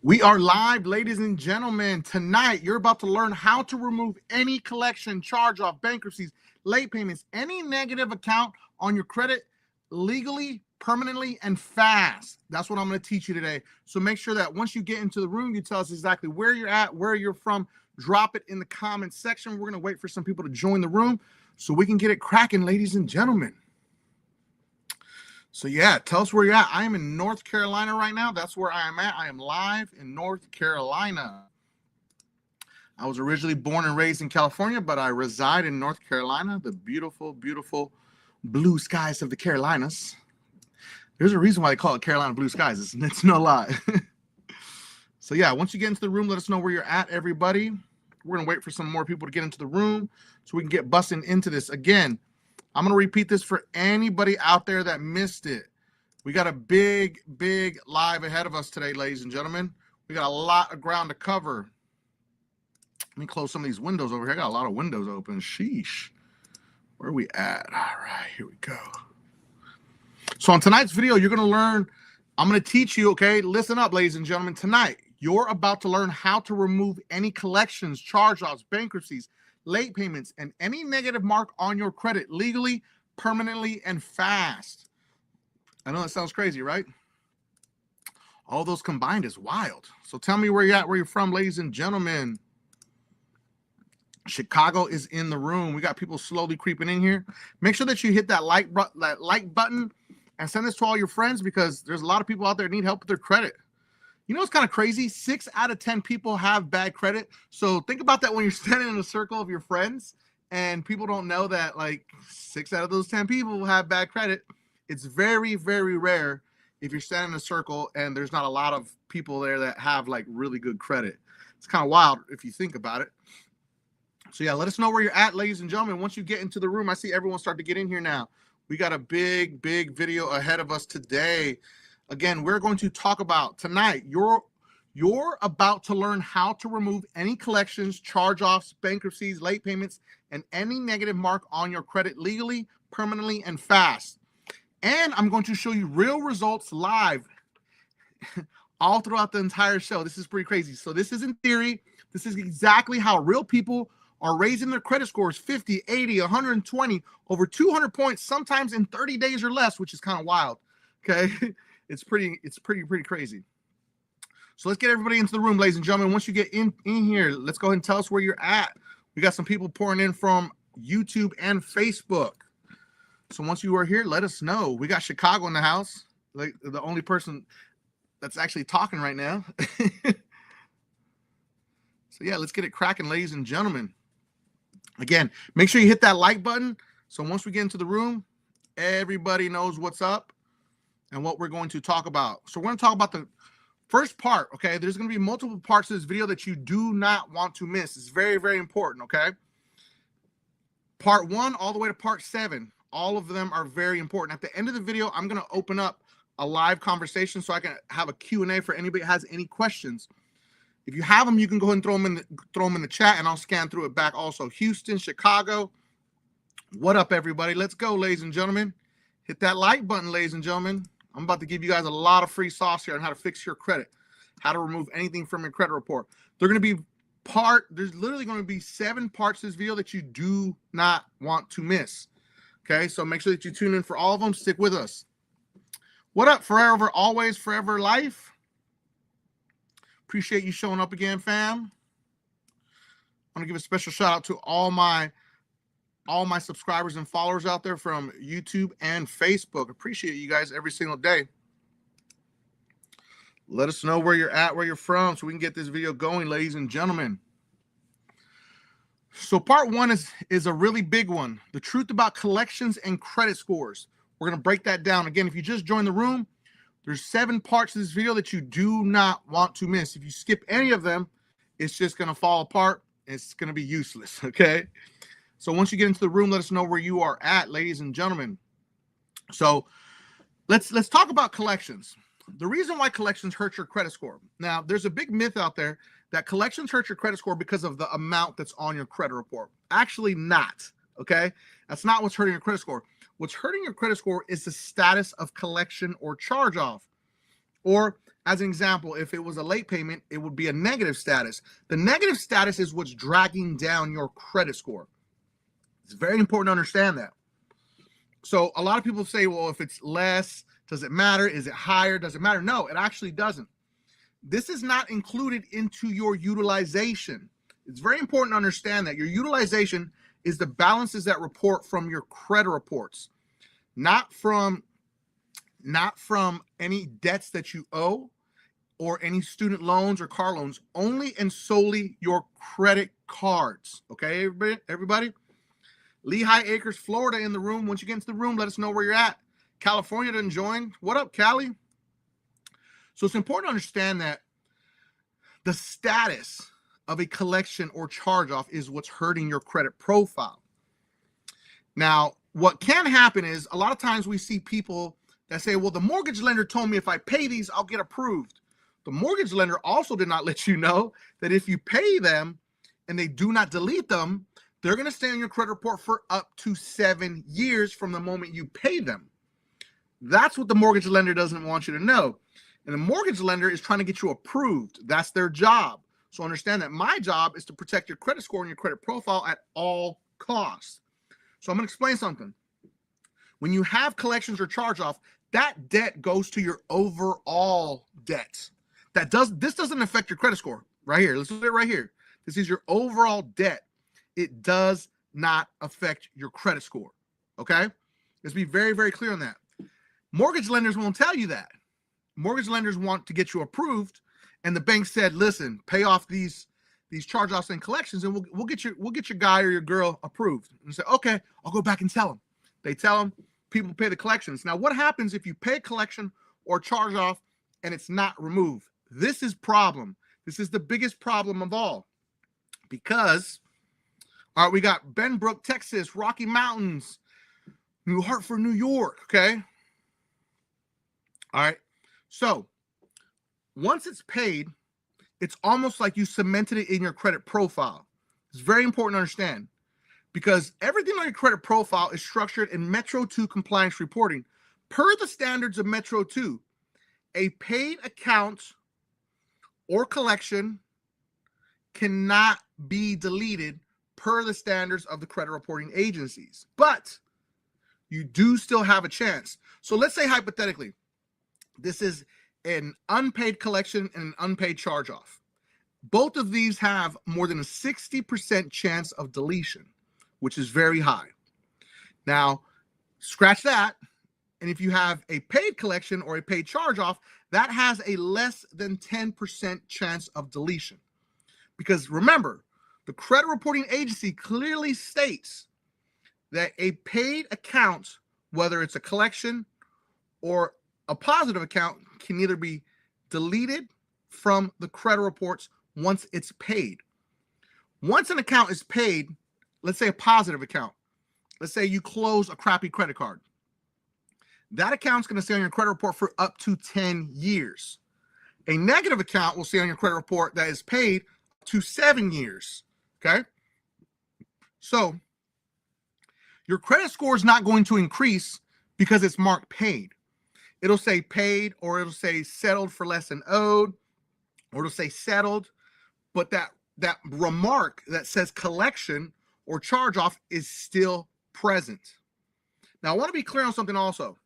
We are live, ladies and gentlemen. Tonight, you're about to learn how to remove any collection, charge-off, bankruptcies, late payments, any negative account on your credit legally, permanently, and fast. That's what I'm going to teach you today. So make sure that once you get into the room, you tell us exactly where you're at, where you're from. Drop it in the comments section. We're going to wait for some people to join the room so we can get it cracking, ladies and gentlemen. So yeah, tell us where you're at. I am in North Carolina right now. That's where I am at. I am live in North Carolina. I was originally born and raised in California, but I reside in North Carolina, the beautiful, beautiful blue skies of the Carolinas. There's a reason why they call it Carolina blue skies. It's no lie. So yeah, once you get into the room, let us know where you're at, everybody. We're going to wait for some more people to get into the room so we can get busting into this. Again, I'm going to repeat this for anybody out there that missed it. We got a big, big live ahead of us today, ladies and gentlemen. We got a lot of ground to cover. Let me close some of these windows over here. I got a lot of windows open. Sheesh. Where are we at? All right, here we go. So on tonight's video, you're going to learn, I'm going to teach you, okay? Listen up, ladies and gentlemen. Tonight, you're about to learn how to remove any collections, charge-offs, bankruptcies, late payments, and any negative mark on your credit legally, permanently, and fast. I know that sounds crazy, right? All those combined is wild. So tell me where you're at, where you're from, ladies and gentlemen. Chicago is in the room. We got people slowly creeping in here. Make sure that you hit that like button and send this to all your friends because there's a lot of people out there that need help with their credit. You know, it's kind of crazy. 6 out of 10 people have bad credit. So think about that when you're standing in a circle of your friends and people don't know that like 6 out of those 10 people have bad credit. It's very, very rare if you're standing in a circle and there's not a lot of people there that have like really good credit. It's kind of wild if you think about it. So yeah, let us know where you're at, ladies and gentlemen. Once you get into the room, I see everyone start to get in here now. We got a big, big video ahead of us today. Again, we're going to talk about tonight, you're about to learn how to remove any collections, charge-offs, bankruptcies, late payments, and any negative mark on your credit legally, permanently, and fast. And I'm going to show you real results live all throughout the entire show. This is pretty crazy. So this isn't theory. This is exactly how real people are raising their credit scores 50, 80, 120, over 200 points, sometimes in 30 days or less, which is kind of wild. Okay. It's pretty crazy. So let's get everybody into the room, ladies and gentlemen. Once you get in here, let's go ahead and tell us where you're at. We got some people pouring in from YouTube and Facebook. So once you are here, let us know. We got Chicago in the house, like the only person that's actually talking right now. So yeah, let's get it cracking, ladies and gentlemen. Again, make sure you hit that like button. So once we get into the room, everybody knows what's up and what we're going to talk about. So we're going to talk about the first part, okay? There's going to be multiple parts of this video that you do not want to miss. It's very, very important, okay? Part 1 all the way to part 7. All of them are very important. At the end of the video, I'm going to open up a live conversation so I can have a Q&A for anybody that has any questions. If you have them, you can go ahead and throw them in the chat, and I'll scan through it back also. Houston, Chicago, what up, everybody? Let's go, ladies and gentlemen. Hit that like button, ladies and gentlemen. I'm about to give you guys a lot of free sauce here on how to fix your credit, how to remove anything from your credit report. There's literally going to be 7 parts to this video that you do not want to miss. Okay, so make sure that you tune in for all of them. Stick with us. What up, forever, always, forever life? Appreciate you showing up again, fam. I want to give a special shout out to all my subscribers and followers out there from YouTube and Facebook. Appreciate you guys every single day. Let us know where you're at, where you're from, so we can get this video going, ladies and gentlemen. So part 1 is a really big one. The truth about collections and credit scores. We're going to break that down. Again, if you just joined the room, there's 7 parts of this video that you do not want to miss. If you skip any of them, it's just going to fall apart. It's going to be useless, okay? So once you get into the room, let us know where you are at, ladies and gentlemen. So let's talk about collections. The reason why collections hurt your credit score. Now, there's a big myth out there that collections hurt your credit score because of the amount that's on your credit report. Actually not, okay? That's not what's hurting your credit score. What's hurting your credit score is the status of collection or charge-off. Or as an example, if it was a late payment, it would be a negative status. The negative status is what's dragging down your credit score. It's very important to understand that. So a lot of people say, well, if it's less, does it matter? Is it higher? Does it matter? No, it actually doesn't. This is not included into your utilization. It's very important to understand that your utilization is the balances that report from your credit reports, not from any debts that you owe or any student loans or car loans, only and solely your credit cards. Okay, everybody? Lehigh Acres, Florida in the room. Once you get into the room, let us know where you're at. California didn't join. What up, Cali? So it's important to understand that the status of a collection or charge-off is what's hurting your credit profile. Now, what can happen is a lot of times we see people that say, well, the mortgage lender told me if I pay these, I'll get approved. The mortgage lender also did not let you know that if you pay them and they do not delete them, they're going to stay on your credit report for up to 7 years from the moment you pay them. That's what the mortgage lender doesn't want you to know. And the mortgage lender is trying to get you approved. That's their job. So understand that my job is to protect your credit score and your credit profile at all costs. So I'm going to explain something. When you have collections or charge-off, that debt goes to your overall debt. This doesn't affect your credit score. Right here. Let's do it right here. This is your overall debt. It does not affect your credit score. Okay? Let's be very, very clear on that. Mortgage lenders won't tell you that. Mortgage lenders want to get you approved, and the bank said, listen, pay off these charge-offs and collections, and we'll get your guy or your girl approved. And say, okay, I'll go back and tell them. They tell them people pay the collections. Now, what happens if you pay a collection or charge-off and it's not removed? This is problem. This is the biggest problem of all. Because, all right, we got Benbrook, Texas, Rocky Mountains, New Hartford, New York, okay? All right. So once it's paid, it's almost like you cemented it in your credit profile. It's very important to understand because everything on your credit profile is structured in Metro 2 compliance reporting. Per the standards of Metro 2, a paid account or collection cannot be deleted per the standards of the credit reporting agencies, but you do still have a chance. So let's say hypothetically, this is an unpaid collection and an unpaid charge-off. Both of these have more than a 60% chance of deletion, which is very high. Now, scratch that. And if you have a paid collection or a paid charge-off, that has a less than 10% chance of deletion. Because remember, the credit reporting agency clearly states that a paid account, whether it's a collection or a positive account, can either be deleted from the credit reports once it's paid. Once an account is paid, let's say a positive account, let's say you close a crappy credit card, that account's going to stay on your credit report for up to 10 years. A negative account will stay on your credit report that is paid to 7 years. Okay? So your credit score is not going to increase because it's marked paid. It'll say paid, or it'll say settled for less than owed, or it'll say settled. But that remark that says collection or charge off is still present. Now, I want to be clear on something also.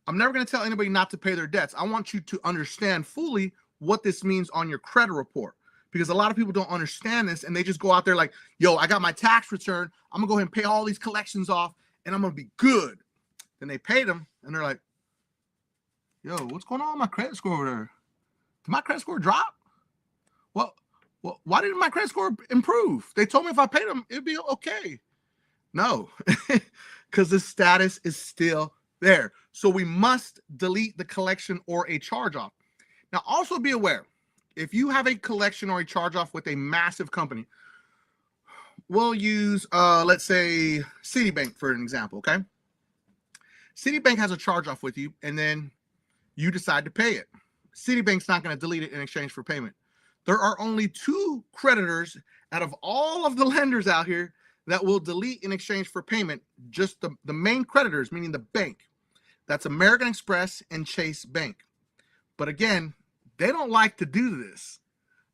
I'm never going to tell anybody not to pay their debts. I want you to understand fully what this means on your credit report, because a lot of people don't understand this and they just go out there like, yo, I got my tax return. I'm going to go ahead and pay all these collections off and I'm going to be good. Then they pay them and they're like, yo, what's going on with my credit score over there? Did my credit score drop? Well, why didn't my credit score improve? They told me if I paid them, it'd be okay. No, because the status is still there. So we must delete the collection or a charge-off. Now, also be aware, if you have a collection or a charge-off with a massive company, we'll use, let's say, Citibank for an example, okay? Citibank has a charge-off with you, and then you decide to pay it. Citibank's not going to delete it in exchange for payment. There are only 2 creditors out of all of the lenders out here that will delete in exchange for payment, just the main creditors, meaning the bank. That's American Express and Chase Bank. But again, they don't like to do this.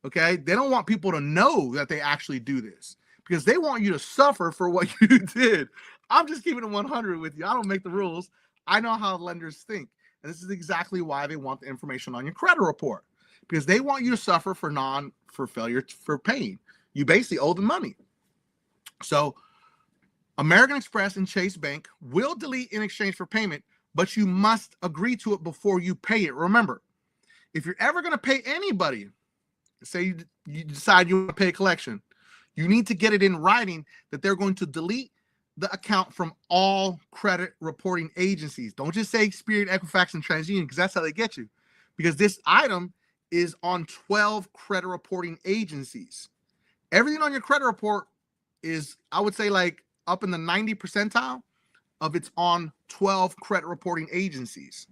Okay, they don't want people to know that they actually do this because they want you to suffer for what you did. I'm just keeping it 100 with you. I don't make the rules. I know how lenders think. And this is exactly why they want the information on your credit report, because they want you to suffer for failure for paying. You basically owe them money. So American Express and Chase Bank will delete in exchange for payment, but you must agree to it before you pay it. Remember, if you're ever going to pay anybody, say you decide you want to pay a collection, you need to get it in writing that they're going to delete the account from all credit reporting agencies. Don't just say Experian, Equifax, and TransUnion, because that's how they get you. Because this item is on 12 credit reporting agencies. Everything on your credit report is, I would say, like up in the 90 percentile of it's on 12 credit reporting agencies.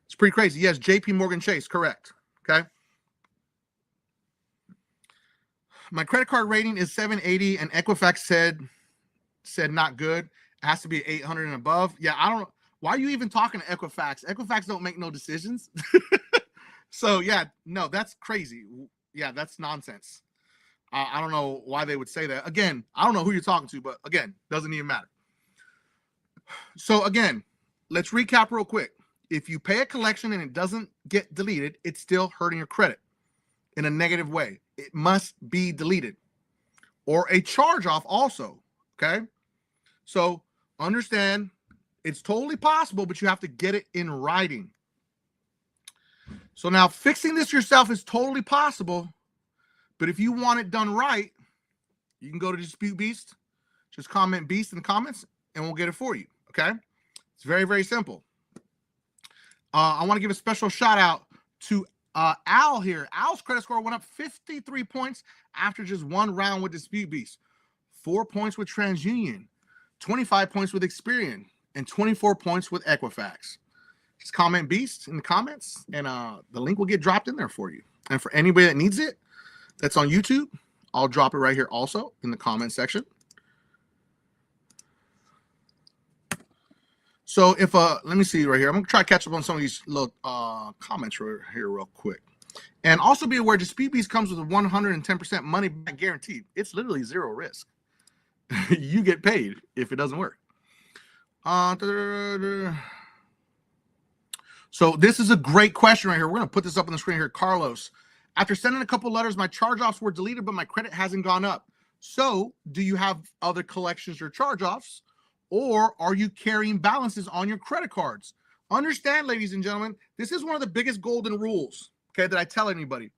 It's pretty crazy. Yes, JP Morgan Chase, correct. Okay. My credit card rating is 780, and Equifax said not good. It has to be 800 and above. Yeah, I don't know. Why are you even talking to Equifax? Equifax don't make no decisions. So yeah, no, that's crazy. Yeah, that's nonsense. I don't know why they would say that. Again, I don't know who you're talking to, but again, doesn't even matter. So again, let's recap real quick. If you pay a collection and it doesn't get deleted, it's still hurting your credit in a negative way. It must be deleted. Or a charge-off also, okay? So understand it's totally possible, but you have to get it in writing. So now fixing this yourself is totally possible, but if you want it done right, you can go to Dispute Beast, just comment Beast in the comments, and we'll get it for you, okay? It's very, very simple. I want to give a special shout out to Al here. Al's credit score went up 53 points after just one round with Dispute Beast. 4 points with TransUnion, 25 points with Experian, and 24 points with Equifax. Just comment Beast in the comments, and the link will get dropped in there for you. And for anybody that needs it, that's on YouTube, I'll drop it right here also in the comment section. So if let me see right here. I'm gonna try to catch up on some of these little comments right here real quick. And also be aware, Dispute Beast comes with a 110% money back guarantee. It's literally zero risk. You get paid if it doesn't work. So this is a great question right here. We're gonna put this up on the screen here. Carlos, after sending a couple letters, my charge-offs were deleted, but my credit hasn't gone up. So do you have other collections or charge-offs? Or are you carrying balances on your credit cards? Understand, ladies and gentlemen, this is one of the biggest golden rules, okay, that I tell anybody.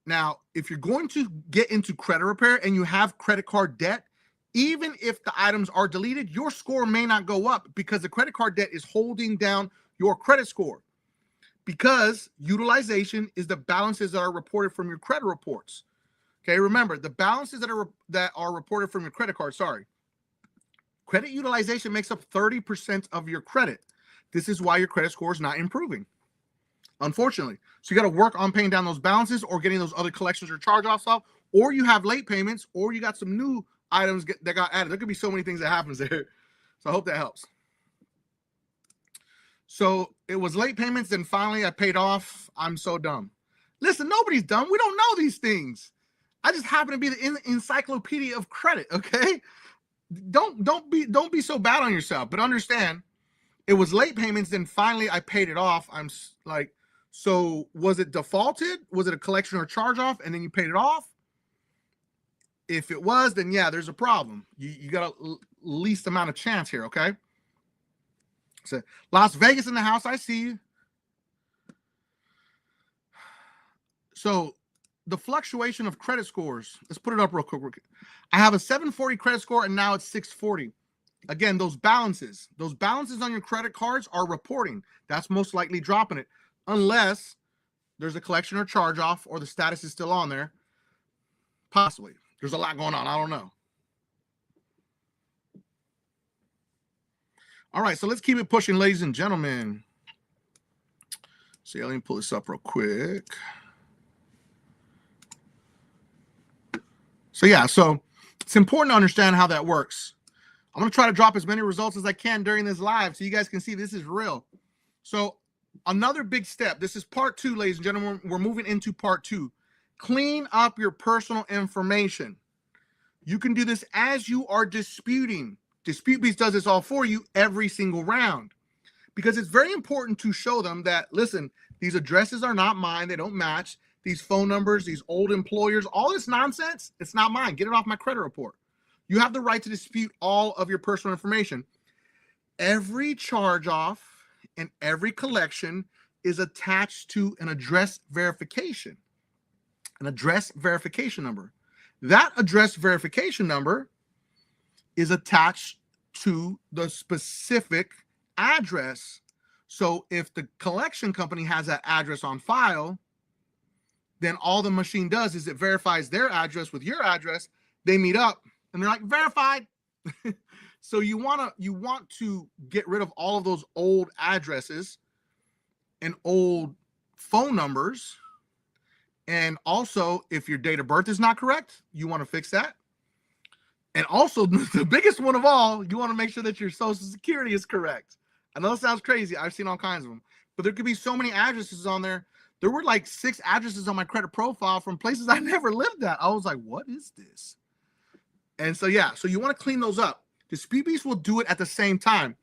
Now, if you're going to get into credit repair and you have credit card debt, even if the items are deleted, your score may not go up because the credit card debt is holding down your credit score. Because utilization is the balances that are reported from your credit reports. Okay, remember, the balances that are reported from your credit card, credit utilization makes up 30% of your credit. This is why your credit score is not improving, unfortunately. So you got to work on paying down those balances or getting those other collections or charge-offs off, or you have late payments, or you got some new items that got added. There could be so many things that happens there. So I hope that helps. So it was late payments, and finally I paid off. I'm so dumb. Listen, nobody's dumb. We don't know these things. I just happen to be the encyclopedia of credit, okay? Don't be so bad on yourself, but understand it was late payments, then finally I paid it off. I'm like, so was it defaulted? Was it a collection or charge off and then you paid it off? If it was, then yeah, there's a problem. You got a least amount of chance here, okay? So Las Vegas in the house, I see you. So the fluctuation of credit scores, let's put it up real quick. I have a 740 credit score and now it's 640. Again, those balances on your credit cards are reporting. That's most likely dropping it, unless there's a collection or charge off or the status is still on there. Possibly. There's a lot going on. I don't know. All right, so let's keep it pushing, ladies and gentlemen. So yeah, let me pull this up real quick. So yeah, so it's important to understand how that works. I'm going to try to drop as many results as I can during this live so you guys can see this is real. So Another big step. This is part 2, ladies and gentlemen. We're moving into part 2. Clean up your personal information. You can do this as you are disputing. DisputeBeast does this all for you every single round, because it's very important to show them that, listen, these addresses are not mine. They don't match. These phone numbers, these old employers, all this nonsense, it's not mine. Get it off my credit report. You have the right to dispute all of your personal information. Every charge off and every collection is attached to an address verification number. That address verification number is attached to the specific address. So if the collection company has that address on file, then all the machine does is it verifies their address with your address. They meet up and they're like, verified. So you want to get rid of all of those old addresses and old phone numbers. And also, if your date of birth is not correct, you want to fix that. And also, the biggest one of all, you want to make sure that your social security is correct. I know it sounds crazy. I've seen all kinds of them, but there could be so many addresses on there. There were like 6 addresses on my credit profile from places I never lived at. I was like, what is this? And so, yeah, so you want to clean those up. DisputeBeast will do it at the same time.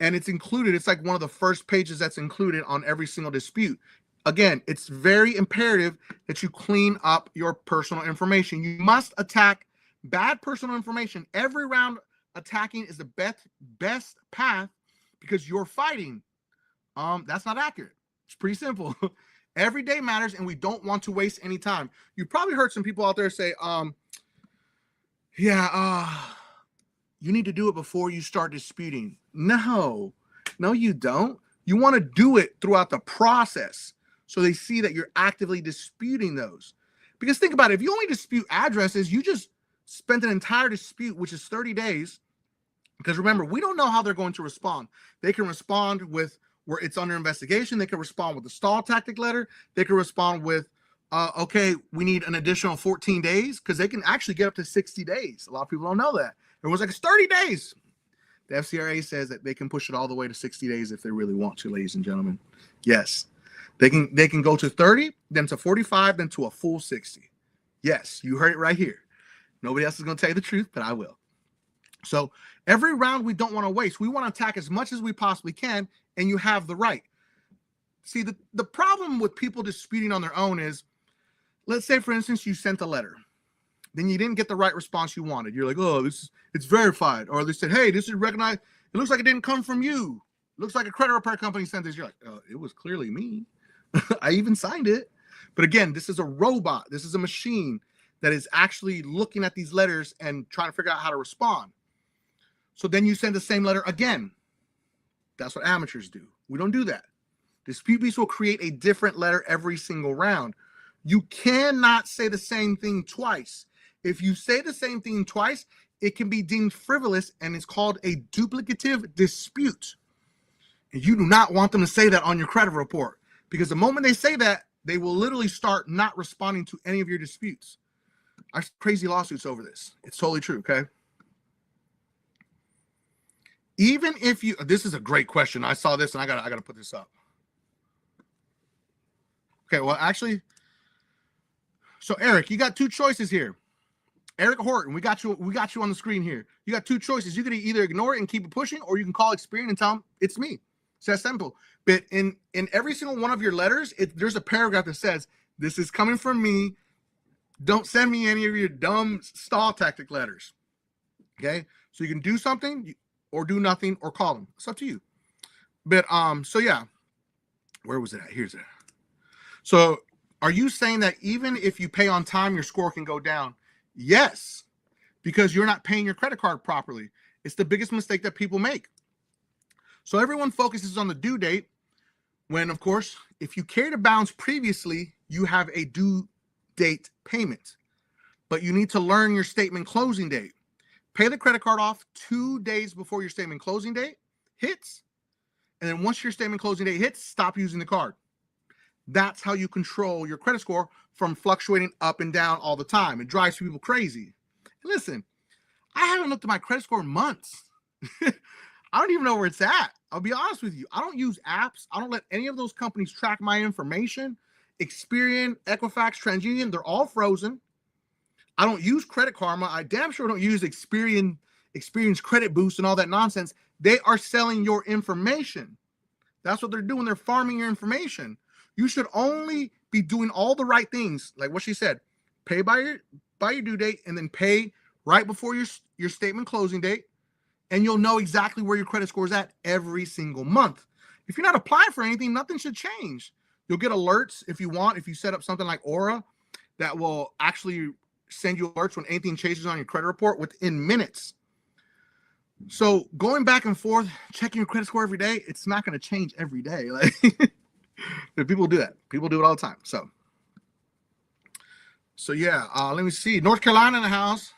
And it's included. It's like one of the first pages that's included on every single dispute. Again, it's very imperative that you clean up your personal information. You must attack bad personal information. Every round attacking is the best path, because you're fighting. That's not accurate. It's pretty simple. Every day matters, and we don't want to waste any time. You probably heard some people out there say, you need to do it before you start disputing. No, you don't. You want to do it throughout the process, so they see that you're actively disputing those. Because think about it. If you only dispute addresses, you just spent an entire dispute, which is 30 days. Because remember, we don't know how they're going to respond. They can respond with where it's under investigation. They can respond with the stall tactic letter. They can respond with, okay, we need an additional 14 days, because they can actually get up to 60 days. A lot of people don't know that. Everyone's like, it's 30 days. The FCRA says that they can push it all the way to 60 days if they really want to, ladies and gentlemen. Yes. They can go to 30, then to 45, then to a full 60. Yes, you heard it right here. Nobody else is going to tell you the truth, but I will. So every round we don't want to waste. We want to attack as much as we possibly can, and you have the right. See, the problem with people disputing on their own is, let's say, for instance, you sent a letter. Then you didn't get the right response you wanted. You're like, oh, it's verified. Or they said, hey, this is recognized. It looks like it didn't come from you. It looks like a credit repair company sent this. You're like, oh, it was clearly me. I even signed it. But again, this is a robot. This is a machine that is actually looking at these letters and trying to figure out how to respond. So then you send the same letter again. That's what amateurs do. We don't do that. DisputeBeast will create a different letter every single round. You cannot say the same thing twice. If you say the same thing twice, it can be deemed frivolous, and it's called a duplicative dispute. And you do not want them to say that on your credit report, because the moment they say that, they will literally start not responding to any of your disputes. I have crazy lawsuits over this. It's totally true, okay? Even if you, this is a great question. I saw this and I gotta put this up. Okay, well, actually, so Eric, you got 2 choices here. Eric Horton, we got you on the screen here. You got 2 choices. You can either ignore it and keep it pushing, or you can call Experian and tell them it's me. It's that simple. But in every single one of your letters, there's a paragraph that says, this is coming from me. Don't send me any of your dumb stall tactic letters. Okay? So you can do something or do nothing or call them. It's up to you. But so yeah. Where was it at? Here's it. So are you saying that even if you pay on time, your score can go down? Yes, because you're not paying your credit card properly. It's the biggest mistake that people make. So everyone focuses on the due date, when, of course, if you carried a balance previously, you have a due date payment. But you need to learn your statement closing date. Pay the credit card off 2 days before your statement closing date hits. And then once your statement closing date hits, stop using the card. That's how you control your credit score from fluctuating up and down all the time. It drives people crazy. Listen, I haven't looked at my credit score in months. I don't even know where it's at. I'll be honest with you. I don't use apps. I don't let any of those companies track my information. Experian, Equifax, TransUnion, they're all frozen. I don't use Credit Karma. I damn sure don't use Experian's Credit Boost and all that nonsense. They are selling your information. That's what they're doing. They're farming your information. You should only be doing all the right things, like what she said. Pay by your due date, and then pay right before your statement closing date, and you'll know exactly where your credit score is at every single month. If you're not applying for anything, nothing should change. You'll get alerts if you want. If you set up something like Aura, that will actually send you alerts when anything changes on your credit report within minutes. So going back and forth, checking your credit score every day, it's not going to change every day. Like people do that. People do it all the time. So yeah, let me see. North Carolina in the house.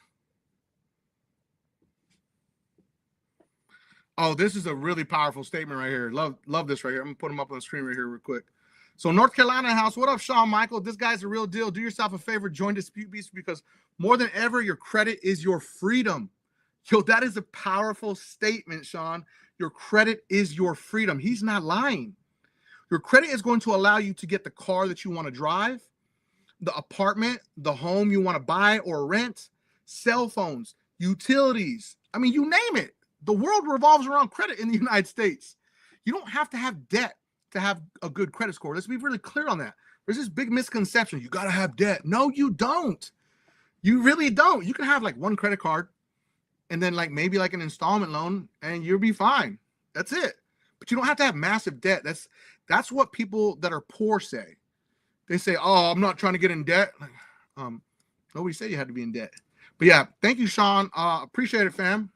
Oh, this is a really powerful statement right here. Love this right here. I'm gonna put them up on the screen right here real quick. So North Carolina house, what up, Shawn Michael? This guy's a real deal. Do yourself a favor, join Dispute Beast, because more than ever, your credit is your freedom. Yo, that is a powerful statement, Shawn. Your credit is your freedom. He's not lying. Your credit is going to allow you to get the car that you want to drive, the apartment, the home you want to buy or rent, cell phones, utilities. I mean, you name it. The world revolves around credit in the United States. You don't have to have debt to have a good credit score. Let's be really clear on that. There's this big misconception. You got to have debt. No, you don't. You really don't. You can have like one credit card and then like maybe like an installment loan and you'll be fine. That's it. But you don't have to have massive debt. That's what people that are poor say. They say, oh, I'm not trying to get in debt. Like, nobody said you had to be in debt. But yeah, thank you, Shawn. Appreciate it, fam.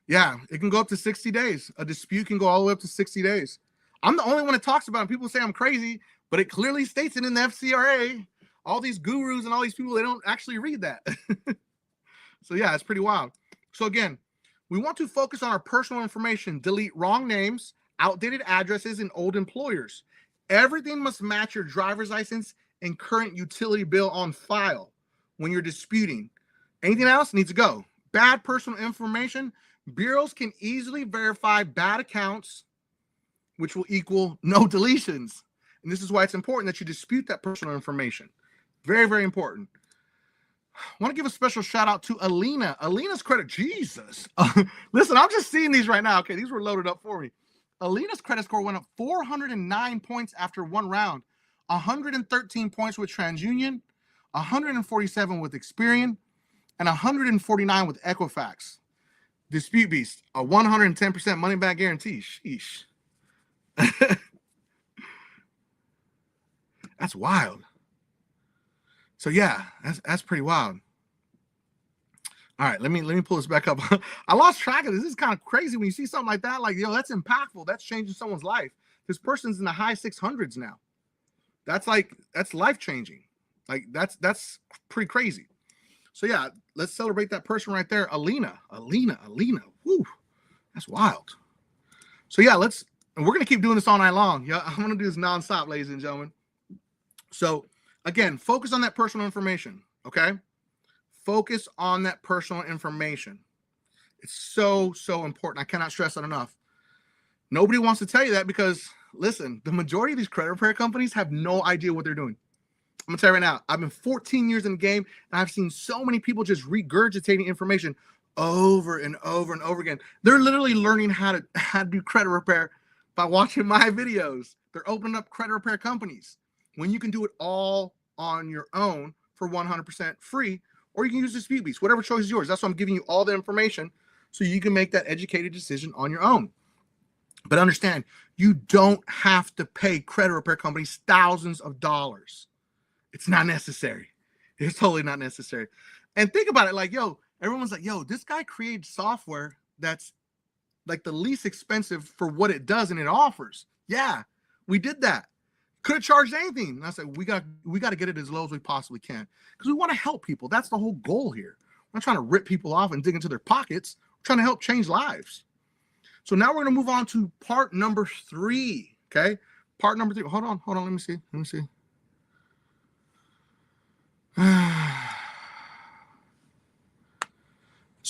Yeah, it can go up to 60 days. A dispute can go all the way up to 60 days. I'm the only one that talks about it. People say I'm crazy, but it clearly states it in the FCRA. All these gurus and all these people, they don't actually read that. So yeah, it's pretty wild. So again, we want to focus on our personal information, delete wrong names, outdated addresses, and old employers. Everything must match your driver's license and current utility bill on file when you're disputing. Anything else needs to go. Bad personal information. Bureaus can easily verify bad accounts, which will equal no deletions. And this is why it's important that you dispute that personal information. Very, very important. I want to give a special shout out to Alina. Alina's credit, Jesus. Listen, I'm just seeing these right now. Okay, these were loaded up for me. Alina's credit score went up 409 points after one round, 113 points with TransUnion, 147 with Experian, and 149 with Equifax. Dispute Beast, a 110% money back guarantee. Sheesh. That's wild. So yeah, that's pretty wild. All right, let me pull this back up. I lost track of this. This is kind of crazy when you see something like that. Like, yo, that's impactful. That's changing someone's life. This person's in the high 600s now. That's life changing. Like that's pretty crazy. So yeah, let's celebrate that person right there, Alina. Woo, that's wild. So yeah, and we're gonna keep doing this all night long. Yeah, I'm gonna do this nonstop, ladies and gentlemen. So again, focus on that personal information. Okay, focus on that personal information. It's so important. I cannot stress that enough. Nobody wants to tell you that because listen, the majority of these credit repair companies have no idea what they're doing. I'm gonna tell you right now, I've been 14 years in the game and I've seen so many people just regurgitating information over and over and over again. They're literally learning how to do credit repair by watching my videos. They're opening up credit repair companies when you can do it all on your own for 100% free, or you can use Dispute Beast, whatever choice is yours. That's why I'm giving you all the information so you can make that educated decision on your own. But understand, you don't have to pay credit repair companies thousands of dollars. It's not necessary. It's totally not necessary. And think about it, like, yo, everyone's like, yo, this guy created software that's like the least expensive for what it does and it offers. Yeah, we did that. Could have charged anything. And I said, we got to get it as low as we possibly can because we want to help people. That's the whole goal here. We're not trying to rip people off and dig into their pockets. We're trying to help change lives. So now we're going to move on to part number 3. Okay, part number 3. Hold on. Let me see.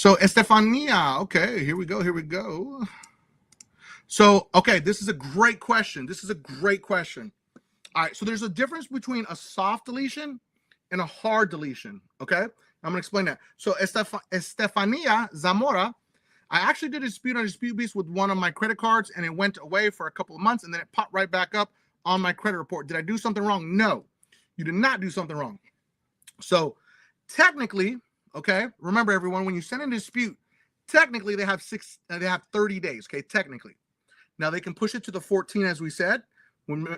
So Estefania, okay, here we go. Here we go. So, okay, this is a great question. This is a great question. All right, so there's a difference between a soft deletion and a hard deletion, okay? I'm going to explain that. So Estefania Zamora, I actually did a dispute on Dispute Beast with one of my credit cards, and it went away for a couple of months, and then it popped right back up on my credit report. Did I do something wrong? No, you did not do something wrong. So technically, okay, remember everyone, when you send in a dispute, technically they have 30 days, okay, technically. Now they can push it to the 14, as we said,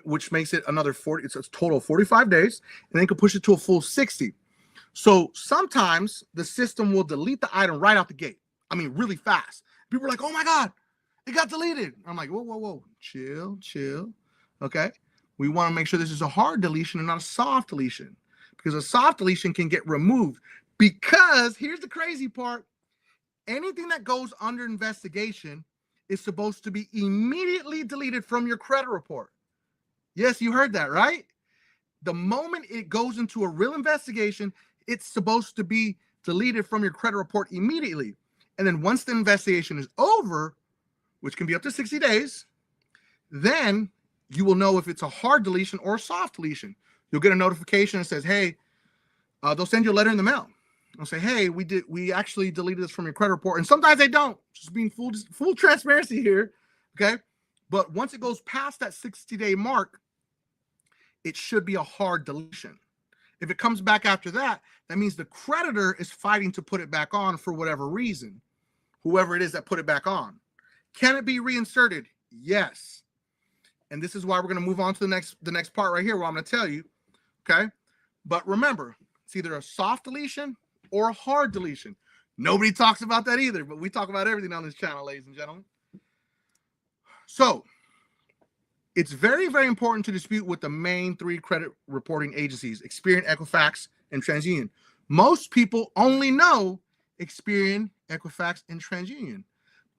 which makes it another 40. It's a total of 45 days, and they can push it to a full 60. So sometimes the system will delete the item right out the gate. I mean, really fast. People are like, oh my God, it got deleted. I'm like, whoa, whoa, whoa, chill, chill. Okay. We want to make sure this is a hard deletion and not a soft deletion, because a soft deletion can get removed. Because here's the crazy part. Anything that goes under investigation is supposed to be immediately deleted from your credit report. Yes, you heard that, right? The moment it goes into a real investigation, it's supposed to be deleted from your credit report immediately. And then once the investigation is over, which can be up to 60 days, then you will know if it's a hard deletion or a soft deletion. You'll get a notification that says, hey, they'll send you a letter in the mail. They'll say, hey, we actually deleted this from your credit report. And sometimes they don't. Just being full transparency here, okay? But once it goes past that 60-day mark, it should be a hard deletion. If it comes back after that, that means the creditor is fighting to put it back on for whatever reason, whoever it is that put it back on. Can it be reinserted? Yes. And this is why we're going to move on to the next part right here, where I'm going to tell you, okay? But remember, it's either a soft deletion or a hard deletion. Nobody talks about that either, but we talk about everything on this channel, ladies and gentlemen. So it's very, very important to dispute with the main 3 credit reporting agencies: Experian, Equifax, and TransUnion. Most people only know Experian, Equifax, and TransUnion,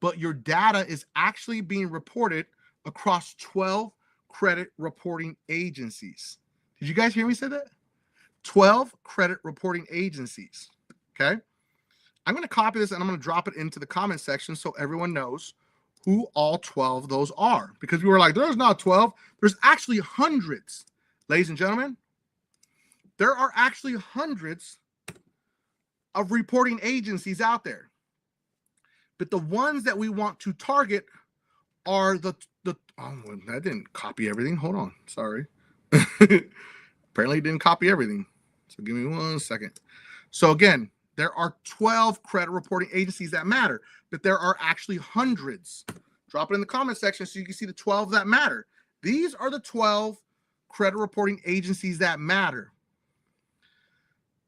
but your data is actually being reported across 12 credit reporting agencies. Did you guys hear me say that? 12 credit reporting agencies, okay? I'm going to copy this and I'm going to drop it into the comment section so everyone knows who all 12 of those are, because we were like, there's not 12. There's actually hundreds, ladies and gentlemen. There are actually hundreds of reporting agencies out there. But the ones that we want to target are oh, I didn't copy everything. Hold on. Sorry. Apparently didn't copy everything. So give me 1 second. So again, there are 12 credit reporting agencies that matter, but there are actually hundreds. Drop it in the comment section so you can see the 12 that matter. These are the 12 credit reporting agencies that matter: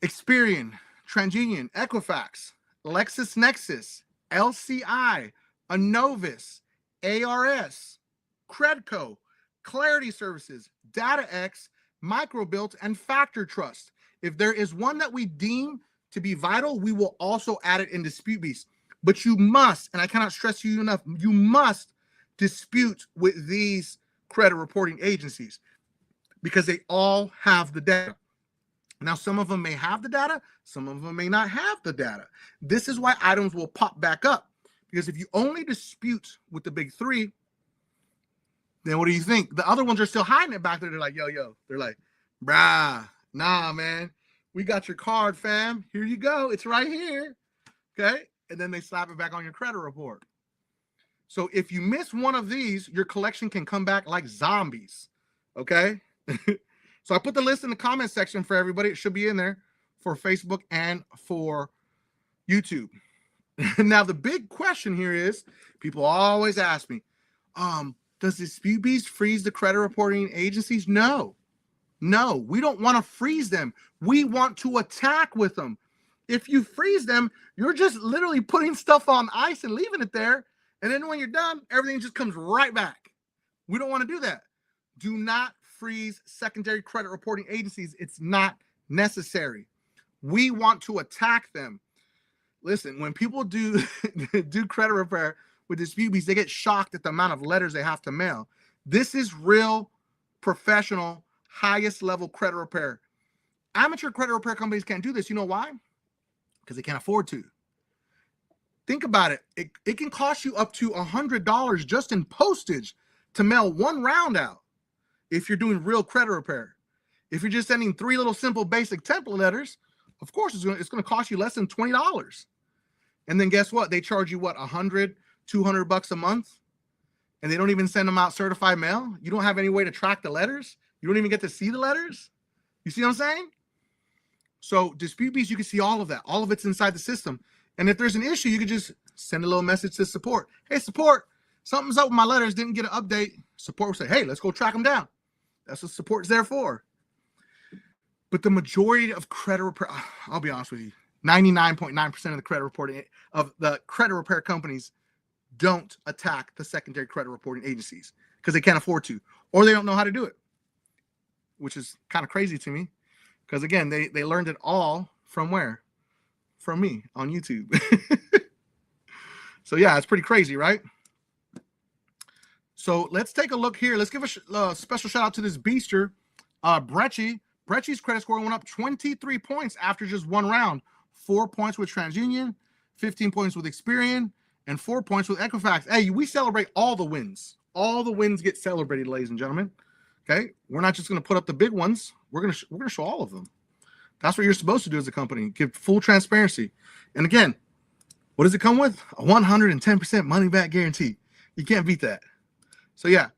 Experian, TransUnion, Equifax, LexisNexis, LCI, Anovis, ARS, Credco, Clarity Services, DataX, Microbuilt, and Factor Trust. If there is one that we deem to be vital, we will also add it in Dispute Beast. But you must, and I cannot stress you enough, you must dispute with these credit reporting agencies because they all have the data. Now, some of them may have the data, some of them may not have the data. This is why items will pop back up, because if you only dispute with the big 3, then what do you think? The other ones are still hiding it back there. They're like, yo. They're like, brah, nah, man. We got your card, fam. Here you go. It's right here. Okay? And then they slap it back on your credit report. So if you miss one of these, your collection can come back like zombies. Okay? So I put the list in the comment section for everybody. It should be in there for Facebook and for YouTube. Now, the big question here is, people always ask me, does Dispute Beast freeze the credit reporting agencies? No, we don't want to freeze them. We want to attack with them. If you freeze them, you're just literally putting stuff on ice and leaving it there. And then when you're done, everything just comes right back. We don't want to do that. Do not freeze secondary credit reporting agencies. It's not necessary. We want to attack them. Listen, when people do credit repair with Dispute Beast, they get shocked at the amount of letters they have to mail. This is real, professional, highest level credit repair. Amateur credit repair companies can't do this. You know why? Because they can't afford to. Think about it. It can cost you up to $100 just in postage to mail one round out if you're doing real credit repair. If you're just sending 3 little simple basic template letters, of course it's going to cost you less than $20. And then guess what? They charge you what, $100, $200 a month, and they don't even send them out certified mail. You don't have any way to track the letters. You don't even get to see the letters. You see what I'm saying? So Dispute Beast, you can see all of that. All of it's inside the system. And if there's an issue, you can just send a little message to support. Hey, support, something's up with my letters. Didn't get an update. Support will say, hey, let's go track them down. That's what support's there for. But the majority of credit repair, I'll be honest with you, 99.9% of the credit reporting of the credit repair companies don't attack the secondary credit reporting agencies because they can't afford to, or they don't know how to do it, which is kind of crazy to me. Because again, they learned it all from where? From me on YouTube. So yeah, it's pretty crazy, right? So let's take a look here. Let's give a special shout out to this beaster, Brecci. Brecci's credit score went up 23 points after just one round. 4 points with TransUnion, 15 points with Experian, and 4 points with Equifax. Hey, we celebrate all the wins. All the wins get celebrated, ladies and gentlemen. Okay, we're not just going to put up the big ones. We're gonna show all of them. That's what you're supposed to do as a company. Give full transparency. And again, what does it come with? A 110% money back guarantee. You can't beat that. So yeah,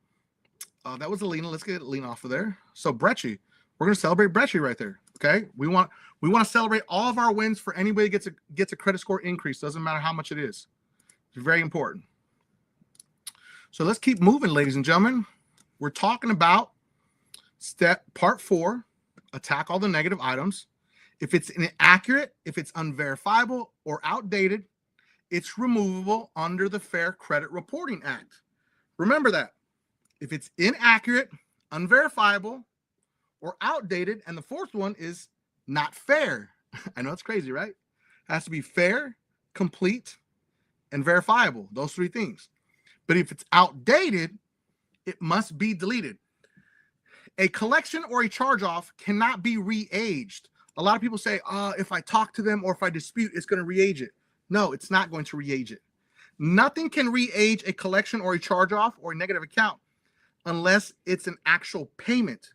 that was Alina. Let's get Alina off of there. So Brecci, we're gonna celebrate Brecci right there. Okay, we want to celebrate all of our wins for anybody that gets a credit score increase. Doesn't matter how much it is. It's very important. So let's keep moving, ladies and gentlemen. We're talking about part 4, attack all the negative items. If it's inaccurate, if it's unverifiable or outdated, it's removable under the Fair Credit Reporting Act. Remember that. If it's inaccurate, unverifiable, or outdated, and the fourth one is not fair. I know it's crazy, right? It has to be fair, complete, and verifiable. Those 3 things. But if it's outdated, it must be deleted. A collection or a charge-off cannot be re-aged. A lot of people say, if I talk to them or if I dispute, it's going to re-age it. No, it's not going to re-age it. Nothing can re-age a collection or a charge-off or a negative account unless it's an actual payment.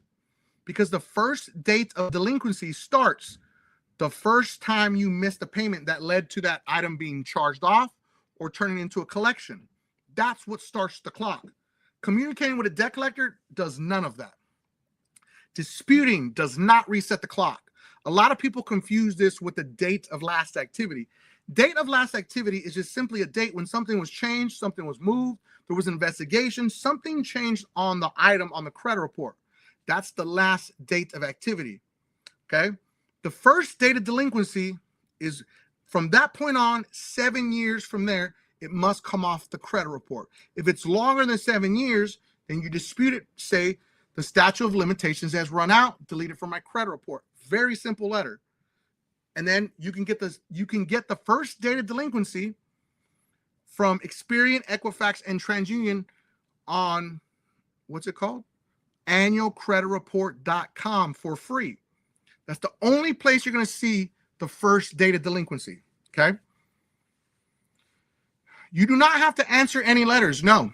Because the first date of delinquency starts the first time you missed a payment that led to that item being charged off or turning into a collection. That's what starts the clock. Communicating with a debt collector does none of that. Disputing does not reset the clock. A lot of people confuse this with the date of last activity. Date of last activity is just simply a date when something was changed, something was moved, there was an investigation, something changed on the item on the credit report. That's the last date of activity. Okay? The first date of delinquency is from that point on, 7 years from there, it must come off the credit report. If it's longer than 7 years, then you dispute it, say the statute of limitations has run out, delete it from my credit report. Very simple letter. And then you can get the first date of delinquency from Experian, Equifax, and TransUnion on, what's it called? annualcreditreport.com for free. That's the only place you're going to see the first date of delinquency. Okay? You do not have to answer any letters. No.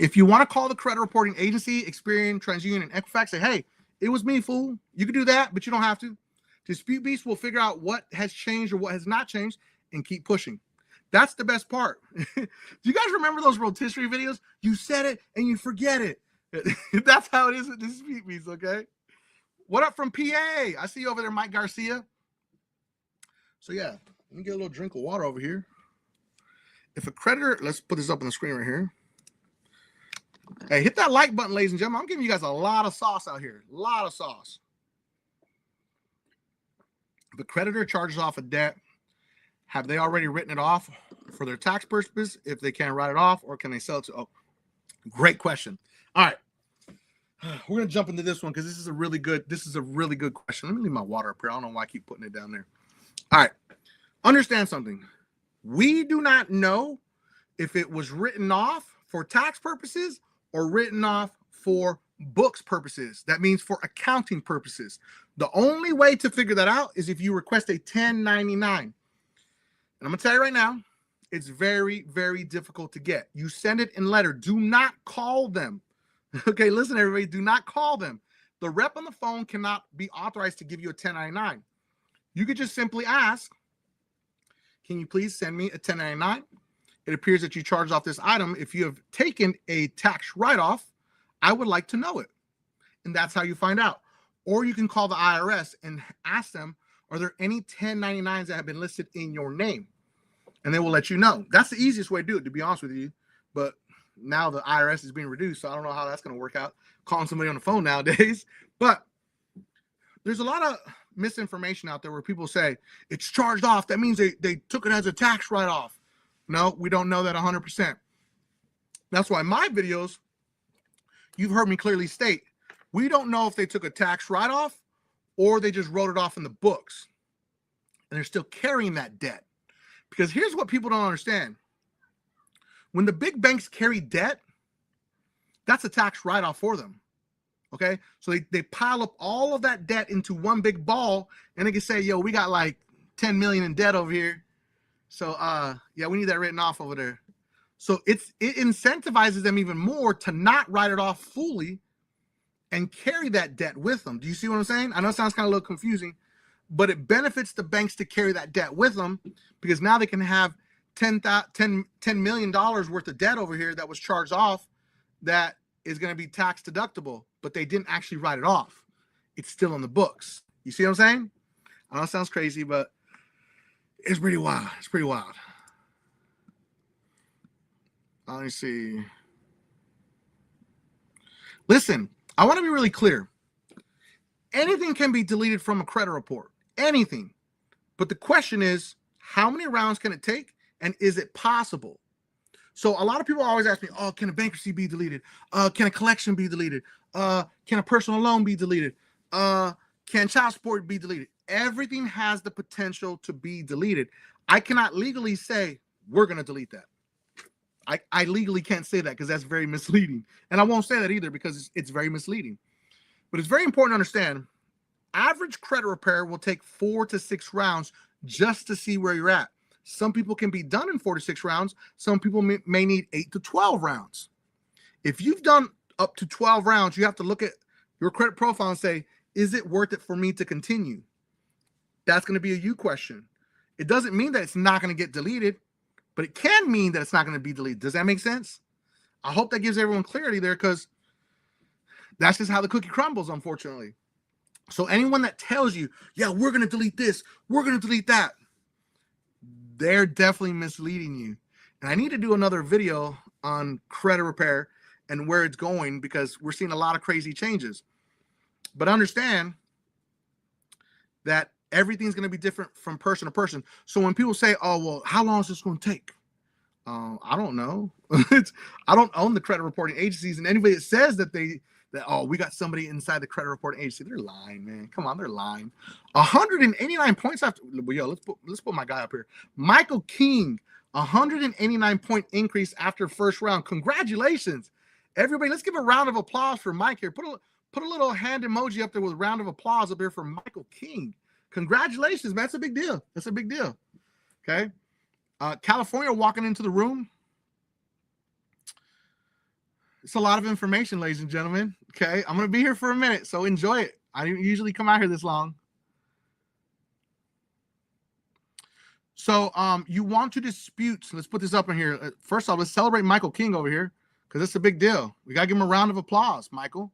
If you want to call the credit reporting agency, Experian, TransUnion, and Equifax, say, hey, it was me, fool. You can do that, but you don't have to. Dispute Beast will figure out what has changed or what has not changed and keep pushing. That's the best part. Do you guys remember those rotisserie videos? You said it and you forget it. That's how it is with Dispute Beast, okay? What up from PA? I see you over there, Mike Garcia. So yeah, let me get a little drink of water over here. If a creditor, let's put this up on the screen right here. Hey, hit that like button, ladies and gentlemen. I'm giving you guys a lot of sauce out here. A lot of sauce. If a creditor charges off a debt, have they already written it off for their tax purposes? If they can't write it off, or can they sell it to? Oh, great question. All right, we're gonna jump into this one because this is a really good question. Let me leave my water up here. I don't know why I keep putting it down there. All right, understand something. We do not know if it was written off for tax purposes or written off for books purposes. That means for accounting purposes. The only way to figure that out is if you request a 1099. And I'm going to tell you right now, It's very, very difficult to get. You send it in letter. Do not call them. Okay, listen, everybody, do not call them. The rep on the phone cannot be authorized to give you a 1099. You could just simply ask, can you please send me a 1099? It appears that you charged off this item. If you have taken a tax write-off, I would like to know it. And that's how you find out. Or you can call the IRS and ask them, are there any 1099s that have been listed in your name? And they will let you know. That's the easiest way to do it, to be honest with you. But now the IRS is being reduced, so I don't know how that's going to work out, calling somebody on the phone nowadays. But there's a lot of misinformation out there where people say, it's charged off. That means they took it as a tax write-off. No, we don't know that 100%. That's why my videos, you've heard me clearly state, we don't know if they took a tax write-off or they just wrote it off in the books. And they're still carrying that debt. Because here's what people don't understand. When the big banks carry debt, that's a tax write-off for them. Okay? So they pile up all of that debt into one big ball, and they can say, yo, we got like 10 million in debt over here. So yeah, we need that written off over there. So it incentivizes them even more to not write it off fully and carry that debt with them. Do you see what I'm saying? I know it sounds kind of a little confusing, but it benefits the banks to carry that debt with them because now they can have $10 million worth of debt over here that was charged off that is going to be tax deductible, but they didn't actually write it off. It's still in the books. You see what I'm saying? I know it sounds crazy, but it's pretty wild. It's pretty wild. Let me see. Listen, I want to be really clear. Anything can be deleted from a credit report. Anything. But the question is, how many rounds can it take? And is it possible? So a lot of people always ask me, oh, can a bankruptcy be deleted? Can a collection be deleted? Can a personal loan be deleted? Can child support be deleted? Everything has the potential to be deleted. I cannot legally say we're going to delete that. I legally can't say that because that's very misleading. And I won't say that either because it's very misleading. But it's very important to understand, average credit repair will take 4 to 6 rounds just to see where you're at. Some people can be done in 4 to 6 rounds. Some people may need 8 to 12 rounds. If you've done up to 12 rounds, you have to look at your credit profile and say, is it worth it for me to continue? That's going to be a you question. It doesn't mean that it's not going to get deleted, but it can mean that it's not going to be deleted. Does that make sense? I hope that gives everyone clarity there because that's just how the cookie crumbles, unfortunately. So anyone that tells you, yeah, we're going to delete this, we're going to delete that, they're definitely misleading you. And I need to do another video on credit repair and where it's going because we're seeing a lot of crazy changes. But understand that everything's going to be different from person to person. So when people say, oh, well, how long is this going to take? I don't know. I don't own the credit reporting agencies, and anybody that says that oh, we got somebody inside the credit reporting agency, they're lying, man. Come on, they're lying. 189 points after. Yo, let's put my guy up here. Michael King, 189 point increase after first round. Congratulations, everybody. Let's give a round of applause for Mike here. Put a little hand emoji up there with a round of applause up here for Michael King. Congratulations, man. That's a big deal. That's a big deal. Okay. California walking into the room. It's a lot of information, ladies and gentlemen. Okay. I'm going to be here for a minute, so enjoy it. I don't usually come out here this long. So you want to dispute. Let's put this up in here. First off, let's celebrate Michael King over here because it's a big deal. We got to give him a round of applause, Michael.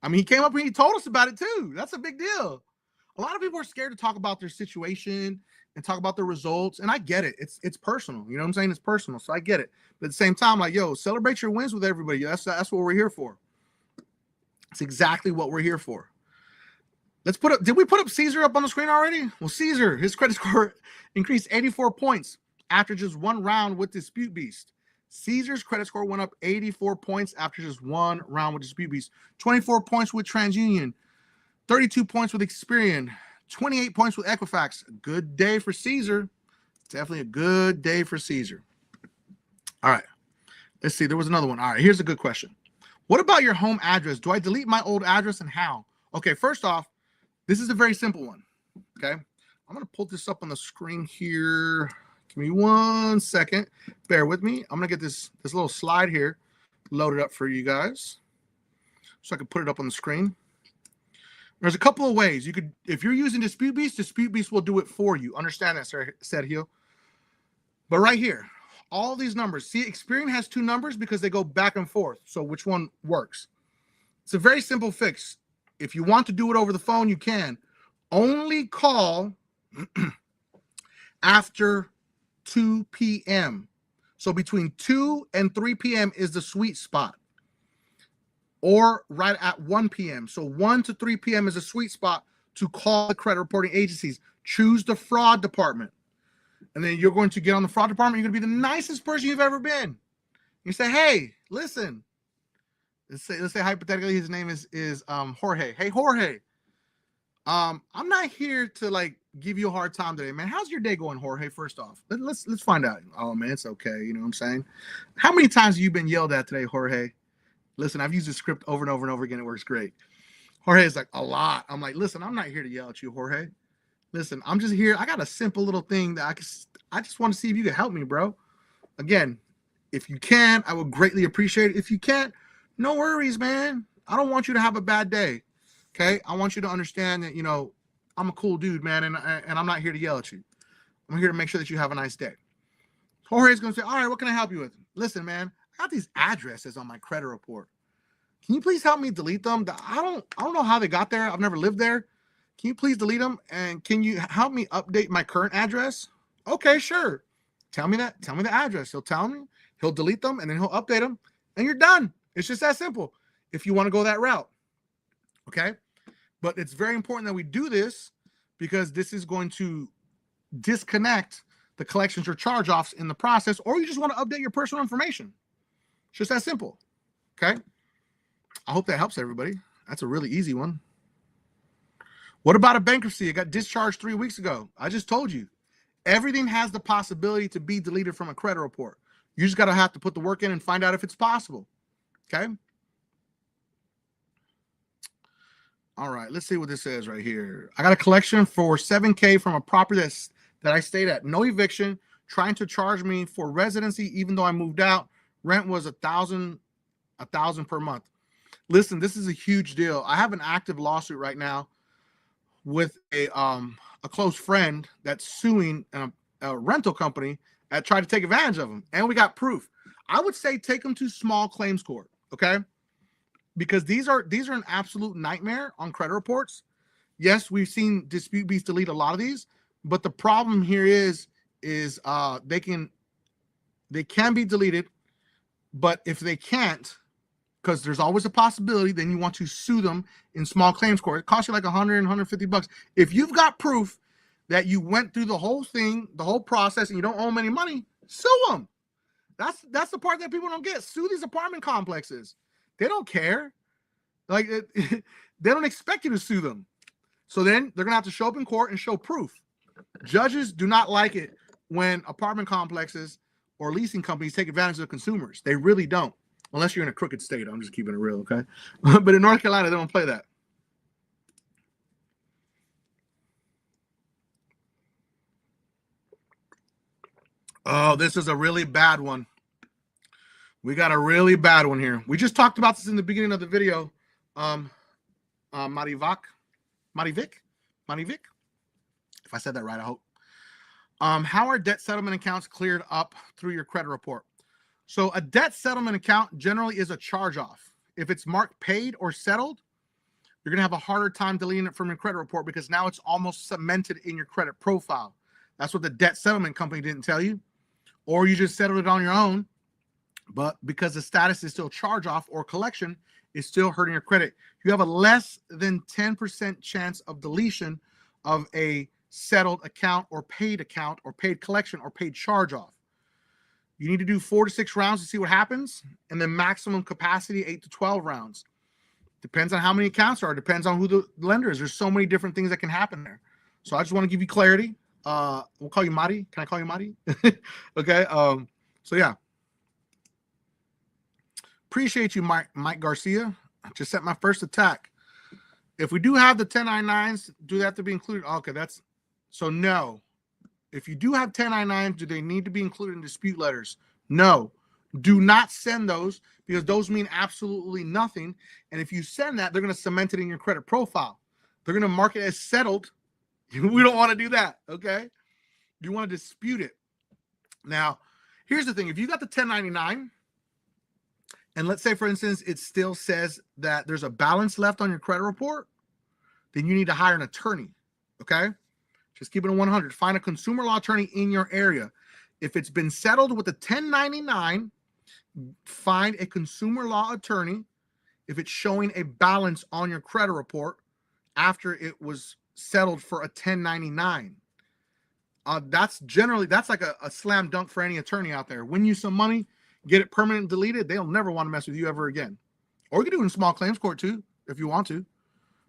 I mean, he came up and he told us about it too. That's a big deal. A lot of people are scared to talk about their situation and talk about the results. And I get it. It's personal. You know what I'm saying? It's personal. So I get it. But at the same time, like, yo, celebrate your wins with everybody. That's what we're here for. It's exactly what we're here for. Let's put up, did we put up Caesar up on the screen already? Well, Caesar, his credit score increased 84 points after just one round with Dispute Beast. Caesar's credit score went up 84 points after just one round with Dispute Beast. 24 points with TransUnion. 32 points with Experian. 28 points with Equifax. A good day for Caesar. Definitely a good day for Caesar. All right. Let's see. There was another one. All right. Here's a good question. What about your home address? Do I delete my old address and how? Okay. First off, this is a very simple one. Okay. I'm going to pull this up on the screen here. Give me 1 second. Bear with me. I'm going to get this little slide here loaded up for you guys so I can put it up on the screen. There's a couple of ways. You could, if you're using Dispute Beast will do it for you. Understand that, sir, said Heel. But right here, all these numbers. See, Experian has 2 numbers because they go back and forth. So which one works? It's a very simple fix. If you want to do it over the phone, you can. Only call after 2 p.m. So between 2 and 3 p.m. is the sweet spot. Or right at 1 p.m. So 1 to 3 p.m. is a sweet spot to call the credit reporting agencies. Choose the fraud department. And then you're going to get on the fraud department. You're going to be the nicest person you've ever been. You say, hey, listen. Let's say hypothetically his name is Jorge. Hey, Jorge. I'm not here to like give you a hard time today, man. How's your day going, Jorge? First off, let's find out. Oh man, it's okay. You know what I'm saying? How many times have you been yelled at today, Jorge? Listen, I've used this script over and over and over again. It works great. Jorge is like, a lot. I'm like, listen, I'm not here to yell at you, Jorge. Listen, I'm just here. I got a simple little thing that I just want to see if you can help me, bro. Again, if you can, I would greatly appreciate it. If you can't, no worries, man. I don't want you to have a bad day. Okay? I want you to understand that, you know, I'm a cool dude, man, and I'm not here to yell at you. I'm here to make sure that you have a nice day. Jorge's going to say, all right, what can I help you with? Listen, man, I got these addresses on my credit report. Can you please help me delete them? I don't know how they got there. I've never lived there. Can you please delete them? And can you help me update my current address? Okay, sure. Tell me that. Tell me the address. He'll tell me. He'll delete them, and then he'll update them, and you're done. It's just that simple if you want to go that route. Okay? But it's very important that we do this because this is going to disconnect the collections or charge-offs in the process, or you just want to update your personal information. It's just that simple. Okay? I hope that helps everybody. That's a really easy one. What about a bankruptcy? It got discharged 3 weeks ago. I just told you. Everything has the possibility to be deleted from a credit report. You just got to have to put the work in and find out if it's possible. Okay? All right, let's see what this says right here. I got a collection for $7K from a property that I stayed at. No eviction, trying to charge me for residency even though I moved out. Rent was $1,000 per month. Listen, this is a huge deal. I have an active lawsuit right now with a close friend that's suing a rental company that tried to take advantage of him, and we got proof. I would say take them to small claims court, okay? Because these are an absolute nightmare on credit reports. Yes, we've seen Dispute Beast delete a lot of these, but the problem here is they can be deleted, but if they can't, because there's always a possibility, then you want to sue them in small claims court. It costs you like $100, $150. If you've got proof that you went through the whole thing, the whole process, and you don't owe them any money, sue them. That's the part that people don't get. Sue these apartment complexes. They don't care. Like they don't expect you to sue them. So then they're gonna have to show up in court and show proof. Judges do not like it when apartment complexes or leasing companies take advantage of consumers. They really don't. Unless you're in a crooked state. I'm just keeping it real, okay? But in North Carolina, they don't play that. Oh, this is a really bad one. We got a really bad one here. We just talked about this in the beginning of the video. Marivic. If I said that right, I hope. How are debt settlement accounts cleared up through your credit report? So a debt settlement account generally is a charge-off. If it's marked paid or settled, you're going to have a harder time deleting it from your credit report because now it's almost cemented in your credit profile. That's what the debt settlement company didn't tell you. Or you just settled it on your own, but because the status is still charge-off or collection, it's still hurting your credit. You have a less than 10% chance of deletion of a settled account or paid collection or paid charge-off. You need to do 4 to 6 rounds to see what happens, and then maximum capacity 8 to 12 rounds. Depends on how many accounts are. Depends on who the lender is. There's so many different things that can happen there. So I just want to give you clarity. We'll call you Mari. Can I call you Mari? Okay. So yeah. Appreciate you, Mike Garcia. I just sent my first attack. If we do have the 1099s, do they have to be included? Okay, that's so no. if you do have 1099s, do they need to be included in dispute letters? No. Do not send those, because those mean absolutely nothing. And if you send that, they're going to cement it in your credit profile. They're going to mark it as settled. We don't want to do that, okay? You want to dispute it. Now, here's the thing. If you got the 1099, and let's say, for instance, it still says that there's a balance left on your credit report, then you need to hire an attorney, okay? Just keep it at 100. Find a consumer law attorney in your area. If it's been settled with a 1099, find a consumer law attorney if it's showing a balance on your credit report after it was settled for a 1099. That's like a slam dunk for any attorney out there. Win you some money, get it permanent deleted, they'll never want to mess with you ever again. Or you can do it in small claims court too, if you want to.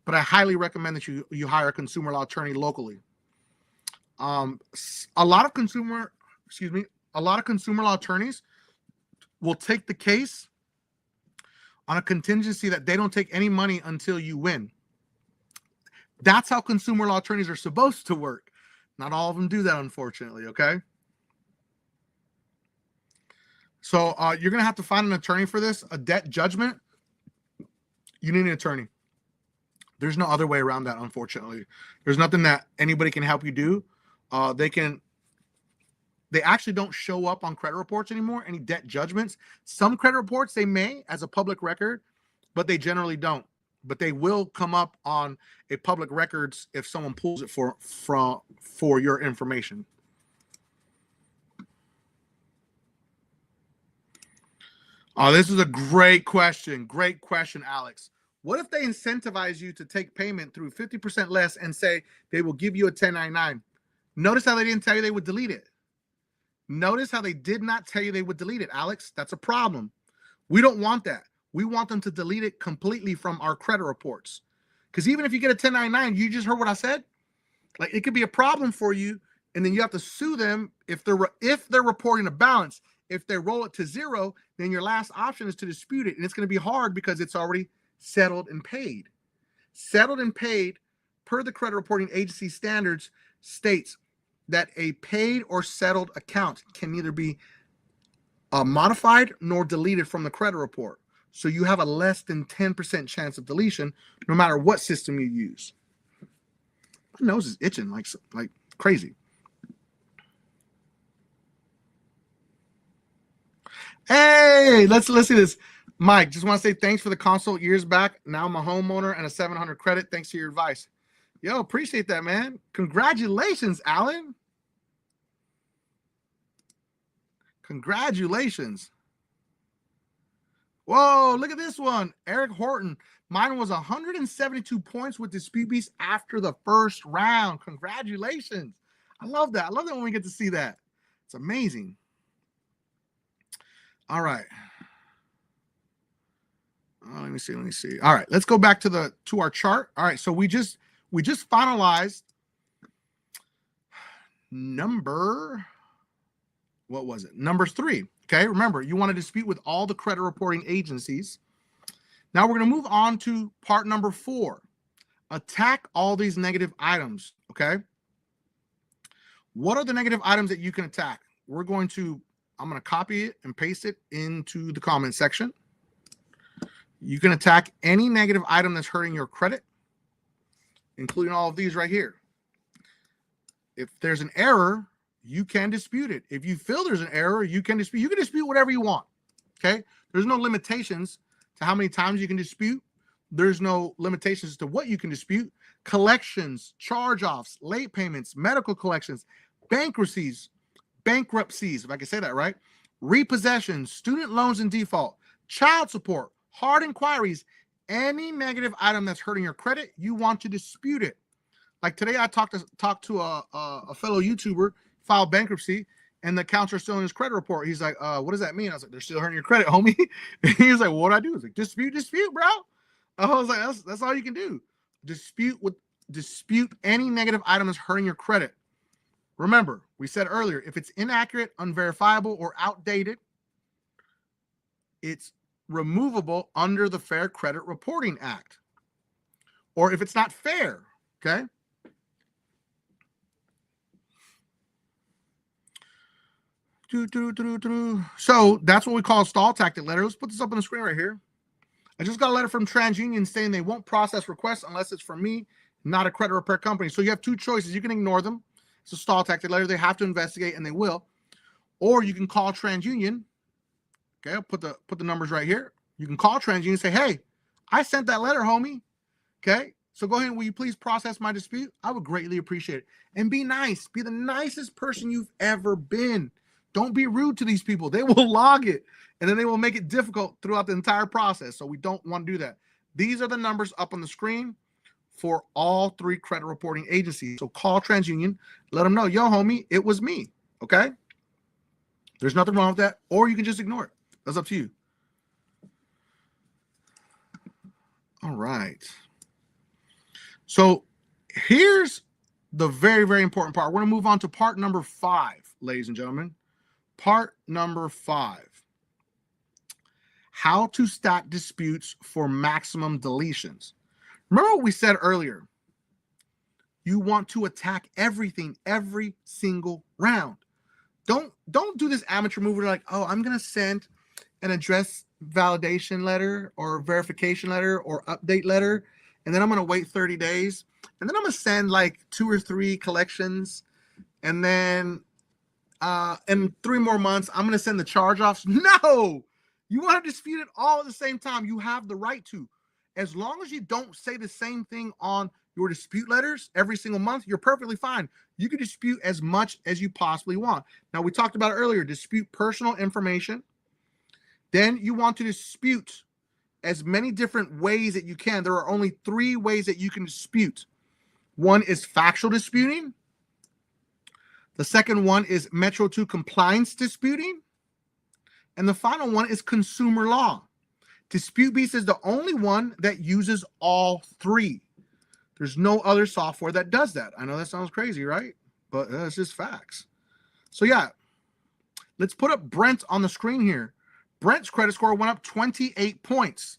But I highly recommend that you hire a consumer law attorney locally. A lot of consumer law attorneys will take the case on a contingency that they don't take any money until you win. That's how consumer law attorneys are supposed to work. Not all of them do that, unfortunately, okay? So you're going to have to find an attorney for this. A debt judgment, you need an attorney. There's no other way around that, unfortunately. There's nothing that anybody can help you do. They actually don't show up on credit reports anymore, any debt judgments. Some credit reports, they may as a public record, but they generally don't. But they will come up on a public records if someone pulls it for your information. Oh, this is a great question. Great question, Alex. What if they incentivize you to take payment through 50% less and say they will give you a 1099? Notice how they didn't tell you they would delete it. Notice how they did not tell you they would delete it, Alex. That's a problem. We don't want that. We want them to delete it completely from our credit reports. Because even if you get a 1099, you just heard what I said. Like, it could be a problem for you, and then you have to sue them if they're reporting a balance. If they roll it to zero, then your last option is to dispute it, and it's going to be hard because it's already settled and paid. Settled and paid, per the credit reporting agency standards, states that a paid or settled account can neither be modified nor deleted from the credit report. So you have a less than 10% chance of deletion no matter what system you use. My nose is itching like crazy. Hey, let's see this. Mike, just want to say thanks for the consult years back. Now I'm a homeowner and a 700 credit. Thanks for your advice. Yo, appreciate that, man. Congratulations, Alan. Congratulations. Whoa, look at this one. Eric Horton. Mine was 172 points with Dispute Beast after the first round. Congratulations. I love that. I love that when we get to see that. It's amazing. All right. Let me see. All right, let's go back to our chart. All right, so we just finalized number, what was it? Number 3. Okay, remember, you want to dispute with all the credit reporting agencies. Now we're going to move on to part number 4. Attack all these negative items. Okay, what are the negative items that you can attack? I'm going to copy it and paste it into the comment section. You can attack any negative item that's hurting your credit, including all of these right here. If there's an error, you can dispute it. If you feel there's an error, you can dispute. You can dispute whatever you want. Okay? There's no limitations to how many times you can dispute. There's no limitations to what you can dispute. Collections, charge-offs, late payments, medical collections, bankruptcies, if I can say that right, repossessions, student loans in default, child support, hard inquiries, any negative item that's hurting your credit, you want to dispute it. Like today, I talked to a fellow YouTuber, filed bankruptcy, and the accounts are still in his credit report. He's like, what does that mean? I was like, they're still hurting your credit, homie. He was like, what do I do? I was like, dispute, bro. I was like, that's all you can do. Dispute any negative item that's hurting your credit. Remember, we said earlier, if it's inaccurate, unverifiable, or outdated, it's removable under the Fair Credit Reporting Act. Or if it's not fair, okay? So that's what we call a stall tactic letter. Let's put this up on the screen right here. I just got a letter from TransUnion saying they won't process requests unless it's from me, not a credit repair company. So you have two choices. You can ignore them. It's a stall tactic letter. They have to investigate, and they will. Or you can call TransUnion. Okay, I'll put the numbers right here. You can call TransUnion and say, hey, I sent that letter, homie. Okay, so go ahead and will you please process my dispute? I would greatly appreciate it. And be nice. Be the nicest person you've ever been. Don't be rude to these people. They will log it, and then they will make it difficult throughout the entire process. So we don't want to do that. These are the numbers up on the screen for all three credit reporting agencies. So call TransUnion. Let them know, yo, homie, it was me. Okay? There's nothing wrong with that. Or you can just ignore it. That's up to you. All right. So here's the very, very important part. We're going to move on to part number 5, ladies and gentlemen. Part number 5. How to stack disputes for maximum deletions. Remember what we said earlier. You want to attack everything every single round. Don't do this amateur move where you're like, oh, I'm going to send an address validation letter or verification letter or update letter, and then I'm going to wait 30 days, and then I'm going to send like 2 or 3 collections, and then in 3 more months, I'm going to send the charge-offs. No! You want to dispute it all at the same time. You have the right to. As long as you don't say the same thing on your dispute letters every single month, you're perfectly fine. You can dispute as much as you possibly want. Now, we talked about it earlier, dispute personal information. Then you want to dispute as many different ways that you can. There are only 3 ways that you can dispute. One is factual disputing. The second one is Metro 2 compliance disputing. And the final one is consumer law. Dispute Beast is the only one that uses all 3. There's no other software that does that. I know that sounds crazy, right? But it's just facts. So yeah, let's put up Brent on the screen here. Brent's credit score went up 28 points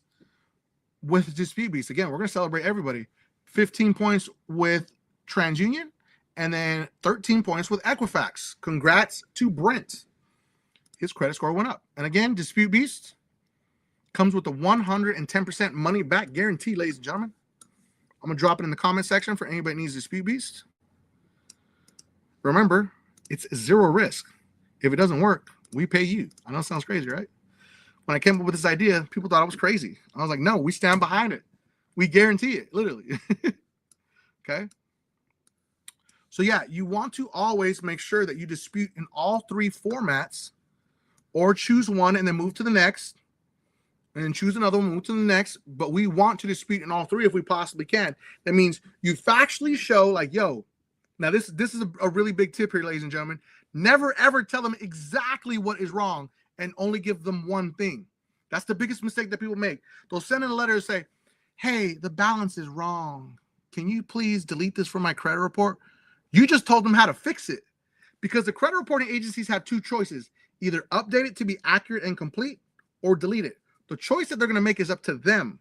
with Dispute Beast. Again, we're going to celebrate everybody. 15 points with TransUnion, and then 13 points with Equifax. Congrats to Brent. His credit score went up. And again, Dispute Beast comes with a 110% money back guarantee, ladies and gentlemen. I'm going to drop it in the comment section for anybody that needs Dispute Beast. Remember, it's 0 risk. If it doesn't work, we pay you. I know it sounds crazy, right? When I came up with this idea, people thought I was crazy. I was like, no, we stand behind it. We guarantee it, literally. Okay? So yeah, you want to always make sure that you dispute in all 3 formats, or choose one and then move to the next, and then choose another one, move to the next. But we want to dispute in all 3 if we possibly can. That means you factually show like, yo, now this is a really big tip here, ladies and gentlemen. Never, ever tell them exactly what is wrong and only give them one thing. That's the biggest mistake that people make. They'll send in a letter and say, hey, the balance is wrong. Can you please delete this from my credit report? You just told them how to fix it. Because the credit reporting agencies have 2 choices. Either update it to be accurate and complete, or delete it. The choice that they're going to make is up to them,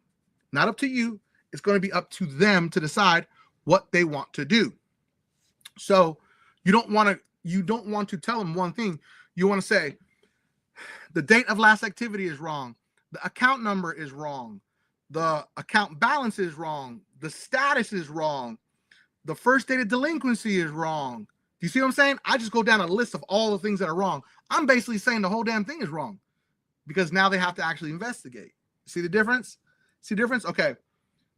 not up to you. It's going to be up to them to decide what they want to do. So you don't want to tell them one thing. You want to say, the date of last activity is wrong. The account number is wrong. The account balance is wrong. The status is wrong. The first date of delinquency is wrong. Do you see what I'm saying? I just go down a list of all the things that are wrong. I'm basically saying the whole damn thing is wrong, because now they have to actually investigate. See the difference? See the difference? Okay.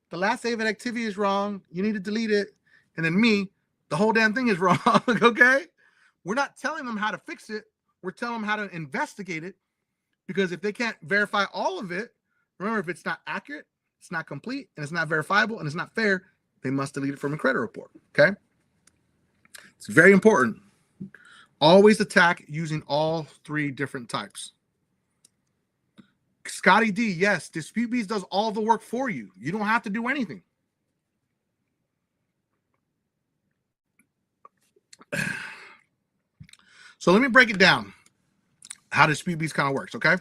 The last day of an activity is wrong. You need to delete it. And then me, the whole damn thing is wrong. Okay. We're not telling them how to fix it. We're telling them how to investigate it, because if they can't verify all of it, remember, if it's not accurate, it's not complete, and it's not verifiable, and it's not fair, they must delete it from a credit report. Okay. It's very important. Always attack using all 3 different types. Scotty D, yes, Dispute Beast does all the work for you. You don't have to do anything. So let me break it down, how Dispute Beast kind of works, okay?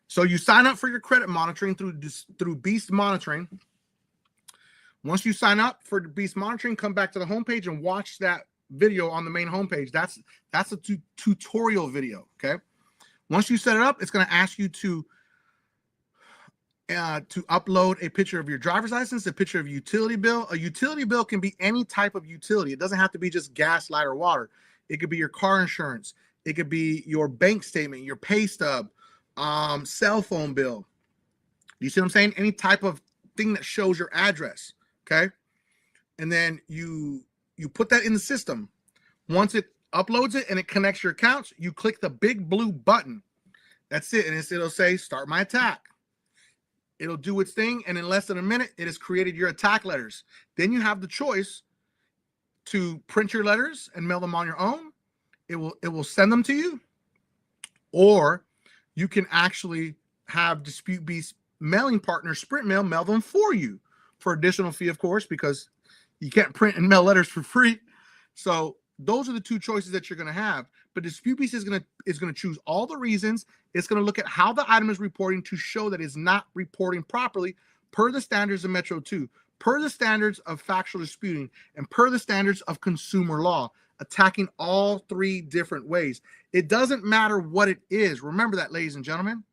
So you sign up for your credit monitoring through Beast Monitoring. Once you sign up for Beast Monitoring, come back to the homepage and watch that video on the main homepage. That's a tutorial video. Okay. Once you set it up, it's going to ask you to upload a picture of your driver's license, a picture of a utility bill. A utility bill can be any type of utility. It doesn't have to be just gas, light, or water. It could be your car insurance. It could be your bank statement, your pay stub, cell phone bill. You see what I'm saying? Any type of thing that shows your address. Okay. And then you put that in the system. Once it uploads it and it connects your accounts, you click the big blue button. That's it. And it'll say, start my attack. It'll do its thing. And in less than a minute, it has created your attack letters. Then you have the choice to print your letters and mail them on your own. It will send them to you. Or you can actually have Dispute Beast mailing partner, Sprint Mail, mail them for you for additional fee, of course, because you can't print and mail letters for free. So those are the two choices that you're going to have. But Dispute Beast is going to choose all the reasons. It's going to look at how the item is reporting to show that it's not reporting properly per the standards of Metro 2, per the standards of factual disputing, and per the standards of consumer law, attacking all three different ways. It doesn't matter what it is. Remember that, ladies and gentlemen.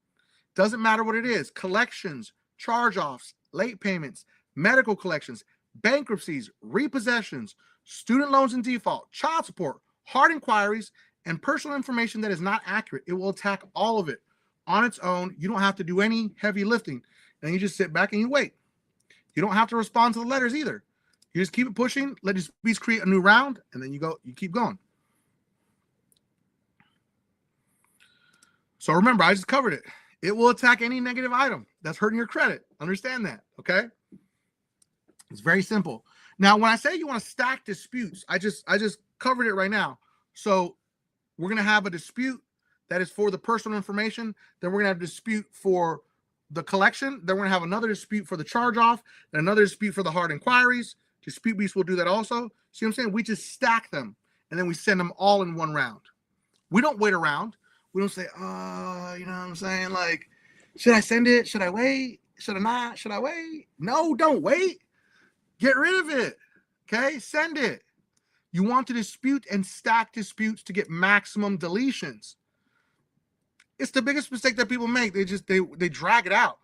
Doesn't matter what it is. Collections, charge-offs, late payments, medical collections, bankruptcies, repossessions, student loans in default, child support, hard inquiries, and personal information that is not accurate. It will attack all of it on its own. You don't have to do any heavy lifting. And you just sit back and you wait. You don't have to respond to the letters either. You just keep it pushing, let Dispute Beast create a new round, and then you keep going. So remember, I just covered it. It will attack any negative item that's hurting your credit. Understand that, okay? It's very simple. Now, when I say you want to stack disputes, I just covered it right now. So we're going to have a dispute that is for the personal information. Then we're going to have a dispute for the collection. Then we're going to have another dispute for the charge-off, and another dispute for the hard inquiries. Dispute Beast will do that also. See what I'm saying? We just stack them, and then we send them all in one round. We don't wait around. We don't say, you know what I'm saying? Like, should I send it? Should I wait? Should I not? Should I wait? No, don't wait. Get rid of it. Okay? Send it. You want to dispute and stack disputes to get maximum deletions. It's the biggest mistake that people make. They drag it out.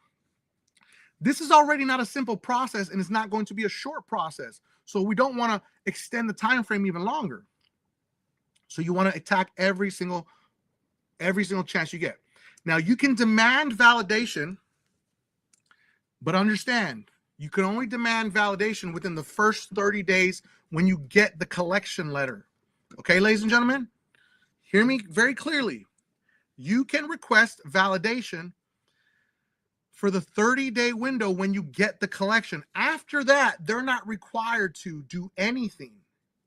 This is already not a simple process, and it's not going to be a short process. So we don't want to extend the time frame even longer. So you want to attack every single chance you get. Now, you can demand validation, but understand, you can only demand validation within the first 30 days when you get the collection letter. Okay, ladies and gentlemen, hear me very clearly. You can request validation for the 30-day window when you get the collection. After that, they're not required to do anything.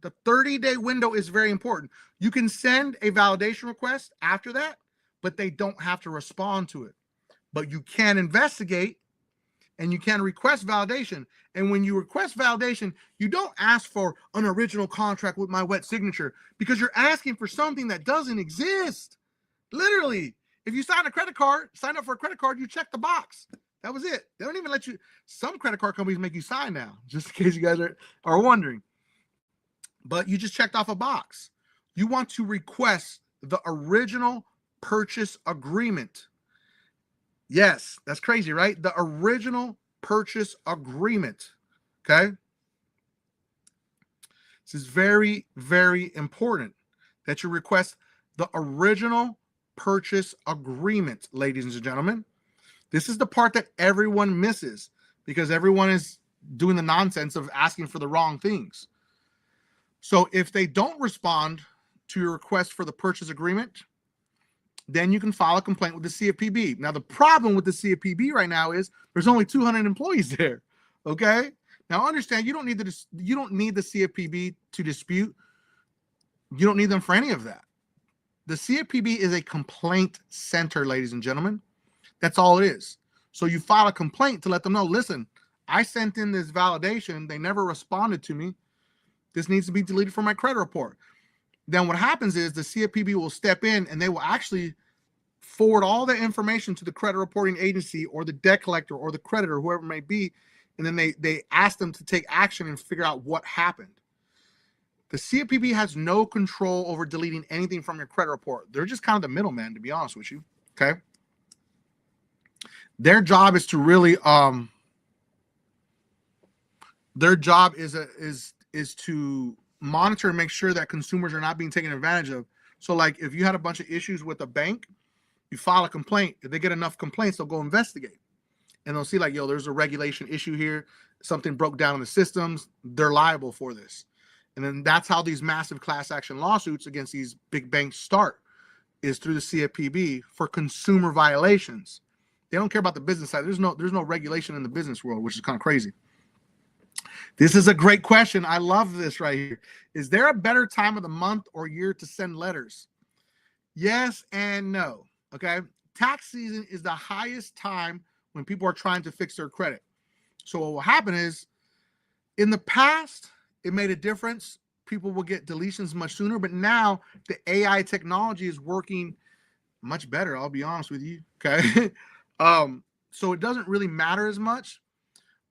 The 30-day window is very important. You can send a validation request after that, but they don't have to respond to it. But you can investigate and you can request validation. And when you request validation, you don't ask for an original contract with my wet signature, because you're asking for something that doesn't exist. Literally, if you sign up for a credit card, you check the box. That was it. They don't even let you. Some credit card companies make you sign now, just in case you guys are wondering. But you just checked off a box. You want to request the original purchase agreement. Yes, that's crazy, right? The original purchase agreement. Okay? This is very, very important that you request the original purchase agreement, ladies and gentlemen. This is the part that everyone misses because everyone is doing the nonsense of asking for the wrong things. So if they don't respond to your request for the purchase agreement, then you can file a complaint with the CFPB. Now, the problem with the CFPB right now is there's only 200 employees there. Okay? Now, understand, you don't need the CFPB to dispute. You don't need them for any of that. The CFPB is a complaint center, ladies and gentlemen. That's all it is. So you file a complaint to let them know, listen, I sent in this validation. They never responded to me. This needs to be deleted from my credit report. Then what happens is the CFPB will step in and they will actually forward all the information to the credit reporting agency or the debt collector or the creditor, whoever it may be. And then they ask them to take action and figure out what happened. The CFPB has no control over deleting anything from your credit report. They're just kind of the middleman, to be honest with you. Okay. Their job is to really their job is to monitor and make sure that consumers are not being taken advantage of. So like if you had a bunch of issues with a bank, you file a complaint. If they get enough complaints, they'll go investigate. And they'll see like, yo, there's a regulation issue here. Something broke down in the systems. They're liable for this. And then that's how these massive class action lawsuits against these big banks start, is through the CFPB for consumer violations. They don't care about the business side. There's no regulation in the business world, which is kind of crazy. This is a great question. I love this right here. Is there a better time of the month or year to send letters? Yes and no. Okay. Tax season is the highest time when people are trying to fix their credit. So what will happen is, in the past, it made a difference. People will get deletions much sooner, but now the AI technology is working much better. I'll be honest with you. Okay. So it doesn't really matter as much,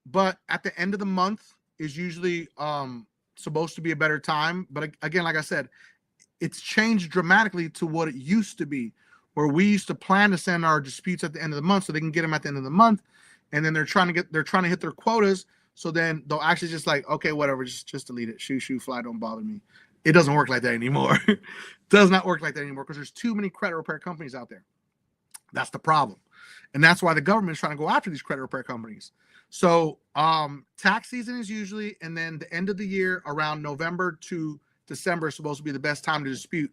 but at the end of the month is usually supposed to be a better time. But again, like I said, it's changed dramatically to what it used to be, where we used to plan to send our disputes at the end of the month so they can get them at the end of the month. And then they're trying to hit their quotas. So then they'll actually just like, okay, whatever, just delete it. Shoo, fly, don't bother me. It doesn't work like that anymore. It does not work like that anymore because there's too many credit repair companies out there. That's the problem. And that's why the government is trying to go after these credit repair companies. So tax season is usually, and then the end of the year around November to December is supposed to be the best time to dispute.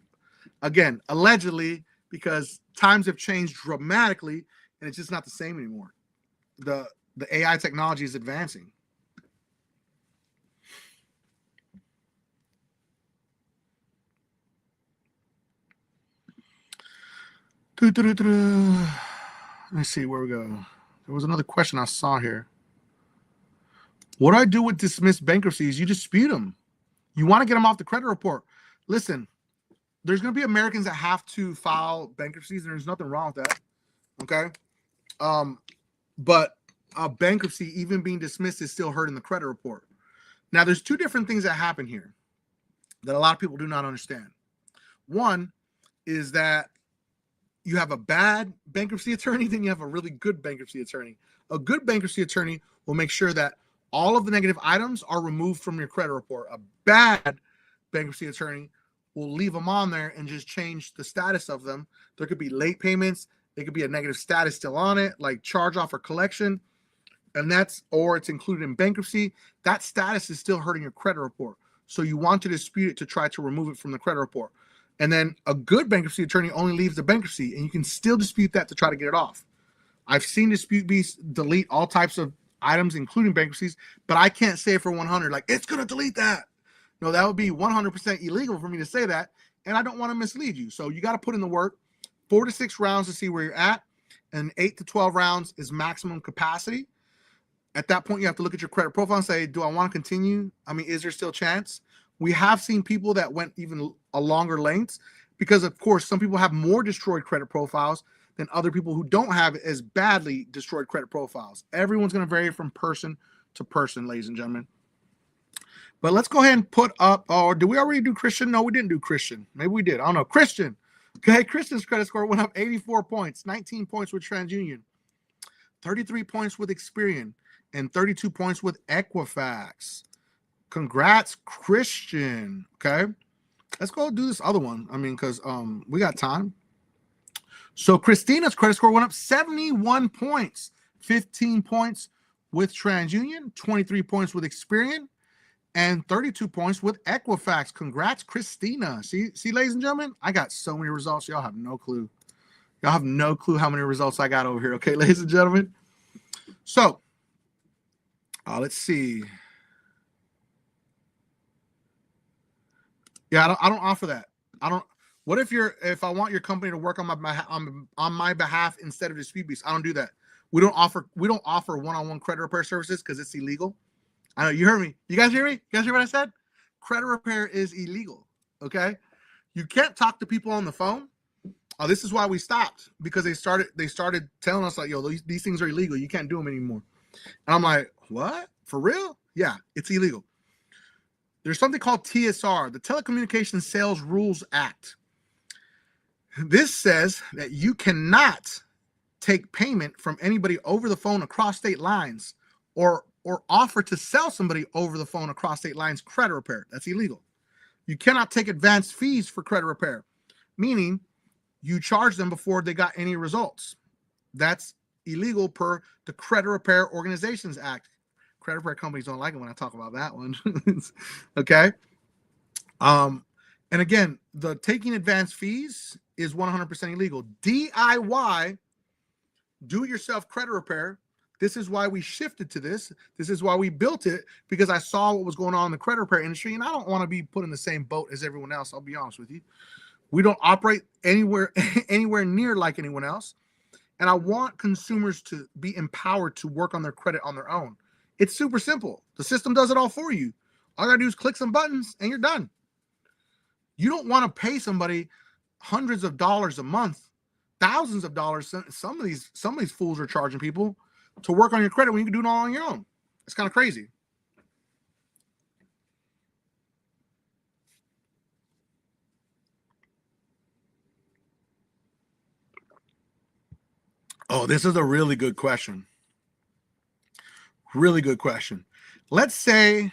Again, allegedly, because times have changed dramatically and it's just not the same anymore. The AI technology is advancing. Let me see where we go. There was another question I saw here. What do I do with dismissed bankruptcies? You dispute them. You want to get them off the credit report. Listen, there's going to be Americans that have to file bankruptcies, and there's nothing wrong with that. Okay. But a bankruptcy, even being dismissed, is still hurting the credit report. Now, there's two different things that happen here that a lot of people do not understand. One is that you have a bad bankruptcy attorney, then you have a really good bankruptcy attorney. A good bankruptcy attorney will make sure that all of the negative items are removed from your credit report. A bad bankruptcy attorney will leave them on there and just change the status of them. There could be late payments. There could be a negative status still on it, like charge off or collection. And or it's included in bankruptcy. That status is still hurting your credit report. So you want to dispute it to try to remove it from the credit report. And then a good bankruptcy attorney only leaves the bankruptcy, and you can still dispute that to try to get it off. I've seen dispute beasts delete all types of items, including bankruptcies, but I can't say for 100, like, it's going to delete that. No, that would be 100% illegal for me to say that, and I don't want to mislead you. So you got to put in the work. 4 to 6 rounds to see where you're at, and 8 to 12 rounds is maximum capacity. At that point, you have to look at your credit profile and say, do I want to continue? I mean, is there still chance? We have seen people that went even a longer lengths because, of course, some people have more destroyed credit profiles than other people who don't have as badly destroyed credit profiles. Everyone's going to vary from person to person, ladies and gentlemen. But let's go ahead and put up, or did we already do Christian? No, we didn't do Christian. Maybe we did. I don't know. Christian. Okay, Christian's credit score went up 84 points, 19 points with TransUnion, 33 points with Experian, and 32 points with Equifax. Congrats, Christian. Okay, let's go do this other one. I mean, because we got time. So Christina's credit score went up 71 points, 15 points with TransUnion, 23 points with Experian, and 32 points with Equifax. Congrats, Christina. See, ladies and gentlemen, I got so many results. Y'all have no clue. Y'all have no clue how many results I got over here. Okay, ladies and gentlemen. So let's see. Yeah, I don't offer that. I don't. What if I want your company to work on my behalf instead of dispute beast? I don't do that. We don't offer one-on-one credit repair services because it's illegal. I know you heard me. You guys hear me? You guys hear what I said? Credit repair is illegal. Okay, you can't talk to people on the phone. This is why we stopped, because they started telling us like, yo, these things are illegal. You can't do them anymore. And I'm like, what? For real? Yeah, it's illegal. there's something called TSR, the Telecommunications Sales Rules Act. This says that you cannot take payment from anybody over the phone across state lines, or offer to sell somebody over the phone across state lines credit repair. That's illegal. You cannot take advanced fees for credit repair, meaning you charge them before they got any results. That's illegal per the Credit Repair Organizations Act. Credit repair companies don't like it when I talk about that one. Okay. And again, the taking advanced fees is 100% illegal. DIY, do-it-yourself credit repair. This is why we shifted to this. This is why we built it, because I saw what was going on in the credit repair industry, and I don't want to be put in the same boat as everyone else. I'll be honest with you. We don't operate anywhere near like anyone else. And I want consumers to be empowered to work on their credit on their own. It's super simple. The system does it all for you. All you gotta do is click some buttons and you're done. You don't want to pay somebody hundreds of dollars a month, thousands of dollars. Some of these fools are charging people to work on your credit when you can do it all on your own. It's kind of crazy. Oh, this is a really good question. Really good question. Let's say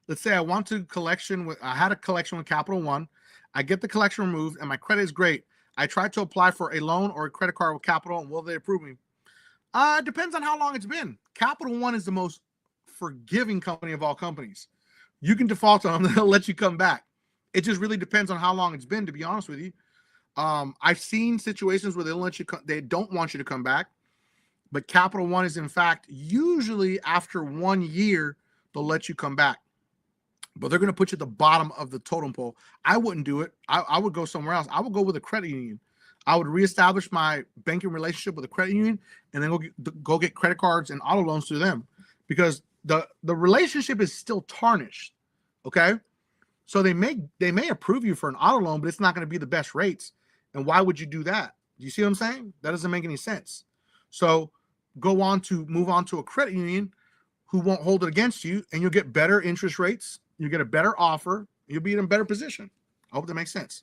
let's say I want to collection with, I had a collection with Capital One. I get the collection removed and my credit is great. I tried to apply for a loan or a credit card with Capital, and will they approve me? It depends on how long it's been. Capital One is the most forgiving company of all companies. You can default on them, they'll let you come back. It just really depends on how long it's been, to be honest with you. I've seen situations where they don't want you to come back, but Capital One is, in fact, usually after 1 year, they'll let you come back. But they're going to put you at the bottom of the totem pole. I wouldn't do it. I would go somewhere else. I would go with a credit union. I would reestablish my banking relationship with a credit union, and then go get credit cards and auto loans through them, because the relationship is still tarnished. Okay, so they may approve you for an auto loan, but it's not going to be the best rates. And why would you do that? Do you see what I'm saying? That doesn't make any sense. So move on to a credit union who won't hold it against you, and you'll get better interest rates. You get a better offer. You'll be in a better position. I hope that makes sense.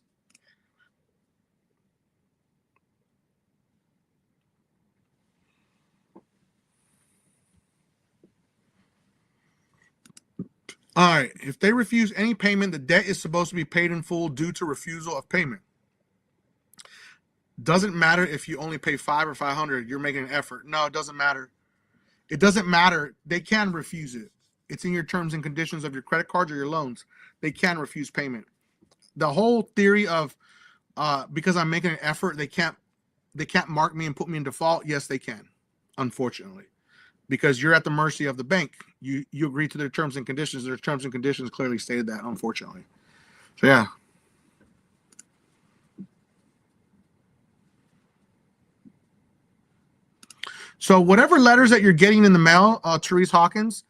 All right. If they refuse any payment, the debt is supposed to be paid in full due to refusal of payment. Doesn't matter if you only pay $500 or $500. You're making an effort. No, it doesn't matter. It doesn't matter. They can refuse it. It's in your terms and conditions of your credit cards or your loans. They can refuse payment. The whole theory of because I'm making an effort, they can't mark me and put me in default. Yes, they can, unfortunately, because you're at the mercy of the bank. You agree to their terms and conditions. Their terms and conditions clearly stated that, unfortunately. So yeah. So whatever letters that you're getting in the mail, Therese Hawkins,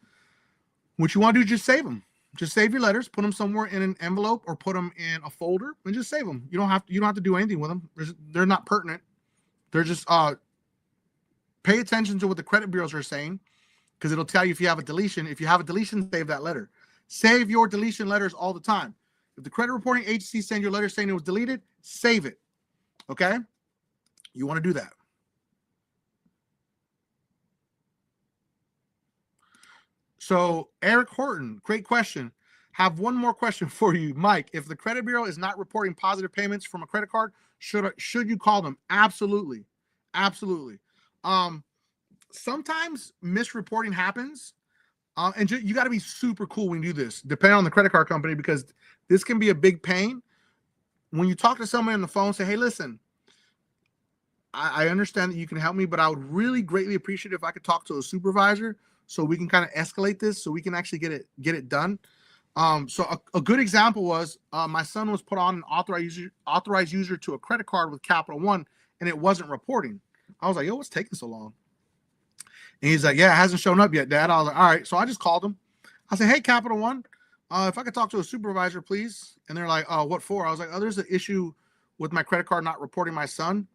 what you want to do is just save them. Just save your letters, put them somewhere in an envelope or put them in a folder, and just save them. You don't have to do anything with them. They're not pertinent. They're just pay attention to what the credit bureaus are saying, because it'll tell you if you have a deletion. If you have a deletion, save that letter. Save your deletion letters all the time. If the credit reporting agency send your letter saying it was deleted, save it. Okay? You want to do that. So Eric Horton, great question. Have one more question for you, Mike. If the credit bureau is not reporting positive payments from a credit card, should you call them? Absolutely. Absolutely. Sometimes misreporting happens, and you got to be super cool when you do this, depending on the credit card company, because this can be a big pain. When you talk to someone on the phone, say, hey, listen, I understand that you can help me, but I would really greatly appreciate if I could talk to a supervisor so we can kind of escalate this, so we can actually get it done. So a good example was my son was put on an authorized user to a credit card with Capital One, and it wasn't reporting. I was like, yo, what's taking so long? And he's like, yeah, it hasn't shown up yet, Dad. I was like, all right. So I just called him. I said, hey, Capital One, if I could talk to a supervisor, please. And they're like, oh, what for? I was like, oh, there's an issue with my credit card not reporting my son. And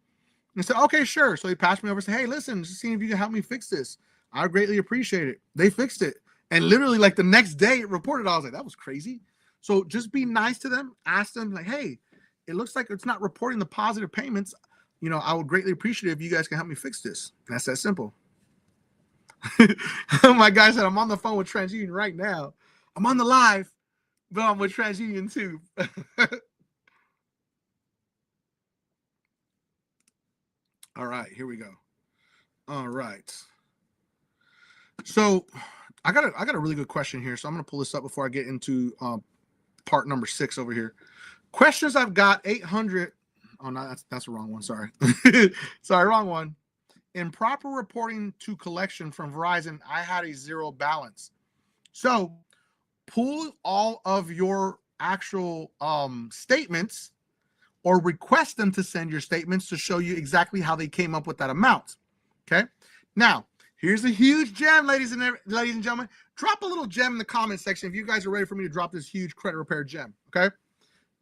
he said, okay, sure. So he passed me over and said, hey, listen, just seeing if you can help me fix this. I greatly appreciate it. They fixed it. And literally like the next day it reported. I was like, that was crazy. So just be nice to them. Ask them like, hey, it looks like it's not reporting the positive payments. You know, I would greatly appreciate it if you guys can help me fix this. And that's that simple. My guy said, I'm on the phone with TransUnion right now. I'm on the live, but I'm with TransUnion too. All right, here we go. All right. So I got a really good question here. So I'm going to pull this up before I get into part number 6 over here. Questions I've got 800. Oh, no, that's the wrong one. Sorry. Sorry, wrong one. Improper reporting to collection from Verizon. I had a 0 balance. So pull all of your actual statements or request them to send your statements to show you exactly how they came up with that amount. Okay. Now, here's a huge gem, ladies and gentlemen. Drop a little gem in the comment section if you guys are ready for me to drop this huge credit repair gem. Okay.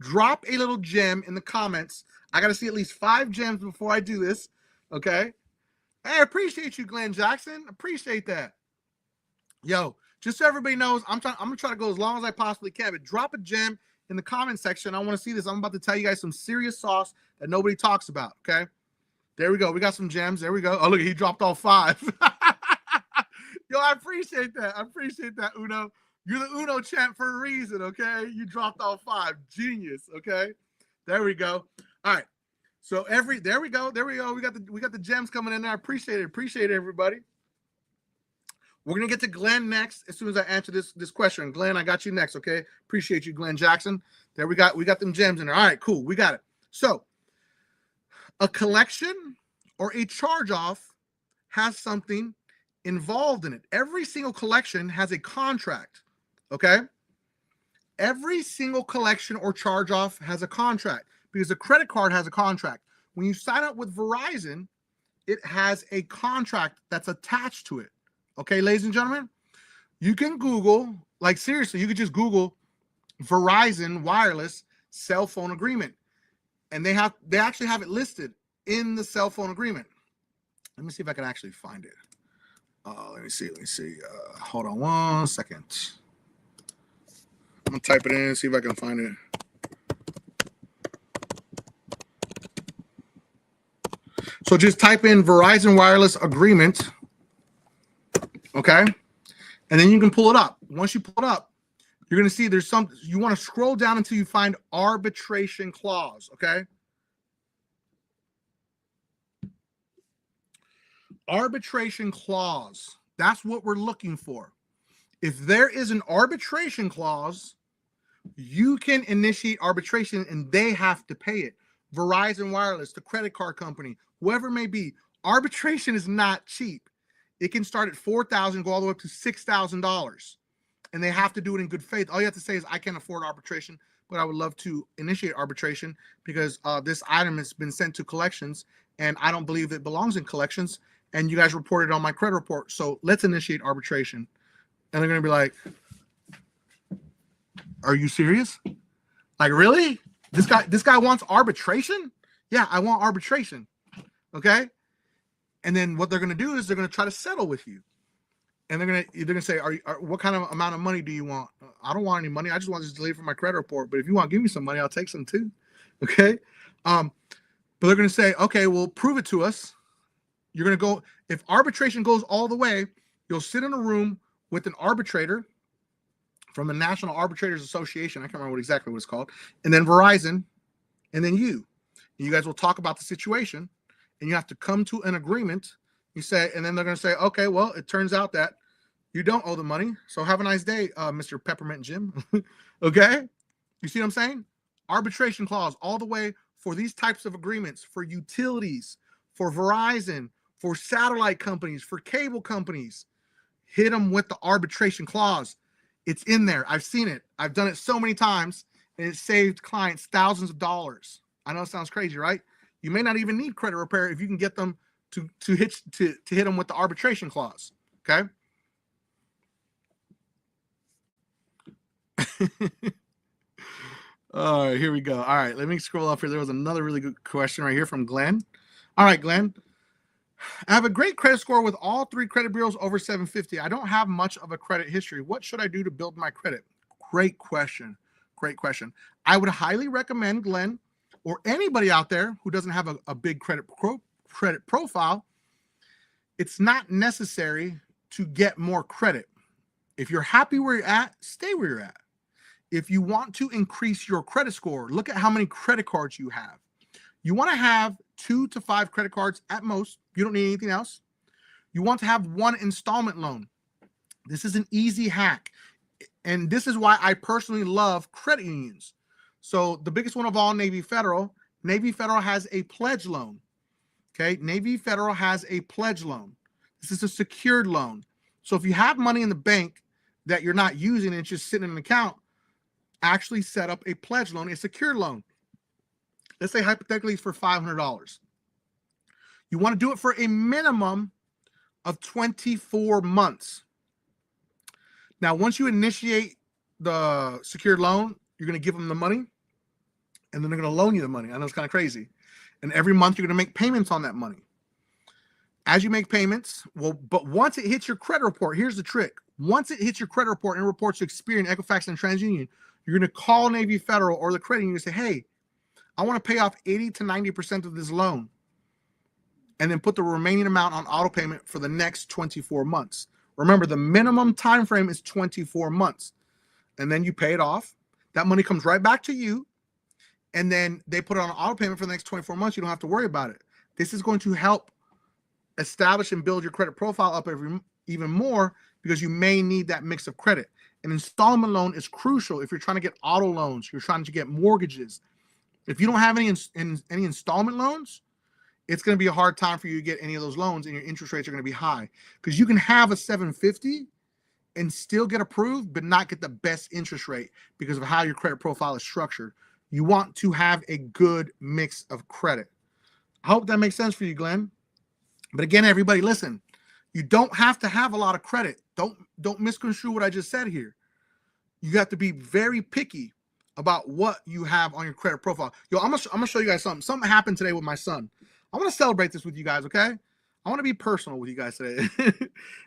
Drop a little gem in the comments. I got to see at least 5 gems before I do this. Okay. Hey, I appreciate you, Glenn Jackson. Appreciate that. Yo, just so everybody knows, I'm going to try to go as long as I possibly can, but drop a gem in the comment section. I want to see this. I'm about to tell you guys some serious sauce that nobody talks about. Okay. There we go. We got some gems. There we go. Oh, look, he dropped all 5. Yo, I appreciate that. I appreciate that, Uno. You're the Uno champ for a reason, okay? You dropped all 5. Genius, okay? There we go. All right. So there we go. There we go. We got the gems coming in there. I appreciate it. Appreciate it, everybody. We're gonna get to Glenn next as soon as I answer this question. Glenn, I got you next, okay? Appreciate you, Glenn Jackson. There we got them gems in there. All right, cool. We got it. So a collection or a charge-off has something involved in it. Every single collection has a contract, okay? Every single collection or charge-off has a contract because a credit card has a contract. When you sign up with Verizon, it has a contract that's attached to it, okay, ladies and gentlemen? You can Google, like seriously, you could just Google Verizon wireless cell phone agreement, and they actually have it listed in the cell phone agreement. Let me see if I can actually find it. Let me see. Hold on 1 second. I'm gonna type it in and see if I can find it. So just type in Verizon wireless agreement, okay? And then you can pull it up. Once you pull it up, you're gonna see there's some. You want to scroll down until you find arbitration clause, okay? Arbitration clause. That's what we're looking for. If there is an arbitration clause, you can initiate arbitration and they have to pay it. Verizon Wireless, the credit card company, whoever it may be, arbitration is not cheap. It can start at $4,000, go all the way up to $6,000. And they have to do it in good faith. All you have to say is, I can't afford arbitration, but I would love to initiate arbitration because this item has been sent to collections and I don't believe it belongs in collections. And you guys reported on my credit report. So let's initiate arbitration. And they're going to be like, are you serious? Like, really? This guy wants arbitration? Yeah, I want arbitration. Okay. And then what they're going to do is they're going to try to settle with you. And they're going to say, what kind of amount of money do you want? I don't want any money. I just want this deleted from my credit report. But if you want to give me some money, I'll take some too. Okay. But they're going to say, okay, well, prove it to us. You're going to go, if arbitration goes all the way, you'll sit in a room with an arbitrator from the National Arbitrators Association. I can't remember exactly what it's called. And then Verizon, and then you. You guys will talk about the situation, and you have to come to an agreement. You say, and then they're going to say, okay, well, it turns out that you don't owe the money. So have a nice day, Mr. Peppermint Jim. Okay? You see what I'm saying? Arbitration clause all the way for these types of agreements, for utilities, for Verizon, for satellite companies, for cable companies. Hit them with the arbitration clause. It's in there. I've seen it. I've done it so many times, and it saved clients thousands of dollars. I know it sounds crazy, right? You may not even need credit repair if you can get them to hit them with the arbitration clause. Okay. All right, here we go. All right, let me scroll up here. There was another really good question right here from Glenn. All right, Glenn. I have a great credit score with all 3 credit bureaus over 750. I don't have much of a credit history. What should I do to build my credit? Great question. Great question. I would highly recommend, Glenn, or anybody out there who doesn't have a big credit profile, it's not necessary to get more credit. If you're happy where you're at, stay where you're at. If you want to increase your credit score, look at how many credit cards you have. You want to have 2 to 5 credit cards at most. You don't need anything else. You want to have 1 installment loan. This is an easy hack. And this is why I personally love credit unions. So the biggest one of all, Navy Federal. Navy Federal has a pledge loan. Okay, Navy Federal has a pledge loan. This is a secured loan. So if you have money in the bank that you're not using and it's just sitting in an account, actually set up a pledge loan, a secured loan. Let's say hypothetically it's for $500. You want to do it for a minimum of 24 months. Now, once you initiate the secured loan, you're going to give them the money, and then they're going to loan you the money. I know it's kind of crazy. And every month you're going to make payments on that money. As you make payments, but once it hits your credit report, here's the trick. Once it hits your credit report and reports to Experian, Equifax, and TransUnion, you're going to call Navy Federal or the credit union and say, hey, I want to pay off 80 to 90% of this loan, and then put the remaining amount on auto payment for the next 24 months. Remember, the minimum time frame is 24 months. And then you pay it off. That money comes right back to you. And then they put it on auto payment for the next 24 months. You don't have to worry about it. This is going to help establish and build your credit profile up even more, because you may need that mix of credit. An installment loan is crucial if you're trying to get auto loans, you're trying to get mortgages. If you don't have any installment loans, it's going to be a hard time for you to get any of those loans, and your interest rates are going to be high, because you can have a 750 and still get approved, but not get the best interest rate because of how your credit profile is structured. You want to have a good mix of credit. I hope that makes sense for you, Glenn. But again, everybody, listen, you don't have to have a lot of credit. Don't misconstrue what I just said here. You have to be very picky about what you have on your credit profile. Yo, I'm gonna show you guys something. Something happened today with my son. I want to celebrate this with you guys, okay? I want to be personal with you guys today.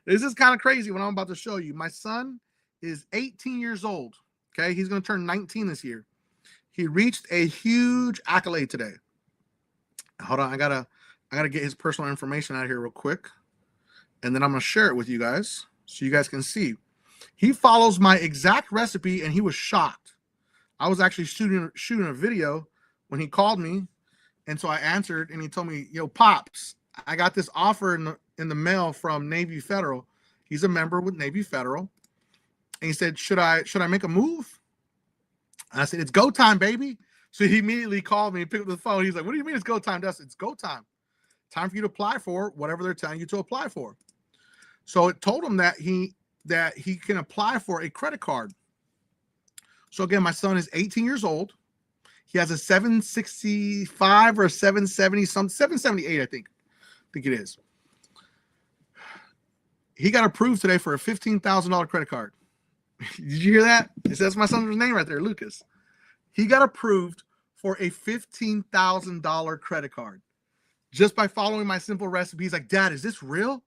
This is kind of crazy what I'm about to show you. My son is 18 years old, okay? He's going to turn 19 this year. He reached a huge accolade today. Hold on, I gotta get his personal information out of here real quick, and then I'm going to share it with you guys so you guys can see. He follows my exact recipe, and he was shocked. I was actually shooting a video when he called me, and so I answered, and he told me, yo, Pops, I got this offer in the mail from Navy Federal. He's a member with Navy Federal. And he said, should I make a move? And I said, it's go time, baby. So he immediately called me and picked up the phone. He's like, what do you mean it's go time, Dustin? It's go time. Time for you to apply for whatever they're telling you to apply for. So it told him that he can apply for a credit card. So again, my son is 18 years old. He has a 765 or a 770, 778, I think it is. He got approved today for a $15,000 credit card. Did you hear that? It says my son's name right there, Lucas. He got approved for a $15,000 credit card just by following my simple recipe. He's like, Dad, is this real?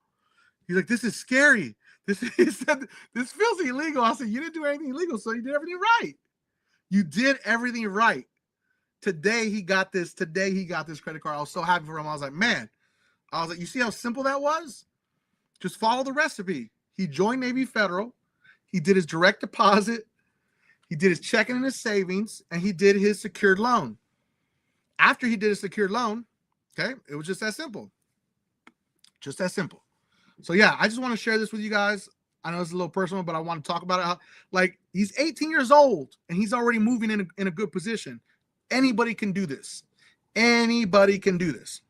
He's like, this is scary. This feels illegal. I said, you didn't do anything illegal, so you did everything right. You did everything right. Today he got this credit card. I was so happy for him. I was like, man, you see how simple that was? Just follow the recipe. He joined Navy Federal. He did his direct deposit. He did his checking and his savings, and he did his secured loan. After he did his secured loan, okay, it was just that simple. Just that simple. So yeah, I just want to share this with you guys. I know it's a little personal, but I want to talk about it. Like, he's 18 years old, and he's already moving in a good position. Anybody can do this. Anybody can do this.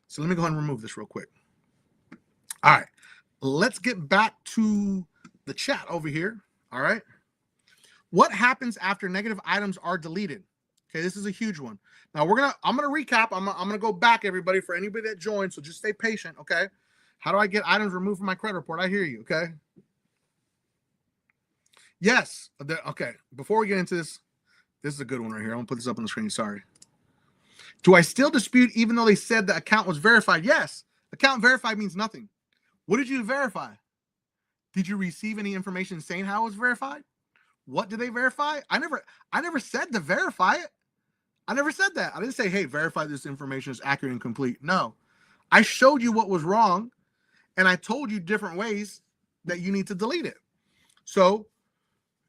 So let me go ahead and remove this real quick. All right. Let's get back to the chat over here. All right. What happens after negative items are deleted? Okay, this is a huge one. Now I'm gonna recap. I'm gonna go back, everybody, for anybody that joined. So just stay patient, okay? How do I get items removed from my credit report? I hear you, okay? Yes. Okay. Before we get into this, this is a good one right here. I'm gonna put this up on the screen. Sorry. Do I still dispute even though they said the account was verified? Yes. Account verified means nothing. What did you verify? Did you receive any information saying how it was verified? What did they verify? I never said to verify it. I never said that. I didn't say, hey, verify this information is accurate and complete. No. I showed you what was wrong, and I told you different ways that you need to delete it. So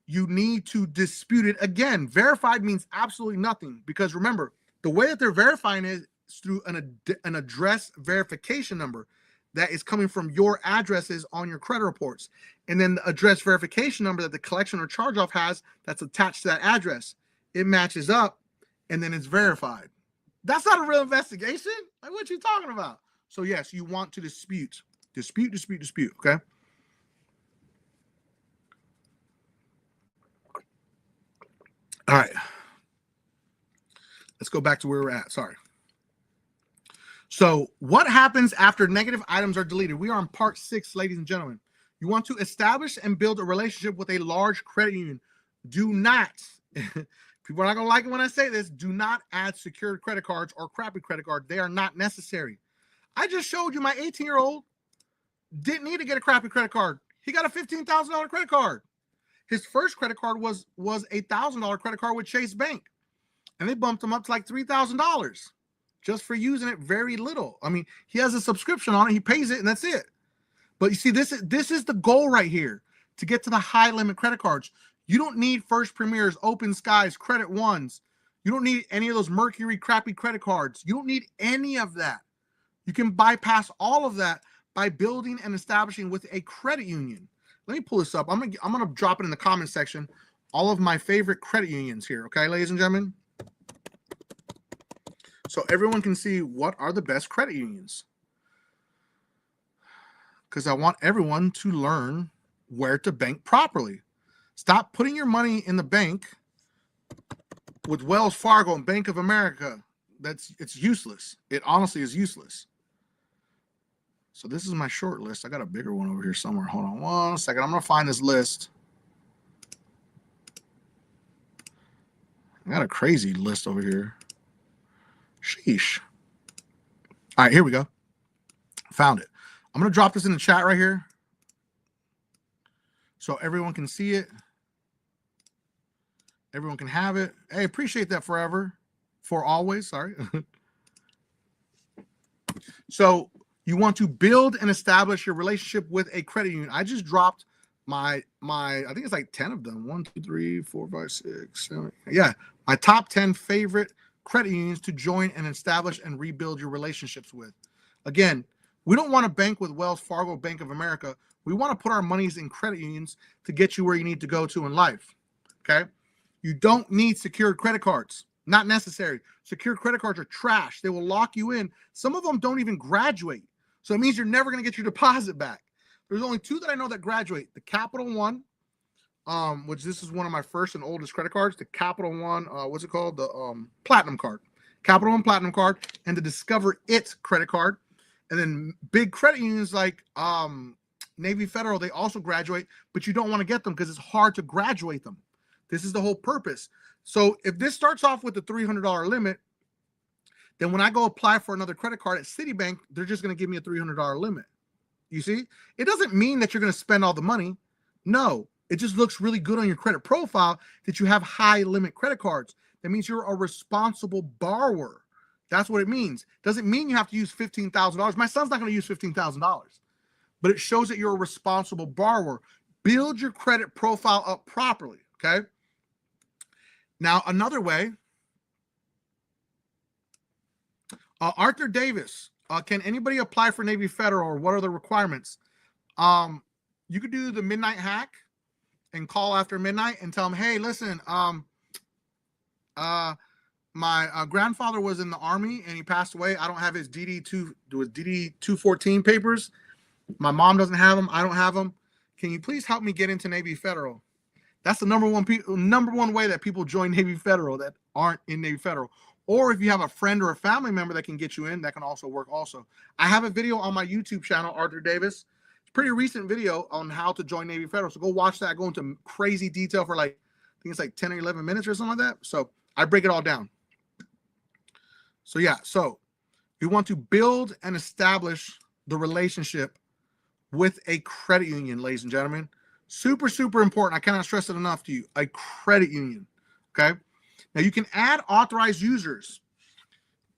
you need to dispute it. Again, verified means absolutely nothing, because remember, the way that they're verifying it is through an address verification number that is coming from your addresses on your credit reports. And then the address verification number that the collection or charge off has that's attached to that address. It matches up, and then it's verified. That's not a real investigation. Like, what you talking about? So yes, you want to dispute, okay? All right. Let's go back to where we're at. Sorry. So what happens after negative items are deleted? We are on part 6, ladies and gentlemen. You want to establish and build a relationship with a large credit union. Do not, people are not going to like it when I say this, do not add secured credit cards or crappy credit cards. They are not necessary. I just showed you my 18-year-old didn't need to get a crappy credit card. He got a $15,000 credit card. His first credit card was a $1,000 credit card with Chase Bank. And they bumped him up to like $3,000 just for using it very little. I mean, he has a subscription on it. He pays it, and that's it. But you see, this is the goal right here, to get to the high limit credit cards. You don't need First Premiers, Open Skies, Credit Ones. You don't need any of those Mercury crappy credit cards. You don't need any of that. You can bypass all of that by building and establishing with a credit union. Let me pull this up. I'm gonna drop it in the comment section. All of my favorite credit unions here, okay, ladies and gentlemen? So everyone can see what are the best credit unions. Because I want everyone to learn where to bank properly. Stop putting your money in the bank with Wells Fargo and Bank of America. It's useless. It honestly is useless. So this is my short list. I got a bigger one over here somewhere. Hold on one second. I'm going to find this list. I got a crazy list over here. Sheesh. All right, here we go. Found it. I'm going to drop this in the chat right here so everyone can see it. Everyone can have it. Hey, appreciate that forever. For always, sorry. So you want to build and establish your relationship with a credit union. I just dropped my I think it's like 10 of them. 1, 2, 3, 4, 5, 6, 7. Yeah, my top 10 favorite credit unions to join and establish and rebuild your relationships with. Again, we don't want to bank with Wells Fargo, Bank of America. We want to put our monies in credit unions to get you where you need to go to in life. Okay? You don't need secured credit cards. Not necessary. Secured credit cards are trash. They will lock you in. Some of them don't even graduate. So it means you're never going to get your deposit back. There's only 2 that I know that graduate. The Capital One, which this is one of my first and oldest credit cards. The Capital One, what's it called? The Platinum card. Capital One Platinum card, and the Discover It credit card. And then big credit unions like Navy Federal, they also graduate, but you don't want to get them because it's hard to graduate them. This is the whole purpose. So if this starts off with the $300 limit, then when I go apply for another credit card at Citibank, they're just going to give me a $300 limit. You see? It doesn't mean that you're going to spend all the money. No, it just looks really good on your credit profile that you have high limit credit cards. That means you're a responsible borrower. That's what it means. Doesn't mean you have to use $15,000. My son's not going to use $15,000. But it shows that you're a responsible borrower. Build your credit profile up properly, okay? Now, another way, Arthur Davis, can anybody apply for Navy Federal, or what are the requirements? You could do the midnight hack and call after midnight and tell them, hey, listen, my grandfather was in the Army and he passed away. I don't have his DD-214 papers. My mom doesn't have them. I don't have them. Can you please help me get into Navy Federal? That's the number one way that people join Navy Federal that aren't in Navy Federal. Or if you have a friend or a family member that can get you in, that can also work also. I have a video on my YouTube channel, Arthur Davis. It's a pretty recent video on how to join Navy Federal. So go watch that. I go into crazy detail for like, I think it's like 10 or 11 minutes or something like that. So I break it all down. So yeah, so we want to build and establish the relationship with a credit union, ladies and gentlemen. Super, super important. I cannot stress it enough to you. A credit union. Okay. Now you can add authorized users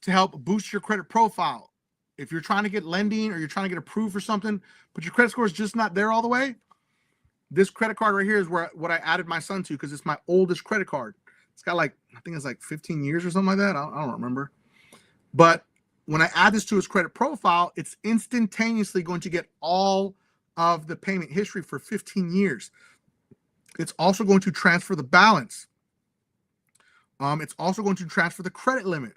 to help boost your credit profile. If you're trying to get lending or you're trying to get approved for something, but your credit score is just not there all the way, this credit card right here is what I added my son to, because it's my oldest credit card. It's got like, I think it's like 15 years or something like that. I don't remember. But when I add this to his credit profile, it's instantaneously going to get all of the payment history for 15 years. It's also going to transfer the balance. It's also going to transfer the credit limit.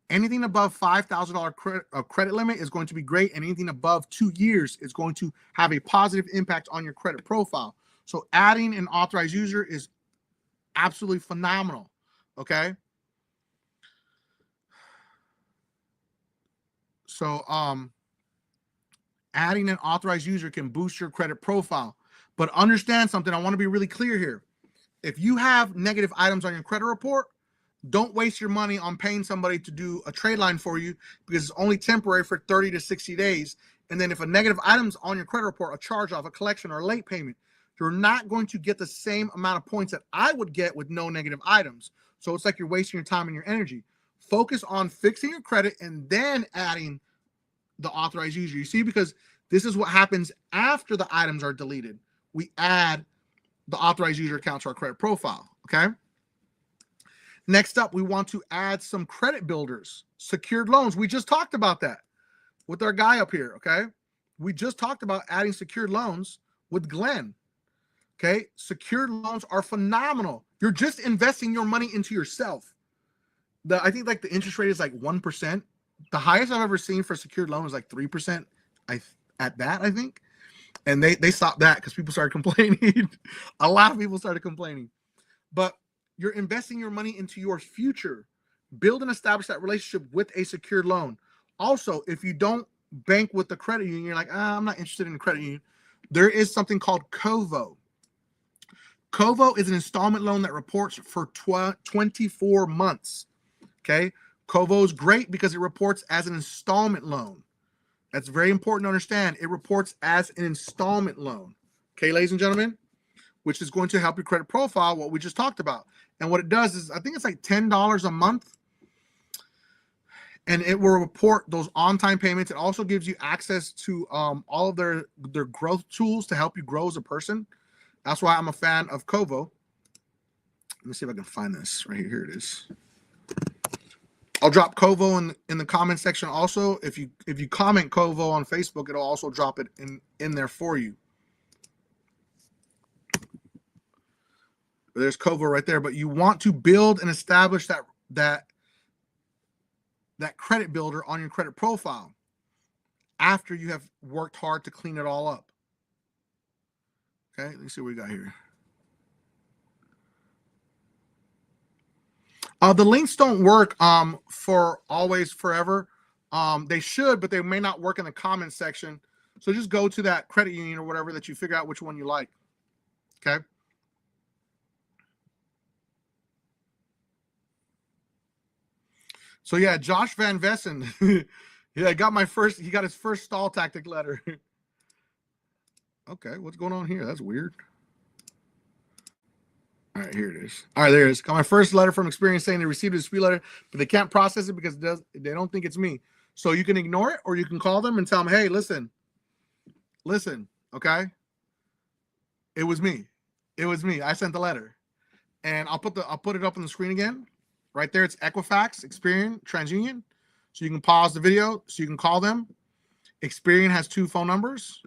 Anything above $5,000 credit limit is going to be great. And anything above 2 years is going to have a positive impact on your credit profile. So adding an authorized user is absolutely phenomenal. Okay. So adding an authorized user can boost your credit profile. But understand something. I want to be really clear here. If you have negative items on your credit report, don't waste your money on paying somebody to do a trade line for you, because it's only temporary for 30 to 60 days. And then if a negative item's on your credit report, a charge off, a collection, or a late payment, you're not going to get the same amount of points that I would get with no negative items. So it's like you're wasting your time and your energy. Focus on fixing your credit and then adding the authorized user. You see, because this is what happens after the items are deleted. We add the authorized user account to our credit profile. Okay. Next up, we want to add some credit builders, secured loans. We just talked about that with our guy up here. Okay. We just talked about adding secured loans with Glenn. Okay. Secured loans are phenomenal. You're just investing your money into yourself. I think like the interest rate is like 1%. The highest I've ever seen for a secured loan is like 3%. At that, I think. And they stopped that because people started complaining. A lot of people started complaining. But you're investing your money into your future. Build and establish that relationship with a secured loan. Also, if you don't bank with the credit union, you're like, I'm not interested in the credit union. There is something called Kovo. Kovo is an installment loan that reports for 24 months. Okay. Kovo is great because it reports as an installment loan. That's very important to understand. It reports as an installment loan. Okay, ladies and gentlemen, which is going to help your credit profile, what we just talked about. And what it does is, I think it's like $10 a month. And it will report those on-time payments. It also gives you access to all of their growth tools to help you grow as a person. That's why I'm a fan of Kovo. Let me see if I can find this right here. Here it is. I'll drop Kovo in the comment section also. If you comment Kovo on Facebook, it'll also drop it in there for you. There's Kovo right there. But you want to build and establish that credit builder on your credit profile after you have worked hard to clean it all up. Okay, let's see what we got here. The links don't work for always forever. They should, but they may not work in the comment section. So just go to that credit union or whatever that you figure out which one you like. Okay. So yeah, Josh Van Vessen. Yeah, he got his first stall tactic letter. Okay, what's going on here? That's weird. All right, here it is. All right, there it is. Got my first letter from Experian saying they received a dispute letter, but they can't process it because they don't think it's me. So you can ignore it, or you can call them and tell them, hey, listen, okay? It was me. It was me. I sent the letter. And I'll put it up on the screen again. Right there, it's Equifax, Experian, TransUnion. So you can pause the video so you can call them. Experian has 2 phone numbers.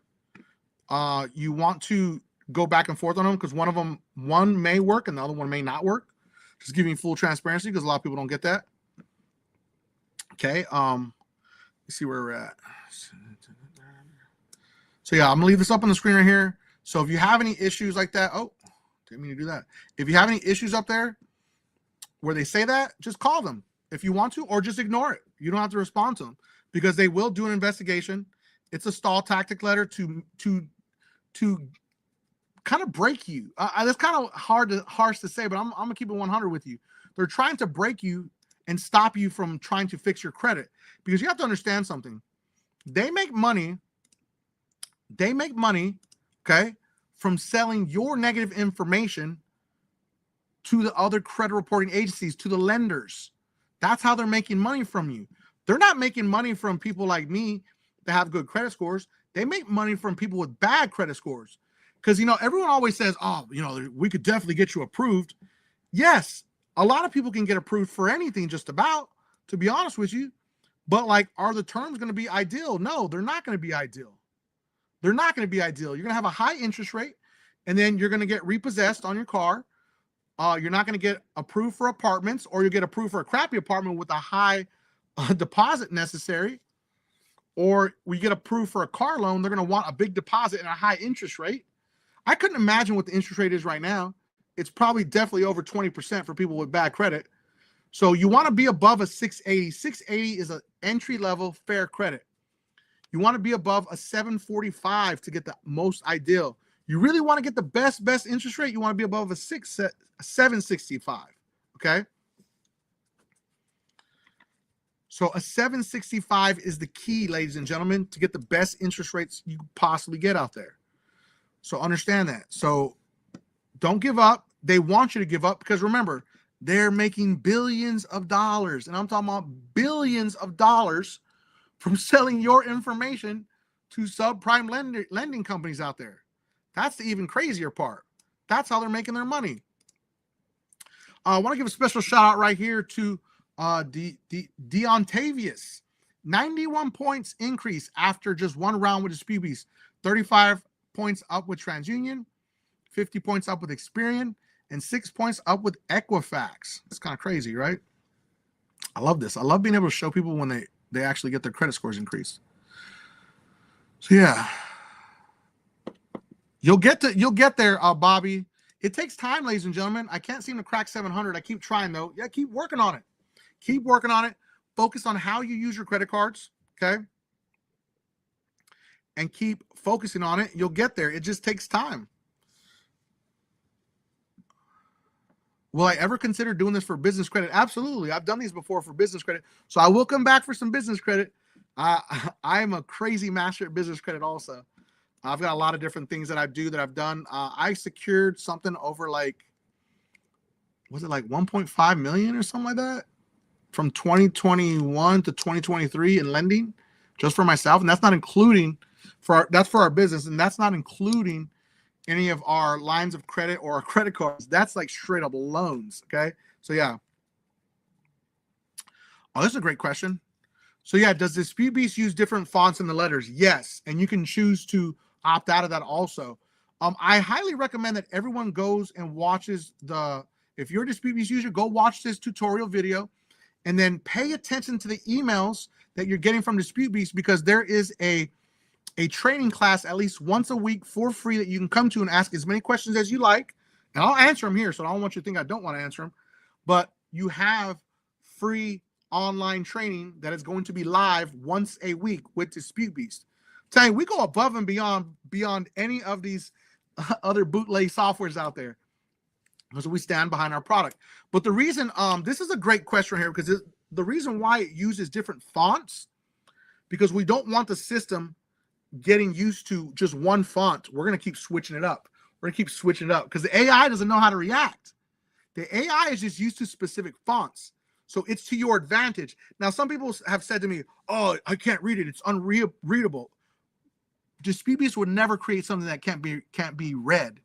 You want to go back and forth on them because one may work and the other one may not work. Just giving full transparency because a lot of people don't get that. Okay. Let's see where we're at. So yeah, I'm gonna leave this up on the screen right here. So if you have any issues like that, didn't mean to do that. If you have any issues up there where they say that, just call them if you want to, or just ignore it. You don't have to respond to them because they will do an investigation. It's a stall tactic letter to kind of break you. That's kind of harsh to say, but I'm gonna keep it 100 with you. They're trying to break you and stop you from trying to fix your credit, because you have to understand something. They make money. They make money, okay, from selling your negative information to the other credit reporting agencies, to the lenders. That's how they're making money from you. They're not making money from people like me that have good credit scores. They make money from people with bad credit scores. Because, you know, everyone always says, oh, you know, we could definitely get you approved. Yes, a lot of people can get approved for anything, just about, to be honest with you. But, like, are the terms going to be ideal? No, they're not going to be ideal. They're not going to be ideal. You're going to have a high interest rate, and then you're going to get repossessed on your car. You're not going to get approved for apartments, or you'll get approved for a crappy apartment with a high deposit necessary. Or we get approved for a car loan, they're going to want a big deposit and a high interest rate. I couldn't imagine what the interest rate is right now. It's probably definitely over 20% for people with bad credit. So you want to be above a 680. 680 is an entry-level fair credit. You want to be above a 745 to get the most ideal. You really want to get the best interest rate, you want to be above a 765, okay? So a 765 is the key, ladies and gentlemen, to get the best interest rates you could possibly get out there. So understand that. So don't give up. They want you to give up because, remember, they're making billions of dollars, and I'm talking about billions of dollars from selling your information to subprime lending companies out there. That's the even crazier part. That's how they're making their money. I want to give a special shout out right here to Deontavius. 91 points increase after just one round with Experian. 35 points up with TransUnion, 50 points up with Experian, and 6 points up with Equifax. It's kind of crazy, right? I love this. I love being able to show people when they actually get their credit scores increased. So yeah, you'll get there, Bobby. It takes time, ladies and gentlemen. I can't seem to crack 700. I keep trying, though. Yeah, keep working on it. Keep working on it. Focus on how you use your credit cards, okay? And keep focusing on it. You'll get there. It just takes time. Will I ever consider doing this for business credit? Absolutely. I've done these before for business credit. So I will come back for some business credit. I'm a crazy master at business credit also. I've got a lot of different things that I do that I've done. I secured something over like, was it like 1.5 million or something like that? From 2021 to 2023 in lending just for myself. And that's not including that's for our business. And that's not including any of our lines of credit or our credit cards. That's like straight up loans. Okay. So yeah. Oh, this is a great question. So yeah, does Dispute Beast use different fonts in the letters? Yes. And you can choose to opt out of that also. I highly recommend that everyone goes and watches if you're a Dispute Beast user, go watch this tutorial video and then pay attention to the emails that you're getting from Dispute Beast, because there is a training class at least once a week for free that you can come to and ask as many questions as you like. And I'll answer them here, so I don't want you to think I don't want to answer them. But you have free online training that is going to be live once a week with Dispute Beast. Tell you, we go above and beyond any of these other bootleg softwares out there, because we stand behind our product. But the reason, this is a great question here, because the reason why it uses different fonts, because we don't want the system getting used to just one font. We're going to keep switching it up. We're going to keep switching it up because the AI doesn't know how to react. The AI is just used to specific fonts. So it's to your advantage. Now, some people have said to me, oh, I can't read it. It's unreadable. Dispute Beast would never create something that can't be read.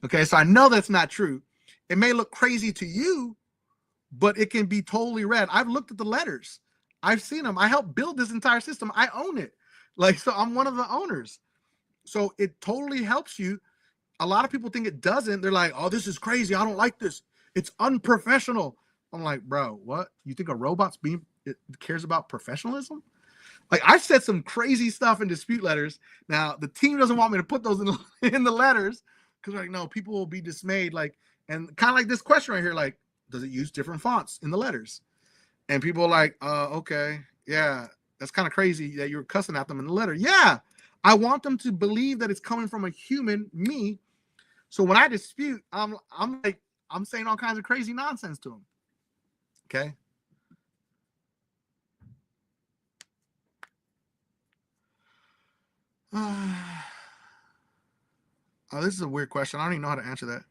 Okay, so I know that's not true. It may look crazy to you, but it can be totally read. I've looked at the letters. I've seen them. I helped build this entire system. I own it. Like, so I'm one of the owners. So it totally helps you. A lot of people think it doesn't. They're like, oh, this is crazy. I don't like this. It's unprofessional. I'm like, bro, what? You think a robot's cares about professionalism? Like, I've said some crazy stuff in dispute letters. Now, the team doesn't want me to put those in the letters because, like, no, people will be dismayed. Like, and kind of like this question right here, like, does it use different fonts in the letters? And people are like, okay, yeah, that's kind of crazy that you're cussing at them in the letter. Yeah, I want them to believe that it's coming from a human, me. So when I dispute, I'm saying all kinds of crazy nonsense to them. Okay. Oh, this is a weird question. I don't even know how to answer that.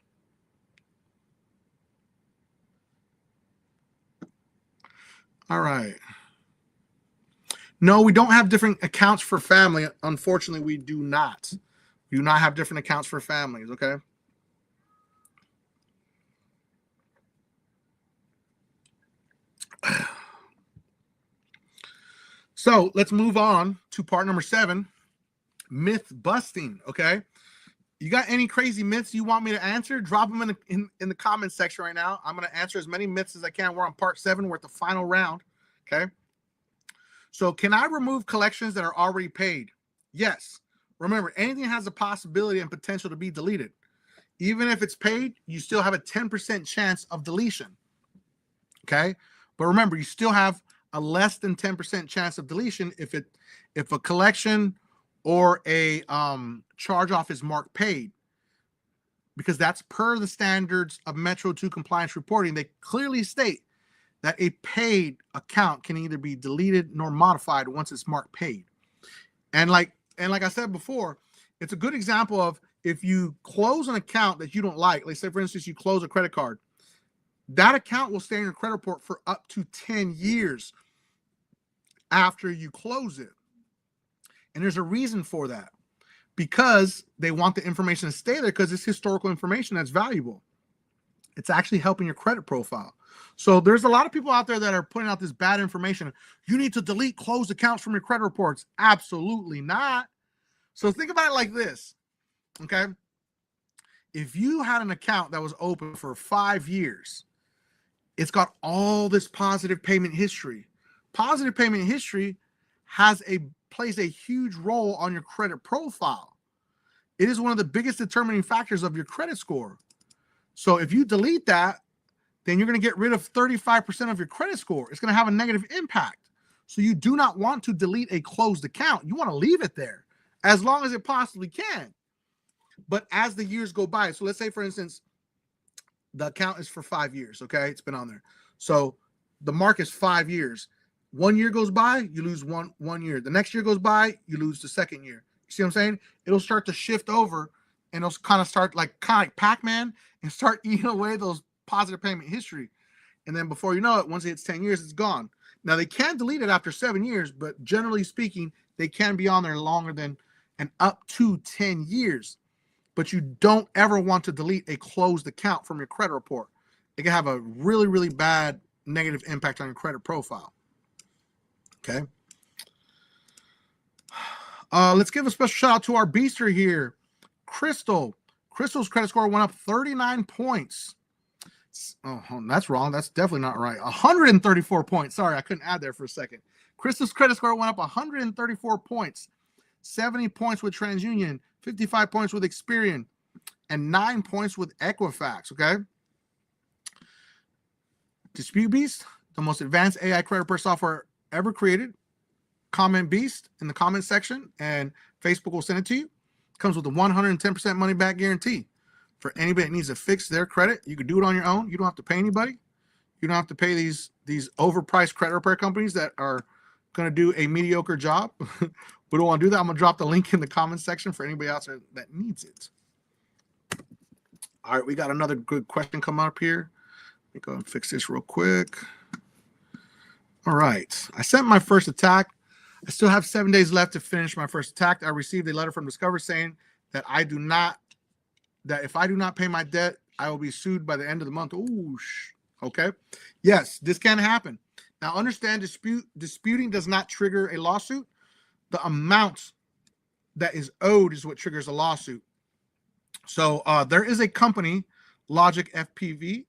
All right. No, we don't have different accounts for family. Unfortunately, we do not. We do not have different accounts for families, okay? So let's move on to part number 7, myth busting, okay? You got any crazy myths you want me to answer? Drop them in the comment section right now. I'm going to answer as many myths as I can. We're on part 7. We're at the final round, okay? So can I remove collections that are already paid? Yes. Remember, anything has a possibility and potential to be deleted. Even if it's paid, you still have a 10% chance of deletion, okay? But remember, you still have a less than 10% chance of deletion if a collection or a charge-off is marked paid, because that's per the standards of Metro 2 compliance reporting. They clearly state that a paid account can either be deleted nor modified once it's marked paid. And like I said before, it's a good example of if you close an account that you don't like say, for instance, you close a credit card, that account will stay in your credit report for up to 10 years after you close it. And there's a reason for that, because they want the information to stay there because it's historical information that's valuable. It's actually helping your credit profile. So there's a lot of people out there that are putting out this bad information. You need to delete closed accounts from your credit reports. Absolutely not. So think about it like this, okay? If you had an account that was open for 5 years, it's got all this positive payment history. Positive payment history plays a huge role on your credit profile. It is one of the biggest determining factors of your credit score. So if you delete that, then you're going to get rid of 35% of your credit score. It's going to have a negative impact. So you do not want to delete a closed account. You want to leave it there as long as it possibly can. But as the years go by, so let's say, for instance, the account is for 5 years, okay? It's been on there. So the mark is 5 years. 1 year goes by, you lose one year. The next year goes by, you lose the second year. You see what I'm saying? It'll start to shift over, and it'll kind of start like Pac-Man and start eating away those positive payment history. And then before you know it, once it hits 10 years, it's gone. Now, they can delete it after 7 years, but generally speaking, they can be on there longer than and up to 10 years. But you don't ever want to delete a closed account from your credit report. It can have a really, really bad negative impact on your credit profile. Okay. Let's give a special shout out to our beaster here, Crystal. Crystal's credit score went up 39 points. Oh, that's wrong. That's definitely not right. 134 points. Sorry, I couldn't add there for a second. Crystal's credit score went up 134 points. 70 points with TransUnion, 55 points with Experian, and 9 points with Equifax, okay? Dispute Beast, the most advanced AI credit repair software ever created. Comment Beast in the comment section, and Facebook will send it to you. Comes with a 110% money back guarantee. For anybody that needs to fix their credit, you can do it on your own. You don't have to pay anybody. You don't have to pay these overpriced credit repair companies that are going to do a mediocre job. We don't want to do that. I'm going to drop the link in the comment section for anybody else that needs it. All right, we got another good question come up here. Let me go and fix this real quick. All right. I sent my first attack. I still have 7 days left to finish my first attack. I received a letter from Discover saying that if I do not pay my debt, I will be sued by the end of the month. Ooh, okay. Yes, this can happen. Now, understand disputing does not trigger a lawsuit. The amount that is owed is what triggers a lawsuit. So there is a company, Logic FPV.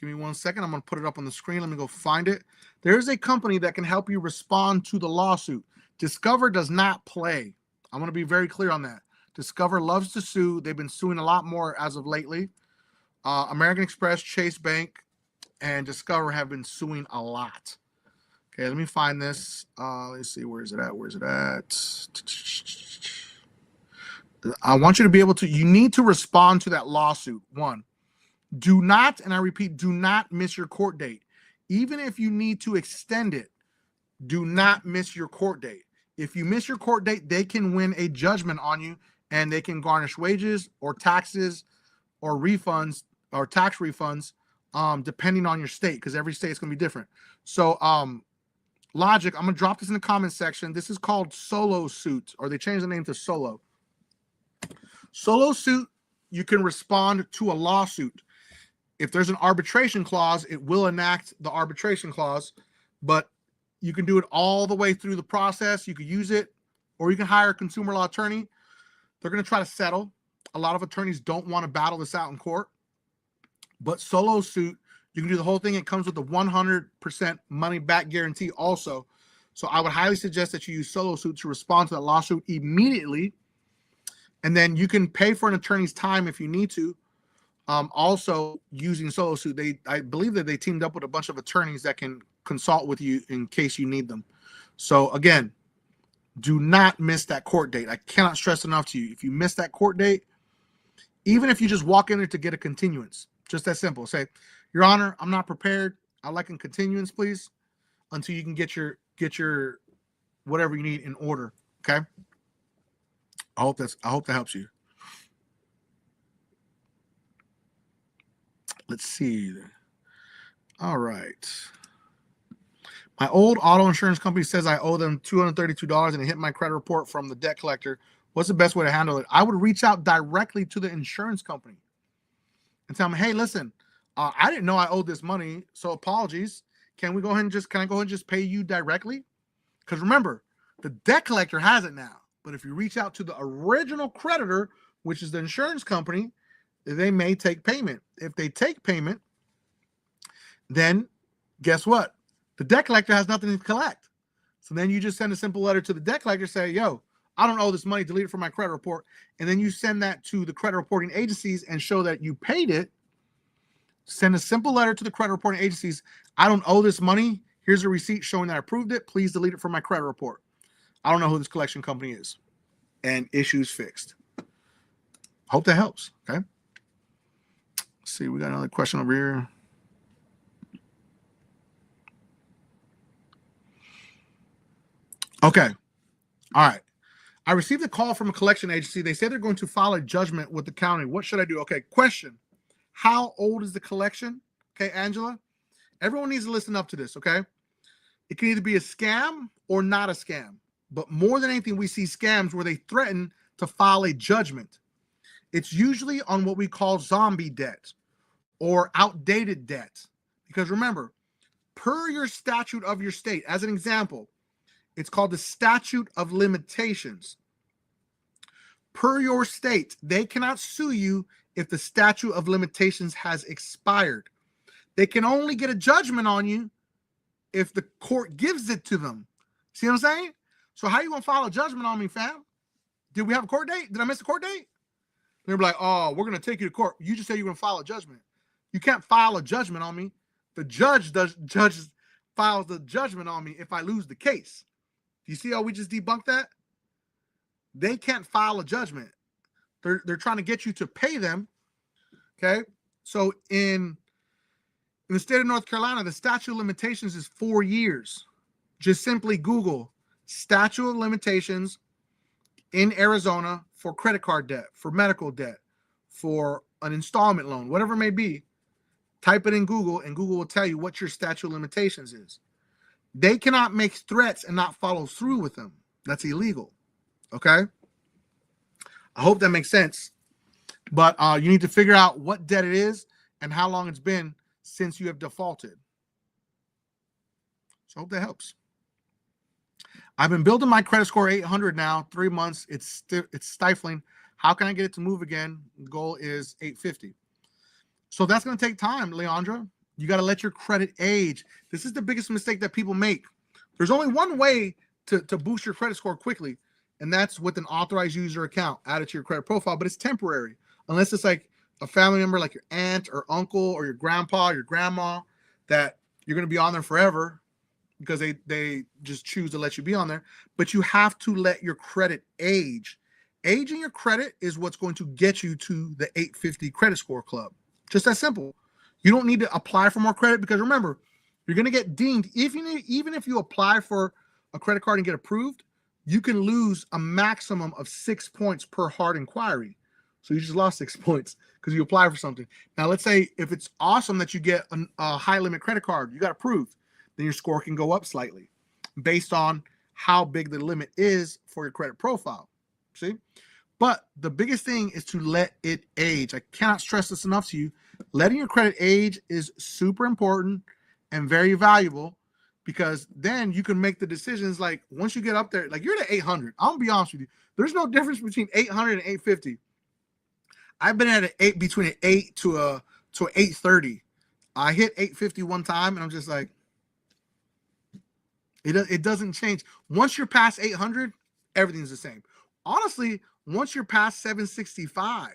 Give me 1 second. I'm going to put it up on the screen. Let me go find it. There is a company that can help you respond to the lawsuit. Discover does not play. I'm going to be very clear on that. Discover loves to sue. They've been suing a lot more as of lately. American Express, Chase Bank, and Discover have been suing a lot. Okay, let me find this. Let's see, where is it at? Where's it at? I want you to be able to, you need to respond to that lawsuit. 1, do not, and I repeat, do not miss your court date. Even if you need to extend it, do not miss your court date. If you miss your court date, they can win a judgment on you, and they can garnish wages or taxes or refunds or tax refunds, depending on your state, because every state is going to be different. So Logic, I'm going to drop this in the comments section. This is called solo suit, or they changed the name to solo. Solo suit, you can respond to a lawsuit. If there's an arbitration clause, it will enact the arbitration clause, but you can do it all the way through the process. You could use it, or you can hire a consumer law attorney. They're going to try to settle. A lot of attorneys don't want to battle this out in court, but solo suit, you can do the whole thing. It comes with a 100% money back guarantee also. So I would highly suggest that you use solo suit to respond to that lawsuit immediately. And then you can pay for an attorney's time if you need to. Also using solo suit, I believe that they teamed up with a bunch of attorneys that can consult with you in case you need them. So again, do not miss that court date. I cannot stress enough to you. If you miss that court date, even if you just walk in there to get a continuance, just that simple. Say, Your Honor, I'm not prepared. I'd like a continuance, please, until you can get your whatever you need in order. Okay. I hope that helps you. Let's see. All right. My old auto insurance company says I owe them $232 and it hit my credit report from the debt collector. What's the best way to handle it? I would reach out directly to the insurance company and tell them, hey, listen, I didn't know I owed this money, so apologies. Can I go ahead and just pay you directly? Because remember, the debt collector has it now. But if you reach out to the original creditor, which is the insurance company, they may take payment. If they take payment, then guess what? The debt collector has nothing to collect. So then you just send a simple letter to the debt collector, say, yo, I don't owe this money, delete it from my credit report. And then you send that to the credit reporting agencies and show that you paid it. Send a simple letter to the credit reporting agencies. I don't owe this money. Here's a receipt showing that I approved it. Please delete it from my credit report. I don't know who this collection company is. And issues fixed. Hope that helps. Okay. Let's see, we got another question over here. Okay. All right. I received a call from a collection agency. They say they're going to file a judgment with the county. What should I do? Okay. Question. How old is the collection? Okay, Angela. Everyone needs to listen up to this, okay? It can either be a scam or not a scam. But more than anything, we see scams where they threaten to file a judgment. It's usually on what we call zombie debt or outdated debt. Because remember, per your statute of your state, as an example, it's called the statute of limitations. Per your state, they cannot sue you if the statute of limitations has expired. They can only get a judgment on you if the court gives it to them. See what I'm saying? So how you going to file a judgment on me, fam? Did we have a court date? Did I miss a court date? They're like, oh, we're going to take you to court. You just said you're going to file a judgment. You can't file a judgment on me. The judge files the judgment on me if I lose the case. Do you see how we just debunked that? They can't file a judgment. They're trying to get you to pay them. Okay. So in the state of North Carolina, the statute of limitations is 4 years. Just simply Google statute of limitations in Arizona for credit card debt, for medical debt, for an installment loan, whatever it may be. Type it in Google and Google will tell you what your statute of limitations is. They cannot make threats and not follow through with them. That's illegal. Okay. I hope that makes sense. But you need to figure out what debt it is and how long it's been since you have defaulted. So I hope that helps. I've been building my credit score 800 now, 3 months. It's stifling. How can I get it to move again? The goal is 850. So that's going to take time, Leandra. You got to let your credit age. This is the biggest mistake that people make. There's only one way to boost your credit score quickly, and that's with an authorized user account added to your credit profile, but it's temporary. Unless it's like a family member like your aunt or uncle or your grandpa, your grandma, that you're going to be on there forever because they just choose to let you be on there. But you have to let your credit age. Aging your credit is what's going to get you to the 850 credit score club. Just that simple. You don't need to apply for more credit because remember, you're going to get dinged. Even if you apply for a credit card and get approved, you can lose a maximum of 6 points per hard inquiry. So you just lost 6 points because you apply for something. Now, let's say if it's awesome that you get a high limit credit card, you got approved, then your score can go up slightly based on how big the limit is for your credit profile. See? But the biggest thing is to let it age. I cannot stress this enough to you. Letting your credit age is super important and very valuable, because then you can make the decisions. Like once you get up there, like you're at 800. I'm gonna be honest with you. There's no difference between 800 and 850. I've been at an 8 between an 8 to a 830. I hit 850 one time, and I'm just like, it doesn't change. Once you're past 800, everything's the same. Honestly, once you're past 765,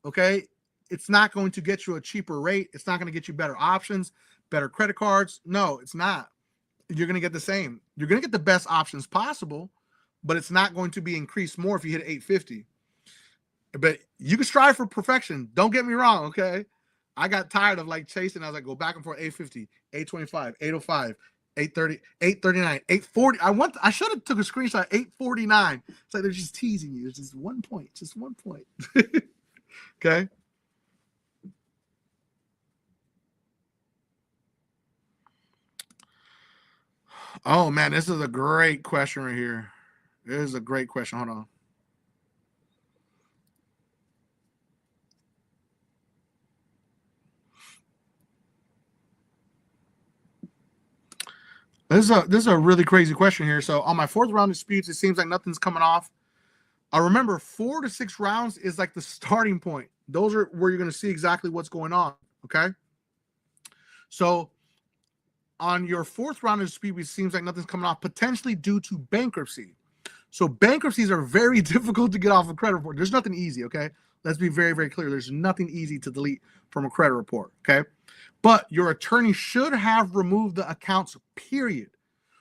okay, it's not going to get you a cheaper rate. It's not going to get you better options, better credit cards. No, it's not. You're going to get the same. You're going to get the best options possible, but it's not going to be increased more if you hit 850. But you can strive for perfection. Don't get me wrong, okay? I got tired of like chasing. I was like, go back and forth, 850, 825, 805, 830, 839, 840. I should have took a screenshot, 849. It's like they're just teasing you. It's just 1 point, just 1 point. Okay. Oh man, this is a great question right here. This is a great question. Hold on. This is a really crazy question here. So on my 4th round of disputes, it seems like nothing's coming off. I remember 4 to 6 rounds is like the starting point. Those are where you're going to see exactly what's going on. Okay. So on your 4th round of dispute, it seems like nothing's coming off, potentially due to bankruptcy. So bankruptcies are very difficult to get off a credit report. There's nothing easy. Okay. Let's be very, very clear. There's nothing easy to delete from a credit report. Okay. But your attorney should have removed the accounts, period.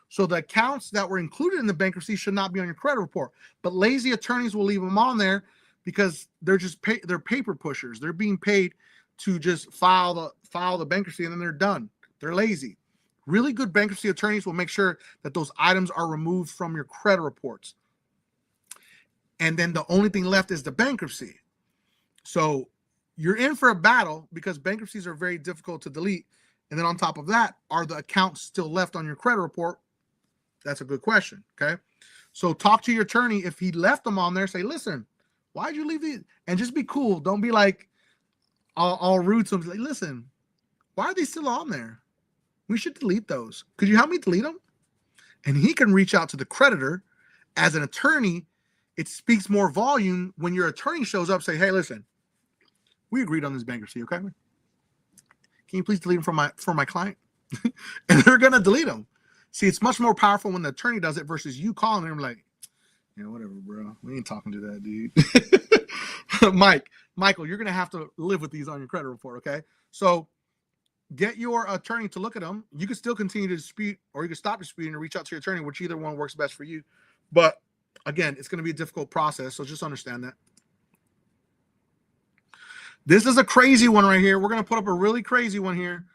So the accounts that were included in the bankruptcy should not be on your credit report. But lazy attorneys will leave them on there because they're just they're paper pushers. They're being paid to just file the bankruptcy and then they're done. They're lazy. Really good bankruptcy attorneys will make sure that those items are removed from your credit reports. And then the only thing left is the bankruptcy. So you're in for a battle because bankruptcies are very difficult to delete. And then on top of that, are the accounts still left on your credit report? That's a good question. Okay. So talk to your attorney. If he left them on there, say, listen, why'd you leave these? And just be cool. Don't be like all rude to them. Like, listen, why are they still on there? We should delete those. Could you help me delete them? And he can reach out to the creditor. As an attorney, it speaks more volume when your attorney shows up, say, hey, listen, we agreed on this bankruptcy, okay? Can you please delete them for my client? And they're going to delete them. See, it's much more powerful when the attorney does it versus you calling them like, yeah, whatever, bro. We ain't talking to that dude. Michael, you're going to have to live with these on your credit report, okay? So get your attorney to look at them. You can still continue to dispute, or you can stop disputing and reach out to your attorney, which either one works best for you. But again, it's going to be a difficult process, so just understand that. This is a crazy one right here. We're going to put up a really crazy one here.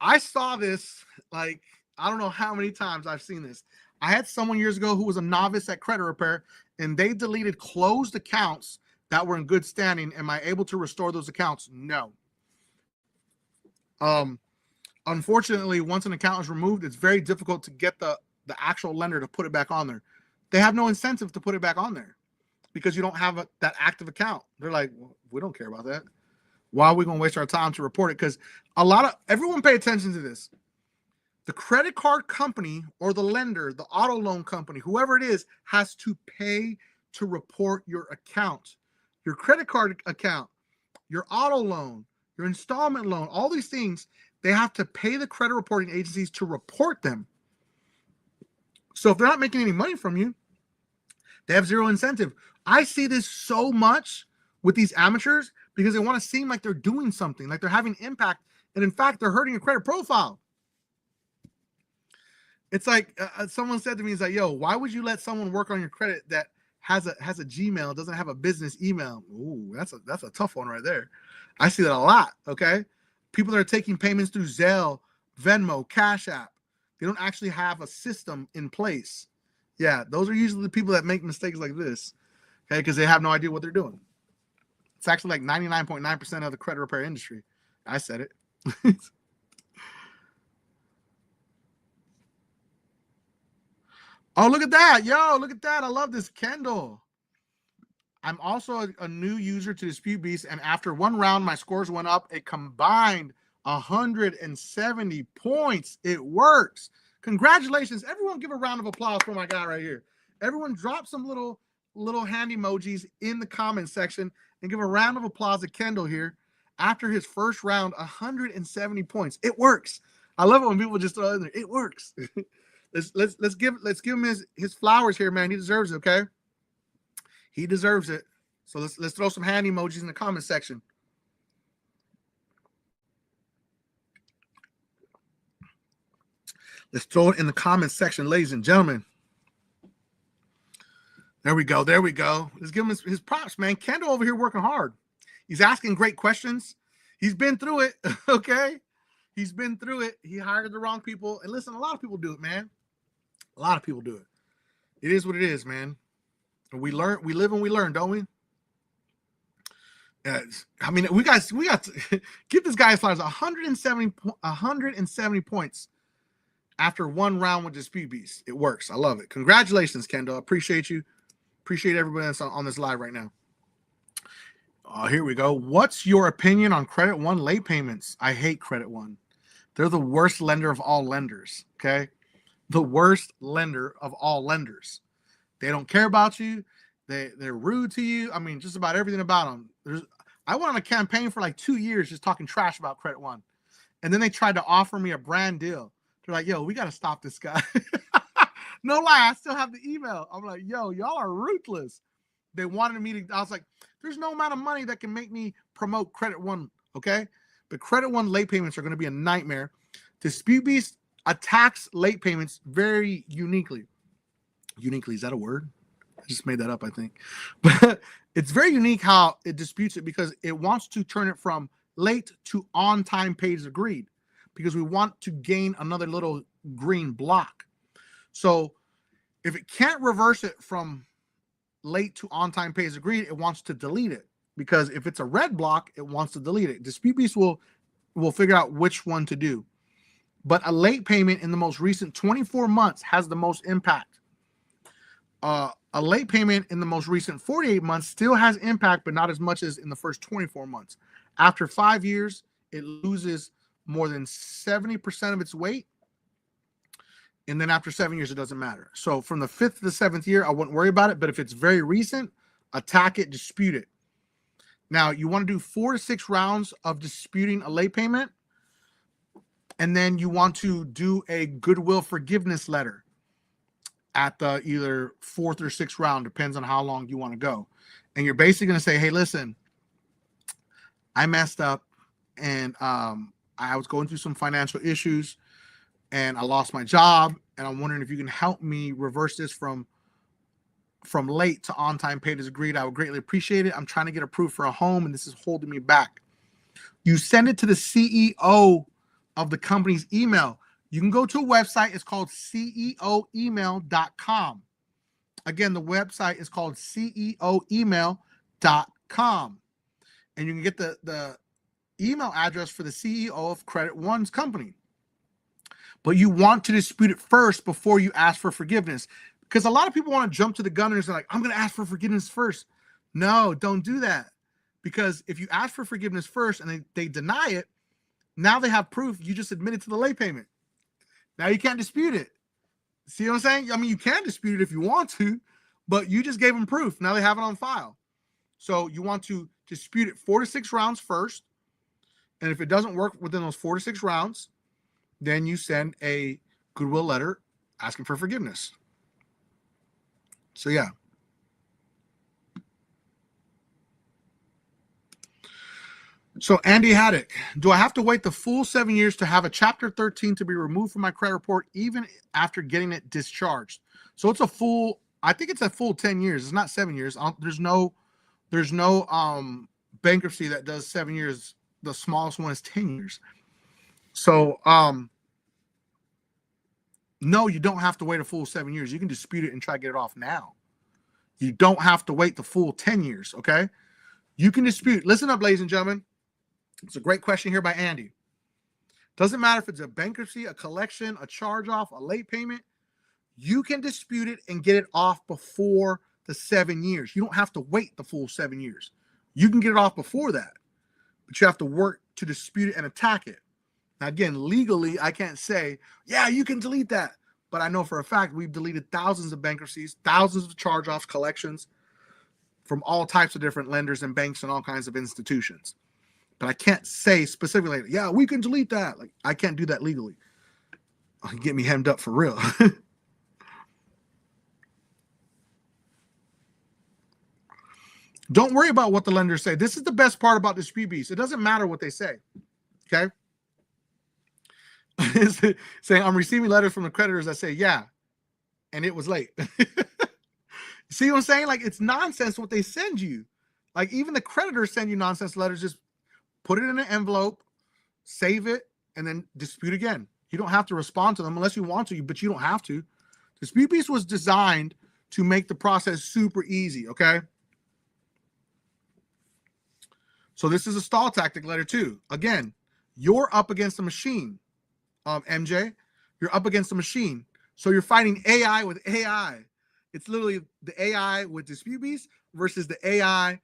I saw this, like, I don't know how many times I've seen this. I had someone years ago who was a novice at credit repair, and they deleted closed accounts that were in good standing. Am I able to restore those accounts? No. Unfortunately, once an account is removed, it's very difficult to get the actual lender to put it back on there. They have no incentive to put it back on there because you don't have that active account. They're like, well, we don't care about that. Why are we going to waste our time to report it? Because everyone pay attention to this. The credit card company or the lender, the auto loan company, whoever it is, has to pay to report your account, your credit card account, your auto loan, your installment loan, all these things. They have to pay the credit reporting agencies to report them. So if they're not making any money from you, they have zero incentive. I see this so much with these amateurs because they want to seem like they're doing something, like they're having impact. And in fact, they're hurting your credit profile. It's like someone said to me, "Is like, yo, why would you let someone work on your credit that has a Gmail, doesn't have a business email?" Ooh, that's a tough one right there. I see that a lot. Okay, people that are taking payments through Zelle, Venmo, Cash App, they don't actually have a system in place. Yeah, those are usually the people that make mistakes like this, okay, because they have no idea what they're doing. It's actually like 99.9% of the credit repair industry. I said it. Oh, look at that. Yo, look at that. I love this. Kendall. I'm also a new user to Dispute Beast, and after one round, my scores went up a combined 170 points. It works. Congratulations. Everyone give a round of applause for my guy right here. Everyone drop some little hand emojis in the comment section and give a round of applause to Kendall here. After his first round, 170 points. It works. I love it when people just throw it in there. It works. let's give him his flowers here, man. He deserves it, okay? He deserves it. So let's throw some hand emojis in the comment section. Let's throw it in the comment section, ladies and gentlemen. There we go. There we go. Let's give him his props, man. Kendall over here working hard. He's asking great questions. He's been through it, okay? He's been through it. He hired the wrong people. And listen, a lot of people do it, man. A lot of people do it. It is what it is, man. We learn, we live and we learn, don't we? I mean, we got to give this guy flowers. 170 points after one round with Dispute Beast. It works. I love it. Congratulations, Kendall. I appreciate you. Appreciate everybody that's on this live right now. Here we go. What's your opinion on Credit One late payments? I hate Credit One. They're the worst lender of all lenders. Okay, the worst lender of all lenders. They don't care about you. They're rude to you. I mean, just about everything about them. I went on a campaign for like 2 years just talking trash about Credit One. And then they tried to offer me a brand deal. They're like, yo, we got to stop this guy. No lie, I still have the email. I'm like, yo, y'all are ruthless. They wanted me to, I was like, there's no amount of money that can make me promote Credit One, okay? But Credit One late payments are going to be a nightmare. Dispute Beast attacks late payments very uniquely. Uniquely, is that a word? I just made that up, I think. But it's very unique how it disputes it because it wants to turn it from late to on-time pays agreed because we want to gain another little green block. So if it can't reverse it from late to on-time pays agreed, it wants to delete it because if it's a red block, it wants to delete it. Dispute Beast will figure out which one to do. But a late payment in the most recent 24 months has the most impact. A late payment in the most recent 48 months still has impact, but not as much as in the first 24 months. After 5 years, it loses more than 70% of its weight. And then after 7 years, it doesn't matter. So from the 5th to the 7th year, I wouldn't worry about it. But if it's very recent, attack it, dispute it. Now, you want to do 4 to 6 rounds of disputing a late payment. And then you want to do a goodwill forgiveness letter at the either 4th or 6th round, depends on how long you want to go. And you're basically going to say, hey, listen, I messed up and I was going through some financial issues and I lost my job. And I'm wondering if you can help me reverse this from late to on-time paid as agreed. I would greatly appreciate it. I'm trying to get approved for a home and this is holding me back. You send it to the CEO of the company's email. You can go to a website. It's called ceoemail.com. Again, the website is called ceoemail.com. And you can get the email address for the CEO of Credit One's company. But you want to dispute it first before you ask for forgiveness. Because a lot of people want to jump to the gun and say, like, I'm going to ask for forgiveness first. No, don't do that. Because if you ask for forgiveness first and they deny it, now they have proof you just admitted to the late payment. Now you can't dispute it. See what I'm saying? I mean, you can dispute it if you want to, but you just gave them proof. Now they have it on file. So you want to dispute it 4 to 6 rounds first. And if it doesn't work within those 4 to 6 rounds, then you send a goodwill letter asking for forgiveness. So yeah. So Andy Haddock, do I have to wait the full 7 years to have a Chapter 13 to be removed from my credit report even after getting it discharged? So it's a full, I think it's a full 10 years. It's not 7 years. There's no bankruptcy that does 7 years. The smallest one is 10 years. So No, you don't have to wait a full 7 years. You can dispute it and try to get it off now. You don't have to wait the full 10 years, okay? You can dispute. Listen up, ladies and gentlemen. It's a great question here by Andy. Doesn't matter if it's a bankruptcy, a collection, a charge-off, a late payment. You can dispute it and get it off before the 7 years. You don't have to wait the full 7 years. You can get it off before that, but you have to work to dispute it and attack it. Now, again, legally, I can't say, yeah, you can delete that. But I know for a fact we've deleted thousands of bankruptcies, thousands of charge-offs, collections from all types of different lenders and banks and all kinds of institutions. But I can't say specifically, yeah, we can delete that. Like, I can't do that legally. It'll get me hemmed up for real. Don't worry about what the lenders say. This is the best part about Dispute Beast. It doesn't matter what they say. Okay? Saying, I'm receiving letters from the creditors that say, yeah, and it was late. See what I'm saying? Like, it's nonsense what they send you. Like, even the creditors send you nonsense letters. Just put it in an envelope, save it, and then dispute again. You don't have to respond to them unless you want to, but you don't have to. Dispute Beast was designed to make the process super easy, okay? So this is a stall tactic letter too. Again, you're up against a machine, MJ. You're up against a machine. So you're fighting AI with AI. It's literally the AI with Dispute Beast versus the AI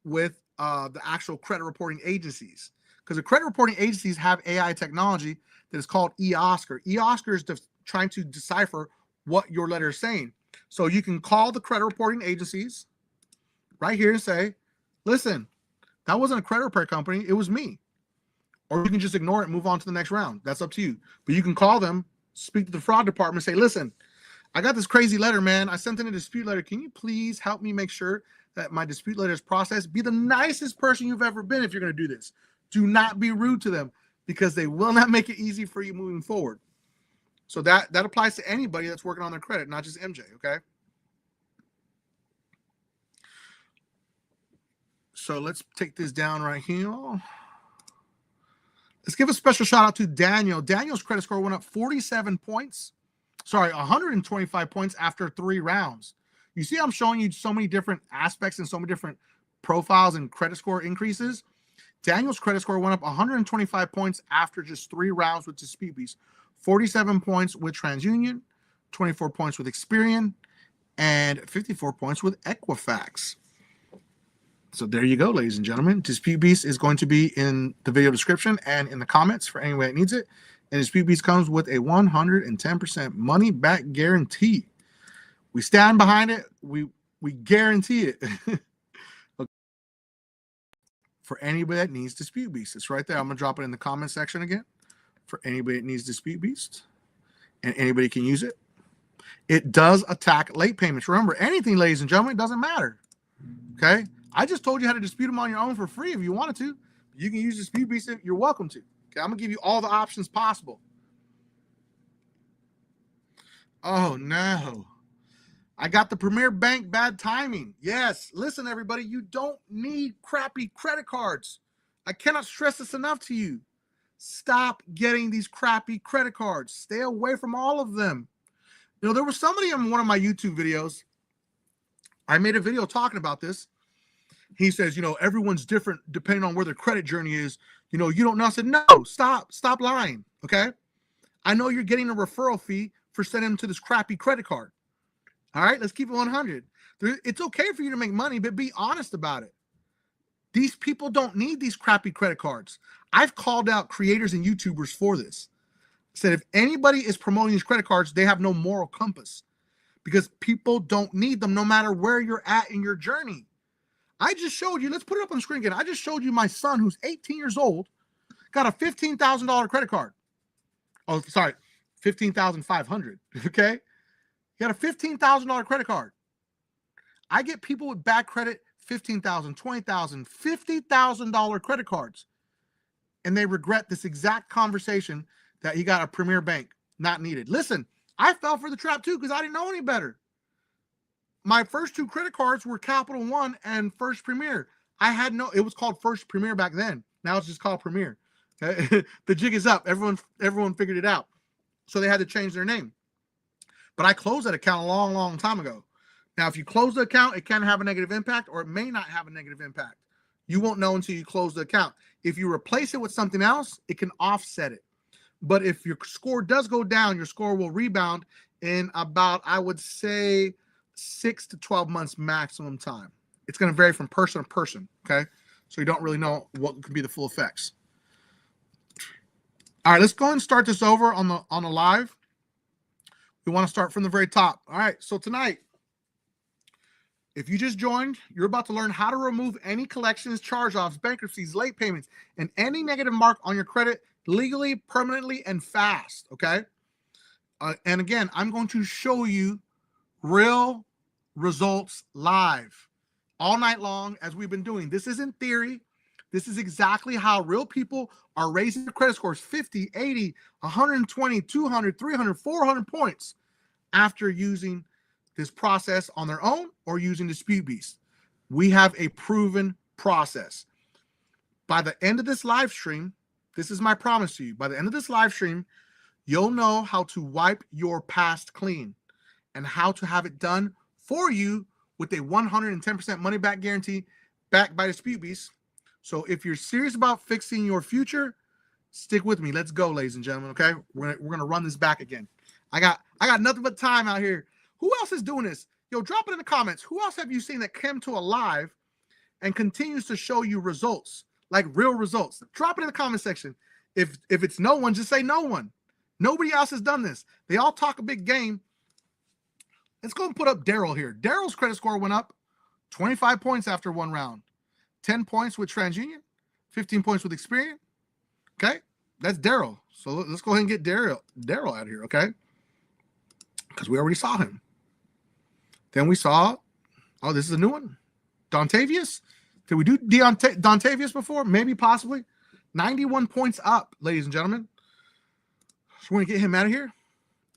with the actual credit reporting agencies. Because the credit reporting agencies have AI technology that is called eOscar. eOscar is trying to decipher what your letter is saying. So you can call the credit reporting agencies right here and say, listen, that wasn't a credit repair company. It was me. Or you can just ignore it and move on to the next round. That's up to you. But you can call them, speak to the fraud department, say, listen, I got this crazy letter, man. I sent in a dispute letter. Can you please help me make sure that my dispute letter is processed? Be the nicest person you've ever been if you're going to do this. Do not be rude to them because they will not make it easy for you moving forward. So that applies to anybody that's working on their credit, not just MJ, okay? So let's take this down right here. Let's give a special shout out to Daniel. Daniel's credit score went up 47 points. Sorry, 125 points after 3 rounds. You see, I'm showing you so many different aspects and so many different profiles and credit score increases. Daniel's credit score went up 125 points after just 3 rounds with Dispute Beast. 47 points with TransUnion, 24 points with Experian, and 54 points with Equifax. So there you go, ladies and gentlemen. Dispute Beast is going to be in the video description and in the comments for anyone that needs it. And Dispute Beast comes with a 110% money back guarantee. We stand behind it. We guarantee it. For anybody that needs Dispute Beast, it's right there. I'm going to drop it in the comment section again. For anybody that needs Dispute Beast, and anybody can use it. It does attack late payments. Remember, anything, ladies and gentlemen, it doesn't matter. Okay? I just told you how to dispute them on your own for free if you wanted to. You can use Dispute Beast. You're welcome to. Okay, I'm going to give you all the options possible. Oh, no. I got the Premier Bank bad timing. Yes. Listen, everybody, you don't need crappy credit cards. I cannot stress this enough to you. Stop getting these crappy credit cards. Stay away from all of them. You know, there was somebody in one of my YouTube videos. I made a video talking about this. He says, you know, everyone's different depending on where their credit journey is. You know, you don't know. I said, no, stop lying. Okay. I know you're getting a referral fee for sending them to this crappy credit card. All right. Let's keep it 100. It's okay for you to make money, but be honest about it. These people don't need these crappy credit cards. I've called out creators and YouTubers for this. I said, if anybody is promoting these credit cards, they have no moral compass because people don't need them no matter where you're at in your journey. I just showed you, let's put it up on the screen again. I just showed you my son who's 18 years old, got a $15,000 credit card. Oh, sorry, $15,500, okay? He got a $15,000 credit card. I get people with bad credit, $15,000, $20,000, $50,000 credit cards, and they regret this exact conversation that he got a Premier Bank, not needed. Listen, I fell for the trap too because I didn't know any better. My first 2 credit cards were Capital One and First Premier. It was called First Premier back then. Now it's just called Premier. Okay? The jig is up. Everyone figured it out. So they had to change their name. But I closed that account a long, long time ago. Now, if you close the account, it can have a negative impact or it may not have a negative impact. You won't know until you close the account. If you replace it with something else, it can offset it. But if your score does go down, your score will rebound in about, I would say, 6 to 12 months maximum time. It's going to vary from person to person, okay? So you don't really know what could be the full effects. All right, let's go and start this over on the live. We want to start from the very top. All right, so tonight, if you just joined, you're about to learn how to remove any collections, charge-offs, bankruptcies, late payments, and any negative mark on your credit legally, permanently, and fast, okay? And again, I'm going to show you real results live all night long as we've been doing. This isn't theory. This is exactly how real people are raising their credit scores 50, 80, 120, 200, 300, 400 points after using this process on their own or using Dispute Beast. We have a proven process. By the end of this live stream, this is my promise to you. By the end of this live stream, you'll know how to wipe your past clean and how to have it done for you with a 110% money back guarantee backed by Dispute Beast. So if you're serious about fixing your future, stick with me. Let's go, ladies and gentlemen, okay? We're gonna run this back again. I got nothing but time out here. Who else is doing this? Yo, drop it in the comments. Who else have you seen that came to a live and continues to show you results, like real results? Drop it in the comment section. If it's no one, just say no one. Nobody else has done this. They all talk a big game. Let's go and put up Daryl here. Daryl's credit score went up 25 points after one round. 10 points with TransUnion, 15 points with Experian. Okay, that's Daryl. So let's go ahead and get Daryl out of here, okay? Because we already saw him. Then we saw, oh, this is a new one. Dontavius. Did we do Dontavius before? Maybe, possibly. 91 points up, ladies and gentlemen. So we're gonna get him out of here.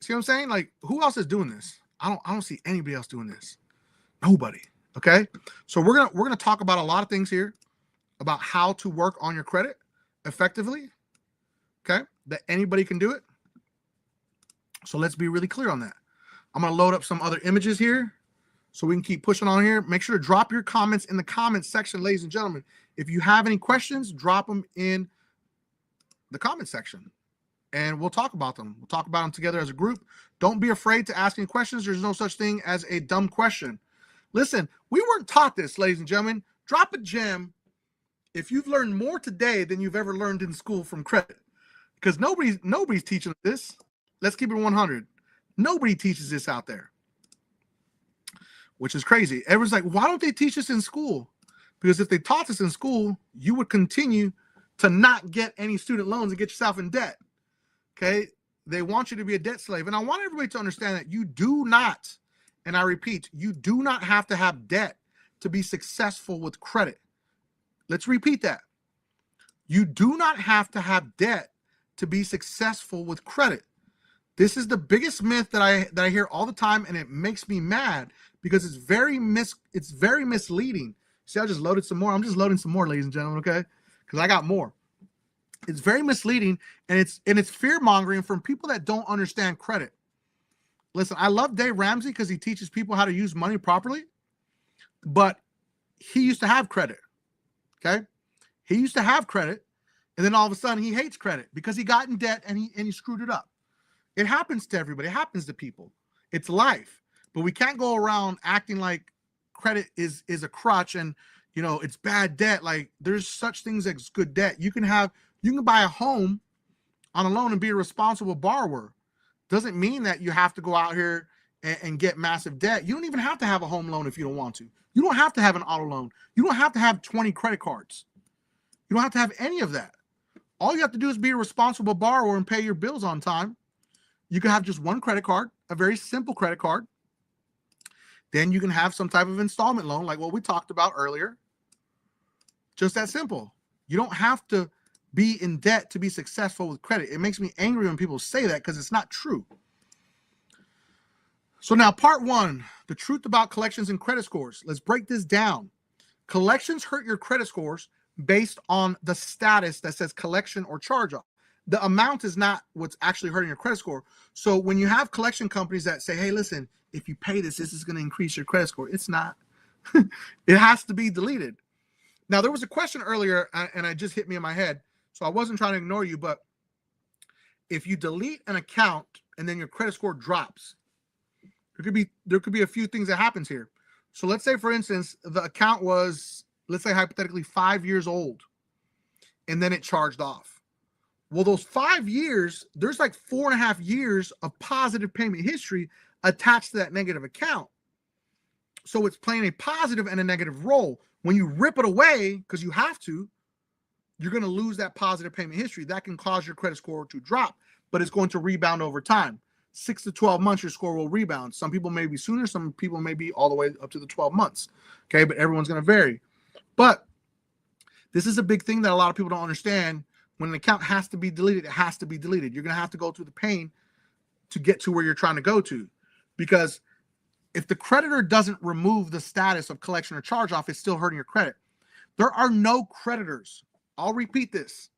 See what I'm saying? Like, who else is doing this? I don't see anybody else doing this. Nobody. Okay, so we're gonna talk about a lot of things here about how to work on your credit effectively. Okay, that anybody can do it. So let's be really clear on that. I'm gonna load up some other images here so we can keep pushing on here. Make sure to drop your comments in the comments section, ladies and gentlemen. If you have any questions, drop them in the comment section and we'll talk about them. We'll talk about them together as a group. Don't be afraid to ask any questions. There's no such thing as a dumb question. Listen, we weren't taught this, ladies and gentlemen. Drop a gem if you've learned more today than you've ever learned in school from credit. Because nobody's teaching this. Let's keep it 100. Nobody teaches this out there, which is crazy. Everyone's like, why don't they teach us in school? Because if they taught us in school, you would continue to not get any student loans and get yourself in debt. Okay? They want you to be a debt slave. And I want everybody to understand that you do not, and I repeat, you do not have to have debt to be successful with credit. Let's repeat that. You do not have to have debt to be successful with credit. This is the biggest myth that I hear all the time, and it makes me mad because it's very misleading. See, I just loaded some more. I'm just loading some more, ladies and gentlemen, okay? Because I got more. It's very misleading, and it's fear-mongering from people that don't understand credit. Listen, I love Dave Ramsey because he teaches people how to use money properly, but he used to have credit, okay? He used to have credit, and then all of a sudden he hates credit because he got in debt and he screwed it up. It happens to everybody. It happens to people. It's life. But we can't go around acting like credit is a crutch and, you know, it's bad debt. Like, there's such things as good debt. You can buy a home on a loan and be a responsible borrower. Doesn't mean that you have to go out here and get massive debt. You don't even have to have a home loan if you don't want to. You don't have to have an auto loan. You don't have to have 20 credit cards. You don't have to have any of that. All you have to do is be a responsible borrower and pay your bills on time. You can have just one credit card, a very simple credit card. Then you can have some type of installment loan like what we talked about earlier. Just that simple. You don't have to be in debt to be successful with credit. It makes me angry when people say that because it's not true. So now part one, the truth about collections and credit scores. Let's break this down. Collections hurt your credit scores based on the status that says collection or charge-off. The amount is not what's actually hurting your credit score. So when you have collection companies that say, hey, listen, if you pay this, this is going to increase your credit score. It's not. It has to be deleted. Now, there was a question earlier, and it just hit me in my head. So I wasn't trying to ignore you, but if you delete an account and then your credit score drops, there could be a few things that happens here. So let's say, for instance, the account was, let's say hypothetically 5 years old, and then it charged off. Well, those 5 years, there's like 4.5 years of positive payment history attached to that negative account. So it's playing a positive and a negative role. When you rip it away, because you have to, you're going to lose that positive payment history. That can cause your credit score to drop, but it's going to rebound over time. 6 to 12 months, your score will rebound. Some people may be sooner. Some people may be all the way up to the 12 months. Okay, but everyone's going to vary. But this is a big thing that a lot of people don't understand. When an account has to be deleted, it has to be deleted. You're going to have to go through the pain to get to where you're trying to go to. Because if the creditor doesn't remove the status of collection or charge off, it's still hurting your credit. There are no creditors. I'll repeat this.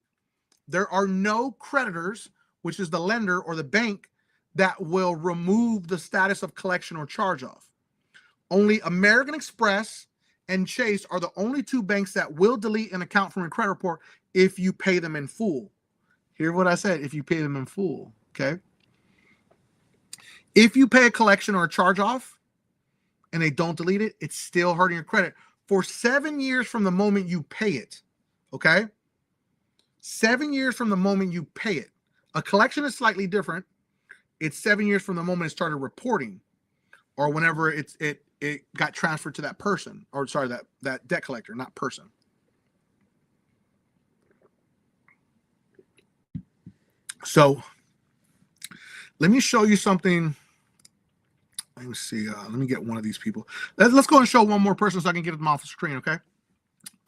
There are no creditors, which is the lender or the bank, that will remove the status of collection or charge off. Only American Express and Chase are the only two banks that will delete an account from your credit report if you pay them in full. Hear what I said, if you pay them in full, okay? If you pay a collection or a charge off and they don't delete it, it's still hurting your credit for 7 years from the moment you pay it, okay? 7 years from the moment you pay it. A collection is slightly different. It's 7 years from the moment it started reporting, or whenever it got transferred to that person, or sorry, that debt collector, not person. So let me show you something. Let me see. Let me get one of these people. Let's go and show one more person so I can get them off the screen, okay?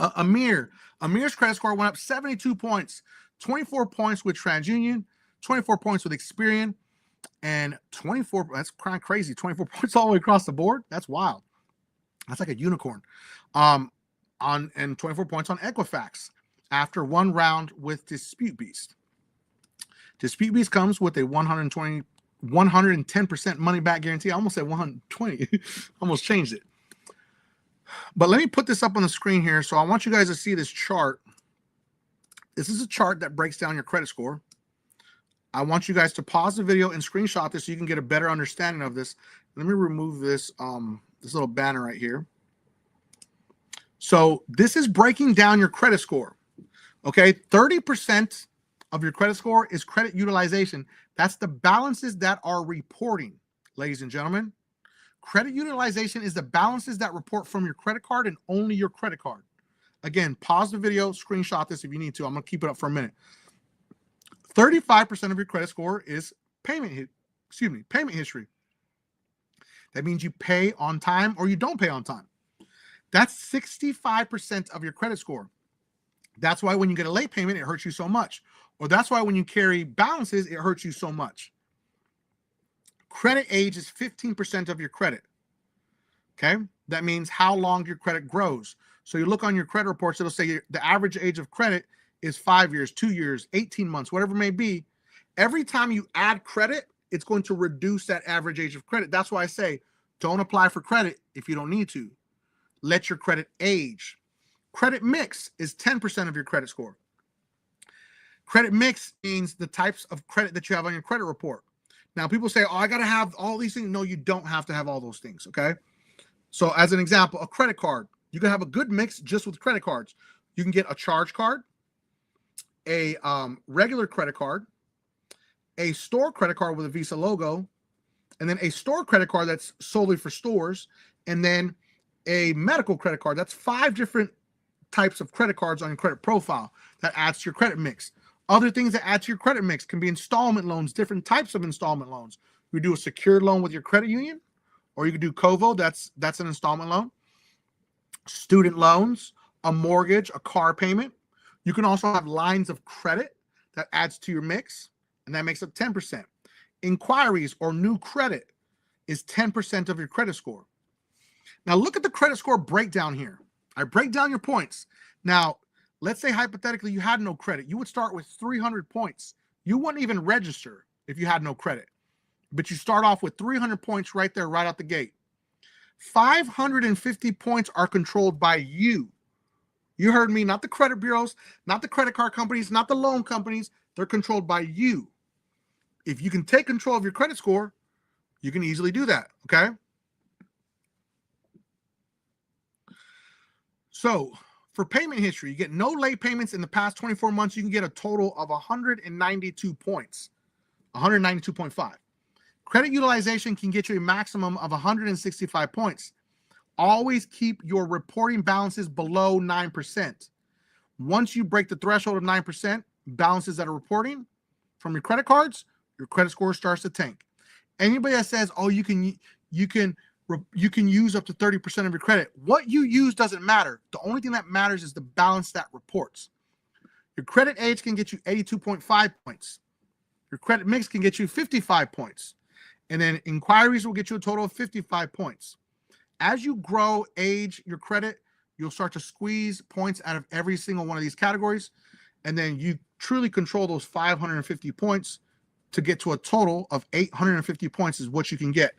Amir's credit score went up 72 points, 24 points with TransUnion, 24 points with Experian, and 24, that's kind of crazy, 24 points all the way across the board. That's wild. That's like a unicorn. And 24 points on Equifax after one round with Dispute Beast. Dispute Beast comes with a 110% money back guarantee. I almost said 120. Almost changed it. But let me put this up on the screen here. So I want you guys to see this chart. This is a chart that breaks down your credit score. I want you guys to pause the video and screenshot this so you can get a better understanding of this. Let me remove this, this little banner right here. So this is breaking down your credit score. Okay, 30% of your credit score is credit utilization. That's the balances that are reporting, ladies and gentlemen. Credit utilization is the balances that report from your credit card and only your credit card. Again, pause the video, screenshot this if you need to. I'm going to keep it up for a minute. 35% of your credit score is payment history. That means you pay on time or you don't pay on time. That's 65% of your credit score. That's why when you get a late payment, it hurts you so much. Or that's why when you carry balances, it hurts you so much. Credit age is 15% of your credit. Okay? That means how long your credit grows. So you look on your credit reports, it'll say the average age of credit is 5 years, 2 years, 18 months, whatever it may be. Every time you add credit, it's going to reduce that average age of credit. That's why I say don't apply for credit if you don't need to. Let your credit age. Credit mix is 10% of your credit score. Credit mix means the types of credit that you have on your credit report. Now, people say, oh, I got to have all these things. No, you don't have to have all those things, okay? So as an example, a credit card. You can have a good mix just with credit cards. You can get a charge card, a regular credit card, a store credit card with a Visa logo, and then a store credit card that's solely for stores, and then a medical credit card. That's 5 different types of credit cards on your credit profile that adds to your credit mix. Other things that add to your credit mix can be installment loans, different types of installment loans. You do a secured loan with your credit union, or you could do COVO, that's an installment loan. Student loans, a mortgage, a car payment. You can also have lines of credit that adds to your mix, and that makes up 10%. Inquiries or new credit is 10% of your credit score. Now look at the credit score breakdown here. I break down your points. Now, let's say hypothetically you had no credit. You would start with 300 points. You wouldn't even register if you had no credit. But you start off with 300 points right there, right out the gate. 550 points are controlled by you. You heard me, not the credit bureaus, not the credit card companies, not the loan companies. They're controlled by you. If you can take control of your credit score, you can easily do that, okay? So for payment history, you get no late payments in the past 24 months. You can get a total of 192 points, 192.5. Credit utilization can get you a maximum of 165 points. Always keep your reporting balances below 9%. Once you break the threshold of 9% balances that are reporting from your credit cards, your credit score starts to tank. Anybody that says, "Oh, you can use up to 30% of your credit," what you use doesn't matter. The only thing that matters is the balance that reports. Your credit age can get you 82.5 points. Your credit mix can get you 55 points. And then inquiries will get you a total of 55 points. As you grow, age your credit, you'll start to squeeze points out of every single one of these categories. And then you truly control those 550 points to get to a total of 850 points is what you can get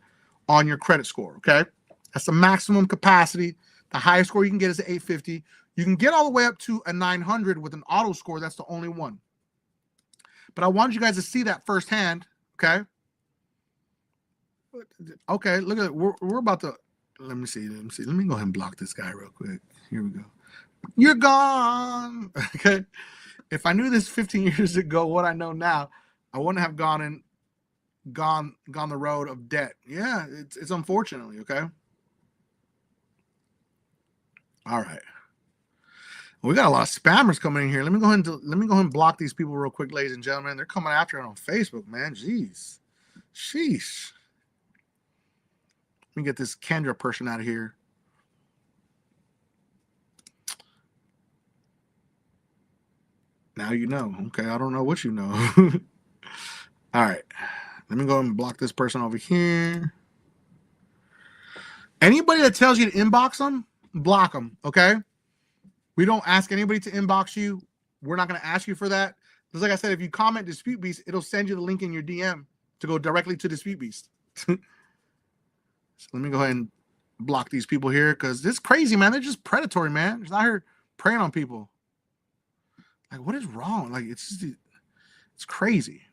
on your credit score, okay? That's the maximum capacity. The highest score you can get is 850. You can get all the way up to a 900 with an auto score. That's the only one. But I wanted you guys to see that firsthand, okay? Okay, look at it. We're about to, let me see. Let me go ahead and block this guy real quick. Here we go. You're gone. Okay. If I knew this 15 years ago, what I know now, I wouldn't have gone the road of debt. Yeah, it's unfortunately, okay. All right. We got a lot of spammers coming in here. Let me go ahead and block these people real quick, ladies and gentlemen. They're coming after it on Facebook, man. Jeez. Sheesh. Let me get this Kendra person out of here. Now you know. Okay, I don't know what you know. All right. Let me go ahead and block this person over here. Anybody that tells you to inbox them, block them, okay? We don't ask anybody to inbox you. We're not going to ask you for that. Just like I said, if you comment Dispute Beast, it'll send you the link in your DM to go directly to Dispute Beast. So let me go ahead and block these people here because this is crazy, man. They're just predatory, man. They're out here preying on people. Like, what is wrong? Like, it's crazy.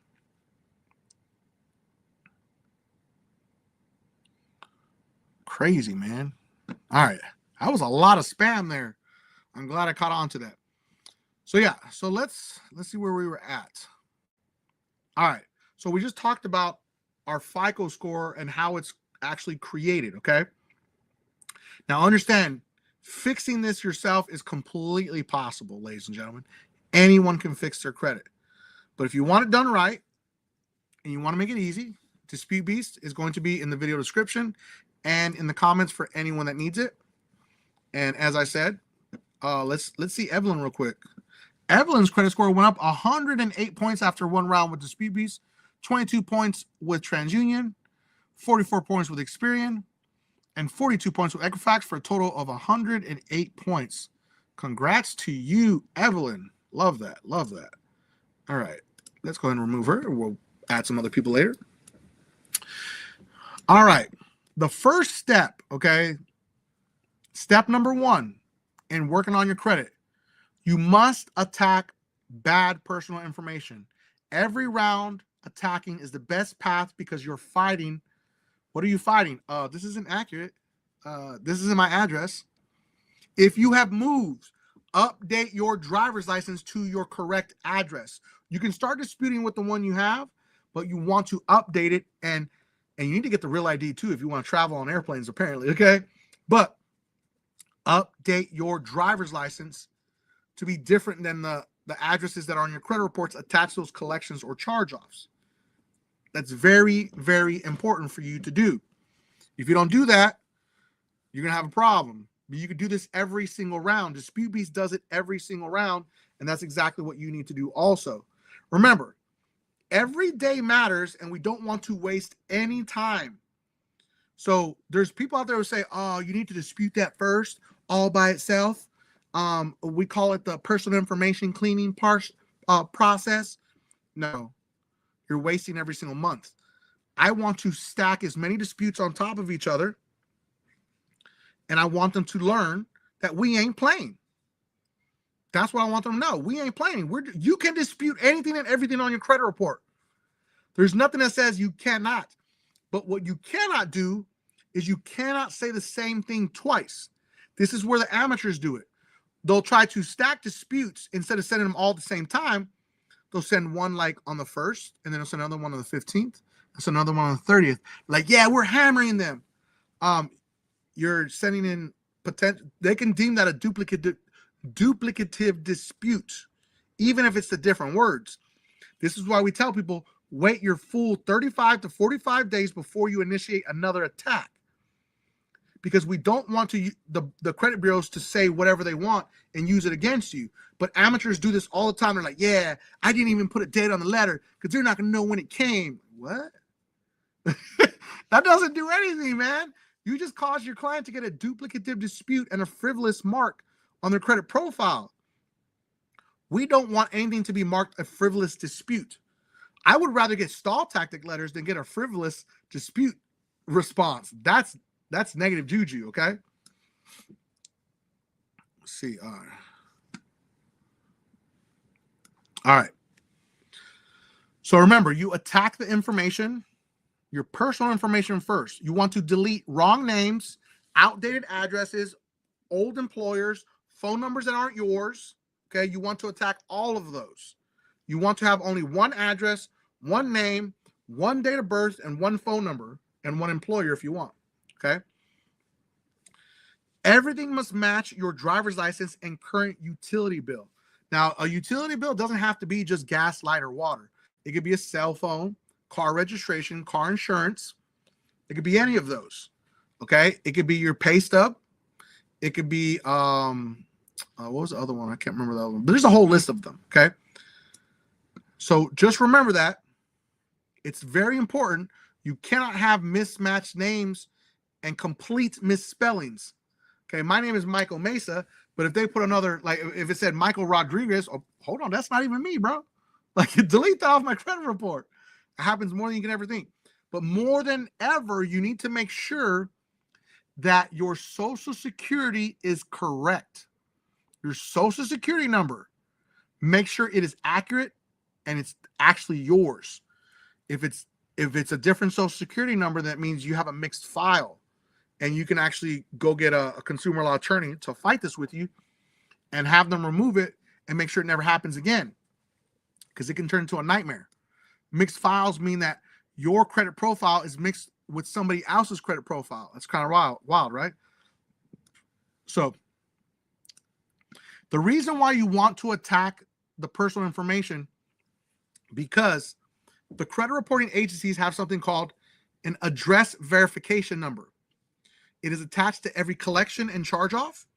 Crazy, man. All right. That was a lot of spam there. I'm glad I caught on to that. So yeah, so let's see where we were at. All right. So we just talked about our FICO score and how it's actually created, okay? Now understand, fixing this yourself is completely possible, ladies and gentlemen. Anyone can fix their credit. But if you want it done right and you want to make it easy, Dispute Beast is going to be in the video description and in the comments for anyone that needs it. And as I said, let's see Evelyn real quick. Evelyn's credit score went up 108 points after one round with Dispute Beast, 22 points with TransUnion, 44 points with Experian, and 42 points with Equifax for a total of 108 points. Congrats to you, Evelyn. Love that. Love that. All right. Let's go ahead and remove her. We'll add some other people later. All right. The first step, okay, step number one in working on your credit, you must attack bad personal information. Every round attacking is the best path because you're fighting. What are you fighting? This isn't accurate. This isn't my address. If you have moved, update your driver's license to your correct address. You can start disputing with the one you have, but you want to update it, and you need to get the real ID too if you want to travel on airplanes, apparently, okay? But update your driver's license to be different than the addresses that are on your credit reports attached to those collections or charge-offs. That's very, very important for you to do. If you don't do that, you're going to have a problem. But you can do this every single round. Dispute Beast does it every single round, and that's exactly what you need to do also. Remember, every day matters, and we don't want to waste any time. So there's people out there who say, oh, you need to dispute that first all by itself. We call it the personal information cleaning process. No, you're wasting every single month. I want to stack as many disputes on top of each other, and I want them to learn that we ain't playing. That's what I want them to know. We ain't playing. You can dispute anything and everything on your credit report. There's nothing that says you cannot. But what you cannot do is you cannot say the same thing twice. This is where the amateurs do it. They'll try to stack disputes instead of sending them all at the same time. They'll send one like on the 1st, and then they'll send another one on the 15th. That's another one on the 30th. Like, yeah, we're hammering them. You're sending in potential. They can deem that a duplicative dispute, even if it's the different words. This is why we tell people, wait your full 35 to 45 days before you initiate another attack. Because we don't want to the credit bureaus to say whatever they want and use it against you. But amateurs do this all the time. They're like, yeah, I didn't even put a date on the letter because they're not going to know when it came. What? That doesn't do anything, man. You just cause your client to get a duplicative dispute and a frivolous mark on their credit profile. We don't want anything to be marked a frivolous dispute. I would rather get stall tactic letters than get a frivolous dispute response. That's negative juju, okay? Let's see. All right. So remember, you attack the information, your personal information first. You want to delete wrong names, outdated addresses, old employers, phone numbers that aren't yours. Okay, you want to attack all of those. You want to have only one address, one name, one date of birth, and one phone number, and one employer if you want. Okay. Everything must match your driver's license and current utility bill. Now, a utility bill doesn't have to be just gas, light, or water. It could be a cell phone, car registration, car insurance. It could be any of those. Okay. It could be your pay stub. It could be, what was the other one? I can't remember the other one, but there's a whole list of them. Okay. So just remember that it's very important. You cannot have mismatched names and complete misspellings. Okay. My name is Michael Mesa, but if they put another, like if it said Michael Rodriguez, oh, hold on, that's not even me, bro. Like, delete that off my credit report. It happens more than you can ever think. But more than ever, you need to make sure that your social security is correct. Your social security number, make sure it is accurate and it's actually yours. If it's a different social security number, that means you have a mixed file, and you can actually go get a consumer law attorney to fight this with you and have them remove it and make sure it never happens again, because it can turn into a nightmare. Mixed files mean that your credit profile is mixed with somebody else's credit profile. That's kind of wild, right? So the reason why you want to attack the personal information, because the credit reporting agencies have something called an address verification number. It is attached to every collection and charge off,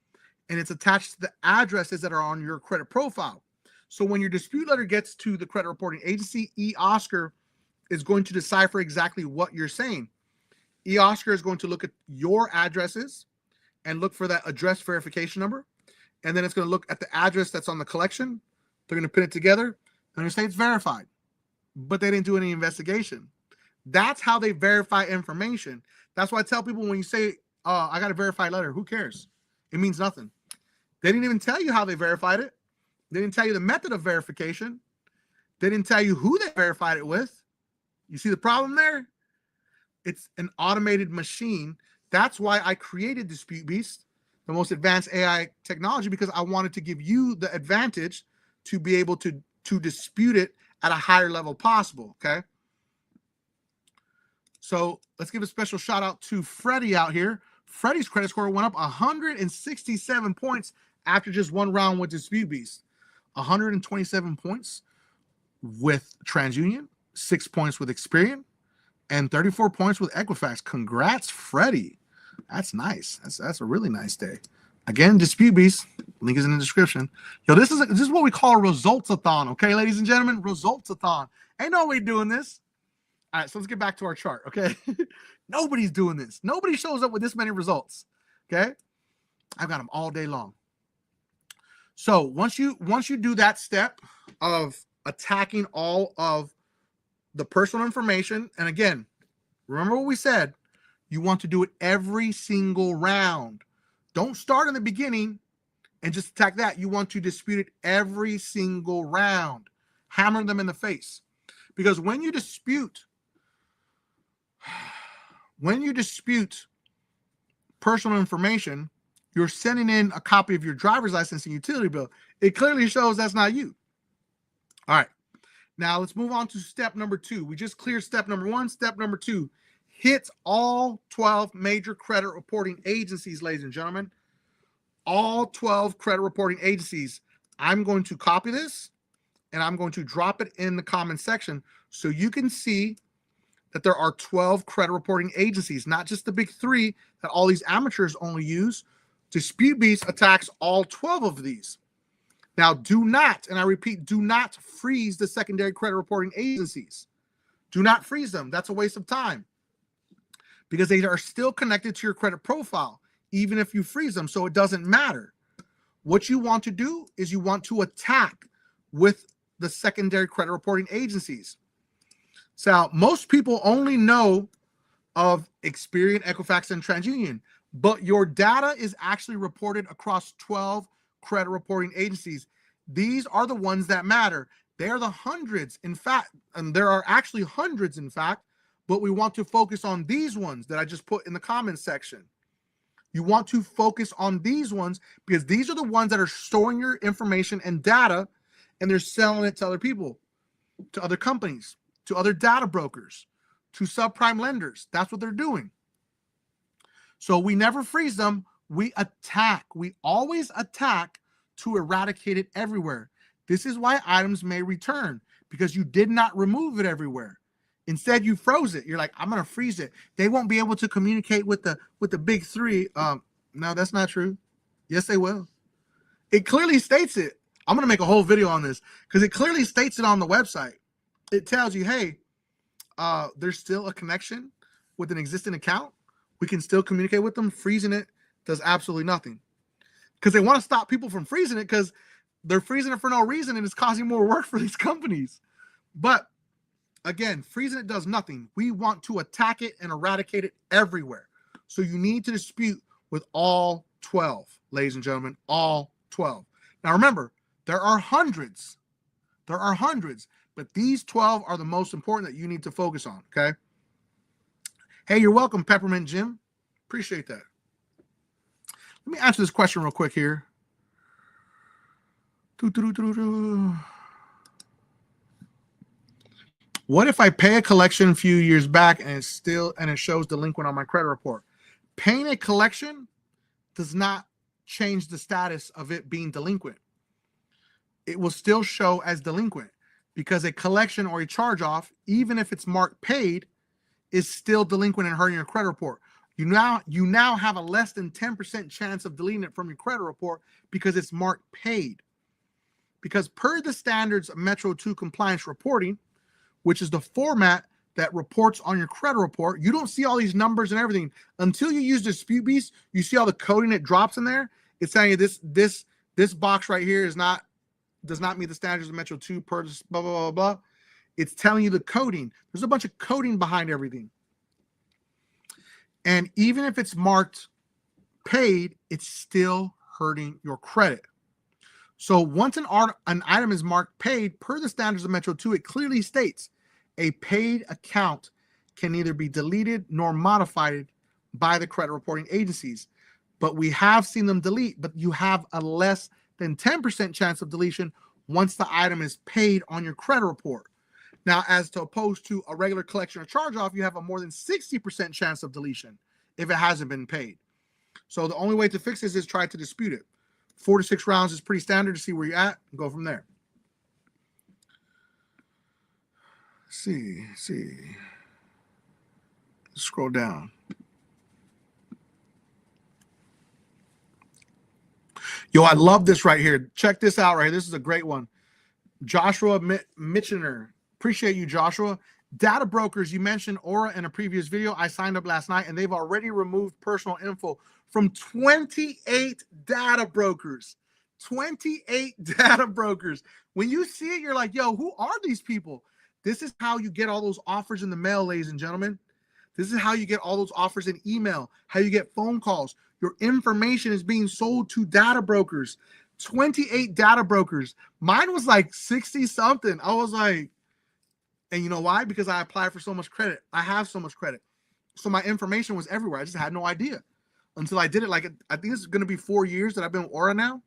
and it's attached to the addresses that are on your credit profile. So when your dispute letter gets to the credit reporting agency, eOscar is going to decipher exactly what you're saying. eOscar is going to look at your addresses and look for that address verification number. And then it's going to look at the address that's on the collection. They're going to put it together and they're going to say it's verified, but they didn't do any investigation. That's how they verify information. That's why I tell people, when you say, I got a verified letter, who cares? It means nothing. They didn't even tell you how they verified it. They didn't tell you the method of verification. They didn't tell you who they verified it with. You see the problem there? It's an automated machine. That's why I created Dispute Beast, the most advanced AI technology, because I wanted to give you the advantage to be able to dispute it at a higher level possible. Okay. So let's give a special shout out to Freddie out here. Freddie's credit score went up 167 points after just one round with Dispute Beast. 127 points with TransUnion, 6 points with Experian, and 34 points with Equifax. Congrats, Freddie. That's nice. That's a really nice day. Again, Dispute Beast. Link is in the description. Yo, this is what we call a Result-A-Thon, okay, ladies and gentlemen? Result-A-Thon. Ain't no way doing this. All right, so let's get back to our chart, okay? Nobody's doing this. Nobody shows up with this many results, okay? I've got them all day long. So once you do that step of attacking all of the personal information. And again, remember what we said. You want to do it every single round. Don't start in the beginning and just attack that. You want to dispute it every single round. Hammer them in the face. Because when you dispute personal information, you're sending in a copy of your driver's license and utility bill. It clearly shows that's not you. All right. Now let's move on to step number 2. We just cleared step number 1. Step number 2, hit all 12 major credit reporting agencies, ladies and gentlemen. All 12 credit reporting agencies. I'm going to copy this and I'm going to drop it in the comment section so you can see that there are 12 credit reporting agencies, not just the big 3 that all these amateurs only use. Dispute Beast attacks all 12 of these. Now, do not, and I repeat, do not freeze the secondary credit reporting agencies. Do not freeze them. That's a waste of time because they are still connected to your credit profile, even if you freeze them, so it doesn't matter. What you want to do is you want to attack with the secondary credit reporting agencies. So most people only know of Experian, Equifax, and TransUnion, but your data is actually reported across 12 credit reporting agencies. These are the ones that matter. They are the hundreds, in fact, and there are actually hundreds, in fact, but we want to focus on these ones that I just put in the comments section. You want to focus on these ones because these are the ones that are storing your information and data, and they're selling it to other people, to other companies, to other data brokers, to subprime lenders. That's what they're doing. So we never freeze them. We attack. We always attack to eradicate it everywhere. This is why items may return, because you did not remove it everywhere. Instead, you froze it. You're like, I'm going to freeze it. They won't be able to communicate with the big 3. No, that's not true. Yes, they will. It clearly states it. I'm going to make a whole video on this because it clearly states it on the website. It tells you, hey, there's still a connection with an existing account. We can still communicate with them. Freezing it does absolutely nothing because they want to stop people from freezing it because they're freezing it for no reason and it's causing more work for these companies. But again, freezing it does nothing. We want to attack it and eradicate it everywhere. So you need to dispute with all 12, ladies and gentlemen, all 12. Now remember, there are hundreds. There are hundreds, but these 12 are the most important that you need to focus on, okay? Hey, you're welcome, Peppermint Jim. Appreciate that. Let me answer this question real quick here. What if I pay a collection a few years back and it shows delinquent on my credit report? Paying a collection does not change the status of it being delinquent. It will still show as delinquent because a collection or a charge-off, even if it's marked paid, is still delinquent and hurting your credit report. You now have a less than 10% chance of deleting it from your credit report because it's marked paid. Because per the standards of Metro 2 compliance reporting, which is the format that reports on your credit report, you don't see all these numbers and everything until you use Dispute Beast. You see all the coding that drops in there. It's telling you this box right here does not meet the standards of Metro 2 per blah, blah, blah, blah. It's telling you the coding. There's a bunch of coding behind everything. And even if it's marked paid, it's still hurting your credit. So once an item is marked paid per the standards of Metro 2, it clearly states a paid account can neither be deleted nor modified by the credit reporting agencies. But we have seen them delete, but you have a less than 10% chance of deletion once the item is paid on your credit report. Now, as to opposed to a regular collection or charge-off, you have a more than 60% chance of deletion if it hasn't been paid. So the only way to fix this is try to dispute it. 4 to 6 rounds is pretty standard to see where you're at and go from there. See. Scroll down. Yo, I love this right here. Check this out right here. This is a great one. Joshua Mitchener. Appreciate you, Joshua. Data brokers, you mentioned Aura in a previous video. I signed up last night and they've already removed personal info from 28 data brokers. 28 data brokers. When you see it, you're like, yo, who are these people? This is how you get all those offers in the mail, ladies and gentlemen. This is how you get all those offers in email, how you get phone calls. Your information is being sold to data brokers. 28 data brokers. Mine was like 60 something. I was like, and you know why? Because I applied for so much credit. I have so much credit. So my information was everywhere. I just had no idea until I did it. Like, I think it's going to be 4 years that I've been with Aura now.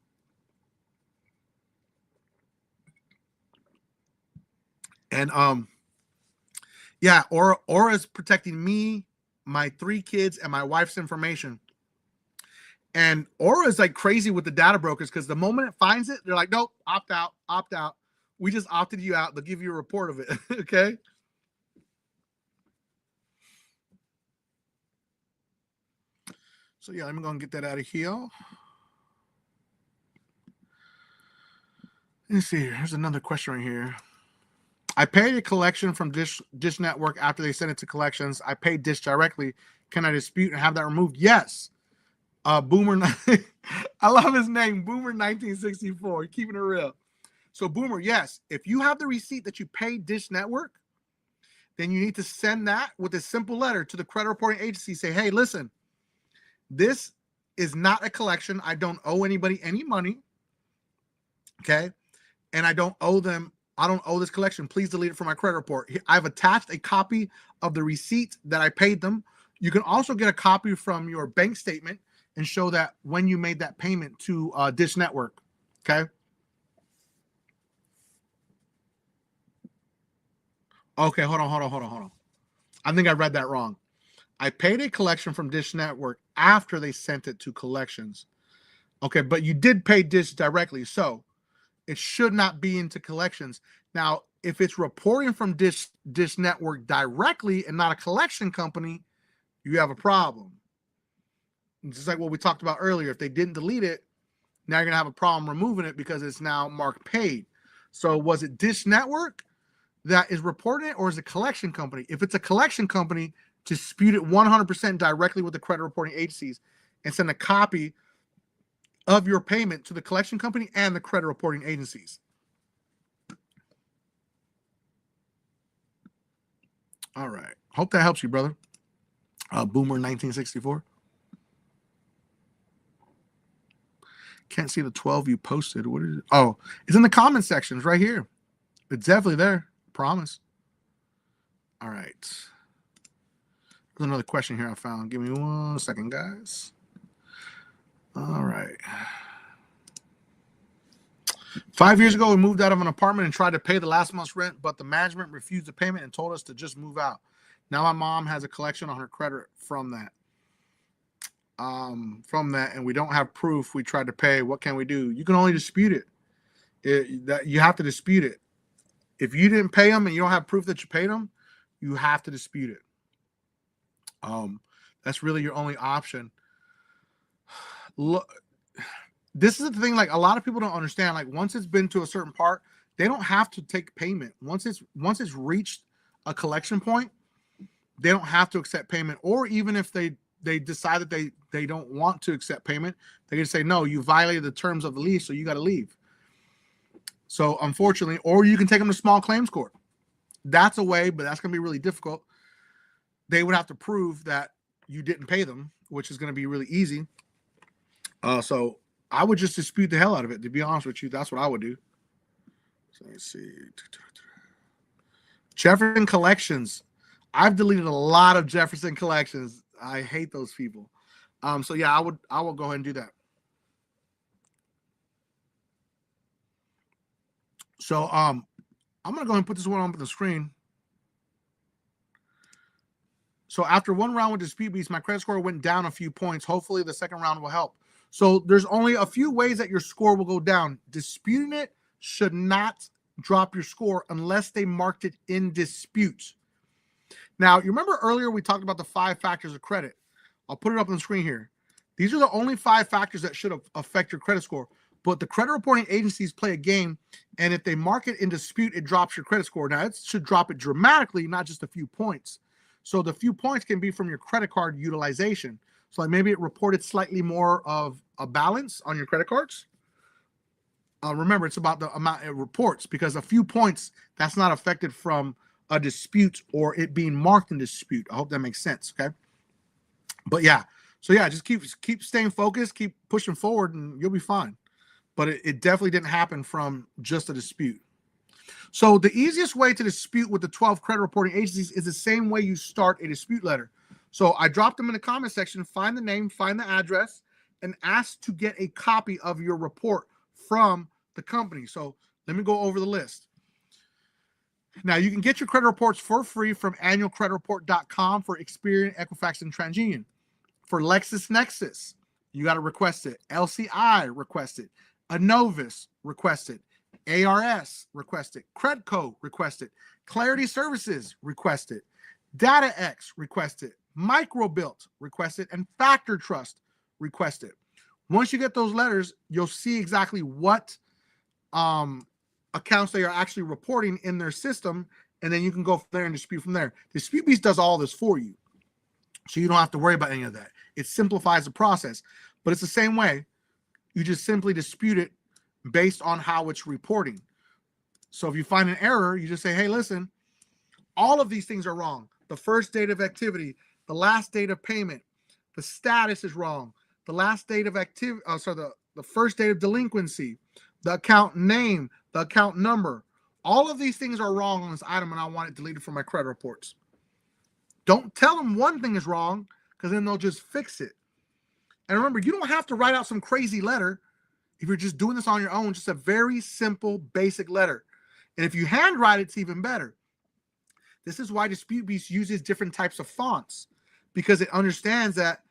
And yeah, Aura is protecting me, my 3 kids, and my wife's information. And Aura is like crazy with the data brokers because the moment it finds it, they're like, nope, opt out, opt out. We just opted you out. They'll give you a report of it. Okay. So yeah, let me go and get that out of here. Let's see. Here's another question right here. I paid a collection from Dish Network after they sent it to collections. I paid Dish directly. Can I dispute and have that removed? Yes. Boomer, I love his name, Boomer 1964, keeping it real. So Boomer, yes, if you have the receipt that you paid Dish Network, then you need to send that with a simple letter to the credit reporting agency. Say, hey, listen, this is not a collection. I don't owe anybody any money. Okay. And I don't owe this collection. Please delete it from my credit report. I've attached a copy of the receipt that I paid them. You can also get a copy from your bank statement and show that when you made that payment to Dish Network. Okay. Okay, hold on. I think I read that wrong. I paid a collection from Dish Network after they sent it to collections. Okay, but you did pay Dish directly, so it should not be into collections. Now, if it's reporting from Dish Network directly and not a collection company, you have a problem. Just like what we talked about earlier. If they didn't delete it, now you're going to have a problem removing it because it's now marked paid. So was it Dish Network that is reporting it, or is it a collection company? If it's a collection company, dispute it 100% directly with the credit reporting agencies and send a copy of your payment to the collection company and the credit reporting agencies. All right. Hope that helps you, brother. Boomer 1964. Can't see the 12 you posted. What is it? Oh, it's in the comment sections right here. It's definitely there. Promise. All right. There's another question here I found. Give me 1 second, guys. All right. 5 years ago, we moved out of an apartment and tried to pay the last month's rent, but the management refused the payment and told us to just move out. Now my mom has a collection on her credit from that. And we don't have proof we tried to pay. What can we do? You can only dispute it. That you have to dispute it. If you didn't pay them and you don't have proof that you paid them, you have to dispute it. That's really your only option. Look, this is the thing. Like, a lot of people don't understand. Like, once it's been to a certain part, they don't have to take payment. Once it's reached a collection point, they don't have to accept payment. Or even if they decide that they don't want to accept payment, they can say, no, you violated the terms of the lease, so you got to leave. So unfortunately, or you can take them to small claims court. That's a way, but that's going to be really difficult. They would have to prove that you didn't pay them, which is going to be really easy. So I would just dispute the hell out of it, to be honest with you. That's what I would do. So let's see. Jefferson Collections. I've deleted a lot of Jefferson Collections. I hate those people. So yeah, I will go ahead and do that. So I'm gonna go ahead and put this one on the screen. So after one round with dispute beats, my credit score went down a few points. Hopefully the second round will help. So there's only a few ways that your score will go down. Disputing it should not drop your score unless they marked it in dispute. Now, you remember earlier we talked about the 5 factors of credit. I'll put it up on the screen here. These are the only 5 factors that should affect your credit score. But the credit reporting agencies play a game, and if they mark it in dispute, it drops your credit score. Now, it should drop it dramatically, not just a few points. So the few points can be from your credit card utilization. So like maybe it reported slightly more of a balance on your credit cards. remember, it's about the amount it reports, because a few points, that's not affected from a dispute or it being marked in dispute. I hope that makes sense. Okay. But yeah, so yeah, just keep staying focused, keep pushing forward, and you'll be fine. But it definitely didn't happen from just a dispute. So the easiest way to dispute with the 12 credit reporting agencies is the same way you start a dispute letter. So I dropped them in the comment section. Find the name, find the address, and ask to get a copy of your report from the company. So let me go over the list. Now, you can get your credit reports for free from annualcreditreport.com for Experian, Equifax, and TransUnion. For LexisNexis, you got to request it. LCI, request it. Anovis, request it. ARS, request it. Credco, request it. Clarity Services, request it. DataX, request it. Microbuilt, request it. And Factor Trust, request it. Once you get those letters, you'll see exactly what accounts they are actually reporting in their system, and then you can go from there and dispute from there. Dispute Beast does all this for you, so you don't have to worry about any of that. It simplifies the process, but it's the same way. You just simply dispute it based on how it's reporting. So if you find an error, you just say, hey, listen, all of these things are wrong. The first date of activity, the last date of payment, the status is wrong. The last date of activity, the first date of delinquency, the account name, the account number. All of these things are wrong on this item, and I want it deleted from my credit reports. Don't tell them one thing is wrong, because then they'll just fix it. And remember, you don't have to write out some crazy letter if you're just doing this on your own. Just a very simple, basic letter. And if you handwrite it, it's even better. This is why Dispute Beast uses different types of fonts, because it understands that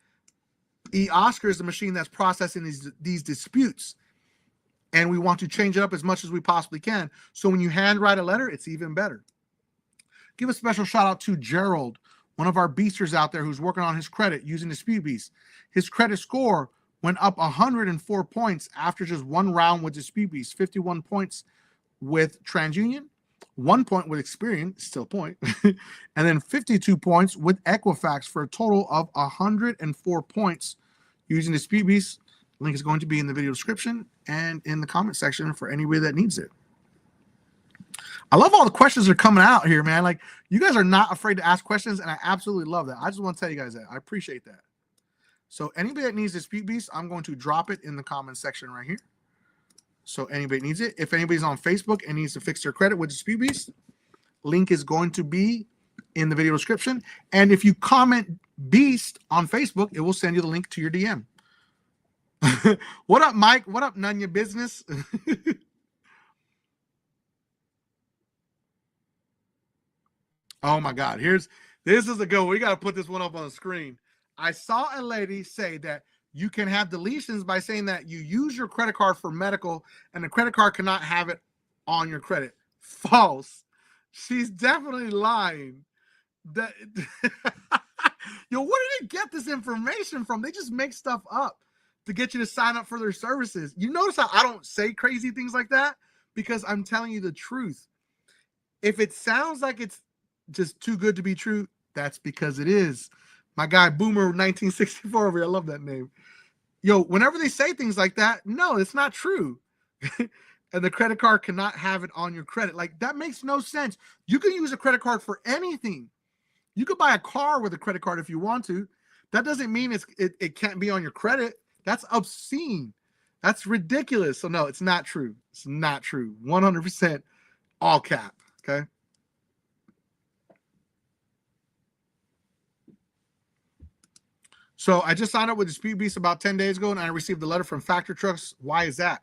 eOscar is the machine that's processing these disputes. And we want to change it up as much as we possibly can. So when you handwrite a letter, it's even better. Give a special shout out to Gerald, one of our beasters out there who's working on his credit using Dispute Beast. His credit score went up 104 points after just one round with Dispute Beast, 51 points with TransUnion, 1 point with Experian, still a point, and then 52 points with Equifax for a total of 104 points using Dispute Beast. Link is going to be in the video description and in the comment section for anybody that needs it. I love all the questions that are coming out here, man. Like, you guys are not afraid to ask questions, and I absolutely love that. I just want to tell you guys that. I appreciate that. So anybody that needs Dispute Beast, I'm going to drop it in the comment section right here. So anybody needs it. If anybody's on Facebook and needs to fix their credit with Dispute Beast, link is going to be in the video description. And if you comment Beast on Facebook, it will send you the link to your DM. What up, Mike? What up, none your business? Oh my God. This is a good one. We got to put this one up on the screen. I saw a lady say that you can have deletions by saying that you use your credit card for medical and the credit card cannot have it on your credit. False. She's definitely lying. Yo, where did they get this information from? They just make stuff up to get you to sign up for their services. You notice how I don't say crazy things like that? Because I'm telling you the truth. If it sounds like it's just too good to be true, that's because it is. My guy Boomer 1964 over here, I love that name. Yo, whenever they say things like that, no, it's not true. And the credit card cannot have it on your credit. Like, that makes no sense. You can use a credit card for anything. You could buy a car with a credit card if you want to. That doesn't mean it can't be on your credit. That's obscene. That's ridiculous. So no, it's not true. It's not true. 100% all cap. Okay. So I just signed up with Dispute Beast about 10 days ago, and I received a letter from Factor Trust. Why is that?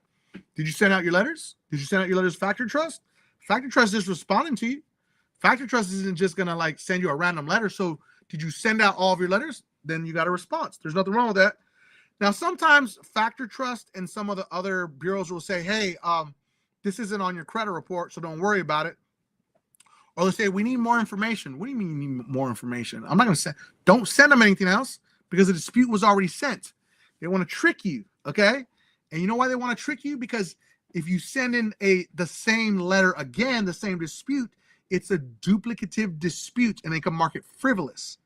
Did you send out your letters? Did you send out your letters to Factor Trust? Factor Trust is responding to you. Factor Trust isn't just going to like send you a random letter. So did you send out all of your letters? Then you got a response. There's nothing wrong with that. Now, sometimes Factor Trust and some of the other bureaus will say, hey, this isn't on your credit report, so don't worry about it. Or they'll say, we need more information. What do you mean you need more information? I'm not going to say, don't send them anything else because the dispute was already sent. They want to trick you, okay? And you know why they want to trick you? Because if you send in the same letter again, the same dispute, it's a duplicative dispute and they can mark it frivolous.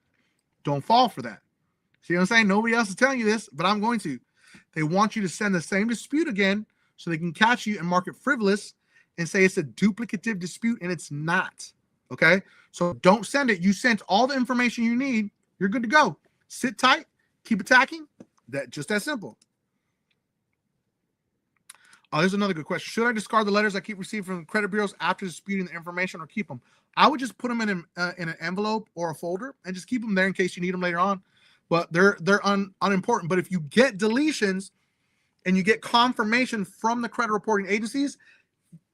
Don't fall for that. See what I'm saying? Nobody else is telling you this, but I'm going to. They want you to send the same dispute again so they can catch you and mark it frivolous and say it's a duplicative dispute, and it's not. Okay, so don't send it. You sent all the information you need. You're good to go. Sit tight, keep attacking. Just that simple. Oh, there's another good question. Should I discard the letters I keep receiving from credit bureaus after disputing the information, or keep them? I would just put them in an envelope or a folder and just keep them there in case you need them later on. But they're unimportant. But if you get deletions and you get confirmation from the credit reporting agencies,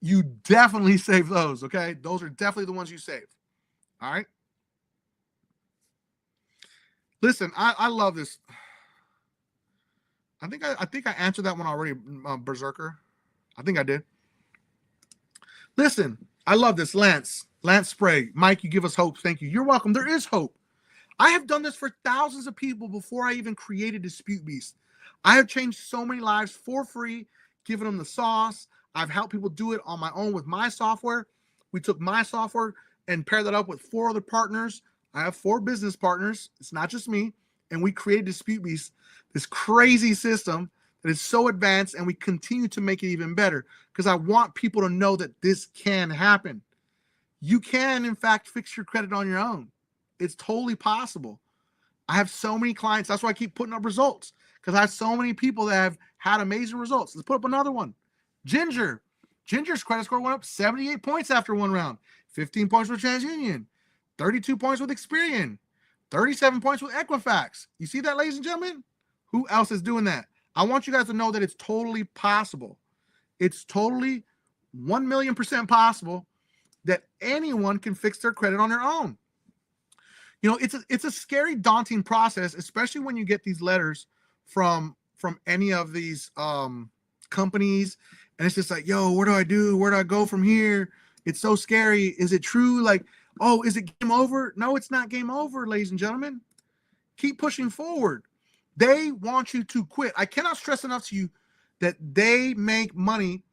you definitely save those. Okay, those are definitely the ones you save. All right. Listen, I love this. I think I answered that one already, Berserker. I think I did. Listen, I love this. Lance Sprague. Mike, you give us hope. Thank you. You're welcome. There is hope. I have done this for thousands of people before I even created Dispute Beast. I have changed so many lives for free, given them the sauce. I've helped people do it on my own with my software. We took my software and paired that up with 4 other partners. I have 4 business partners. It's not just me. And we created Dispute Beast, this crazy system that is so advanced, and we continue to make it even better because I want people to know that this can happen. You can, in fact, fix your credit on your own. It's totally possible. I have so many clients. That's why I keep putting up results, because I have so many people that have had amazing results. Let's put up another one. Ginger's credit score went up 78 points after 1 round, 15 points with TransUnion, 32 points with Experian, 37 points with Equifax. You see that, ladies and gentlemen? Who else is doing that? I want you guys to know that it's totally possible. It's totally 1,000,000% possible that anyone can fix their credit on their own. You know, it's a scary, daunting process, especially when you get these letters from any of these companies, and it's just like, yo, what do I do? Where do I go from here? It's so scary. Is it true? Like, oh, is it game over? No, it's not game over, ladies and gentlemen. Keep pushing forward. They want you to quit. I cannot stress enough to you that they make money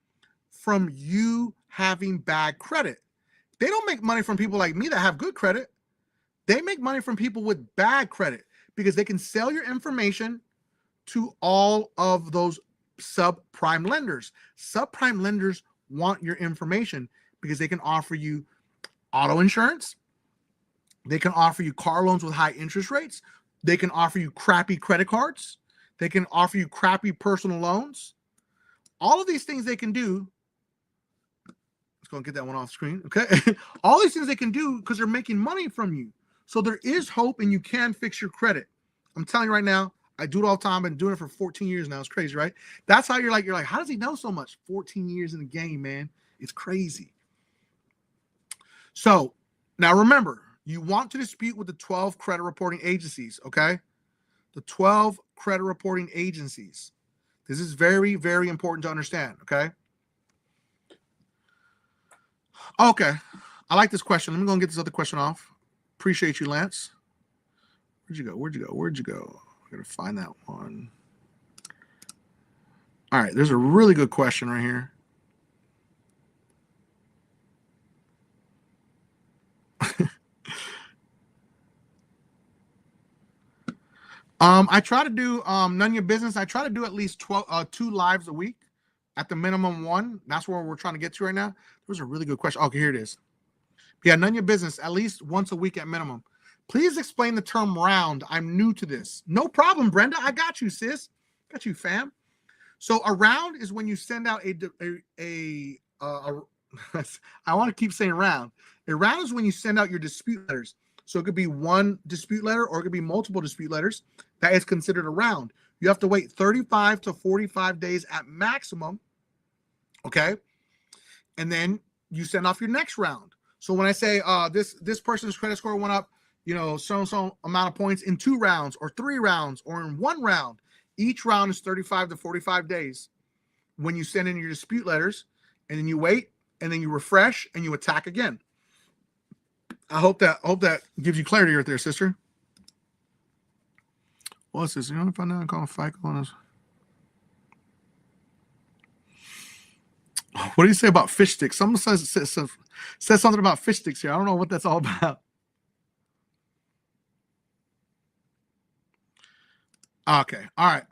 from you having bad credit. They don't make money from people like me that have good credit. They make money from people with bad credit because they can sell your information to all of those subprime lenders. Subprime lenders want your information because they can offer you auto insurance. They can offer you car loans with high interest rates. They can offer you crappy credit cards. They can offer you crappy personal loans. All of these things they can do. Let's go and get that one off screen. Okay. All these things they can do because they're making money from you. So there is hope, and you can fix your credit. I'm telling you right now, I do it all the time. I've been doing it for 14 years now. It's crazy, right? That's how you're like, how does he know so much? 14 years in the game, man. It's crazy. So now remember, you want to dispute with the 12 credit reporting agencies, okay? The 12 credit reporting agencies. This is very, very important to understand, okay? Okay. I like this question. Let me go and get this other question off. Appreciate you, Lance. Where'd you go? I'm going to find that one. All right. There's a really good question right here. I try to do none of your business. I try to do at least 2 lives a week, at the minimum 1. That's where we're trying to get to right now. There was a really good question. Okay, here it is. Yeah, none of your business, at least once a week at minimum. Please explain the term round. I'm new to this. No problem, Brenda. I got you, sis. Got you, fam. So a round is when you send out I want to keep saying round. A round is when you send out your dispute letters. So it could be 1 dispute letter, or it could be multiple dispute letters. That is considered a round. You have to wait 35 to 45 days at maximum. Okay. And then you send off your next round. So when I say this person's credit score went up, so amount of points in 2 rounds or 3 rounds or in 1 round, each round is 35 to 45 days when you send in your dispute letters, and then you wait, and then you refresh, and you attack again. I hope that gives you clarity right there, sister. What's this? You want to find out? Call FICO on this. What do you say about fish sticks? Someone says something about fish sticks here. I don't know what that's all about. Okay. All right.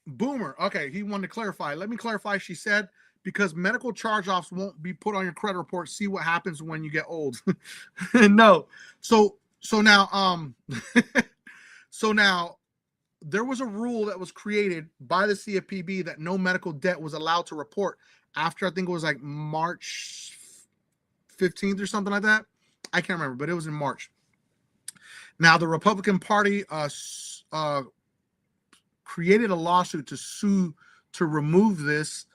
Boomer. Okay. He wanted to clarify. Let me clarify. She said, because medical charge-offs won't be put on your credit report. See what happens when you get old. No. So now, so now there was a rule that was created by the CFPB that no medical debt was allowed to report after, I think it was like March 15th or something like that. I can't remember, but it was in March. Now the Republican Party created a lawsuit to sue to remove this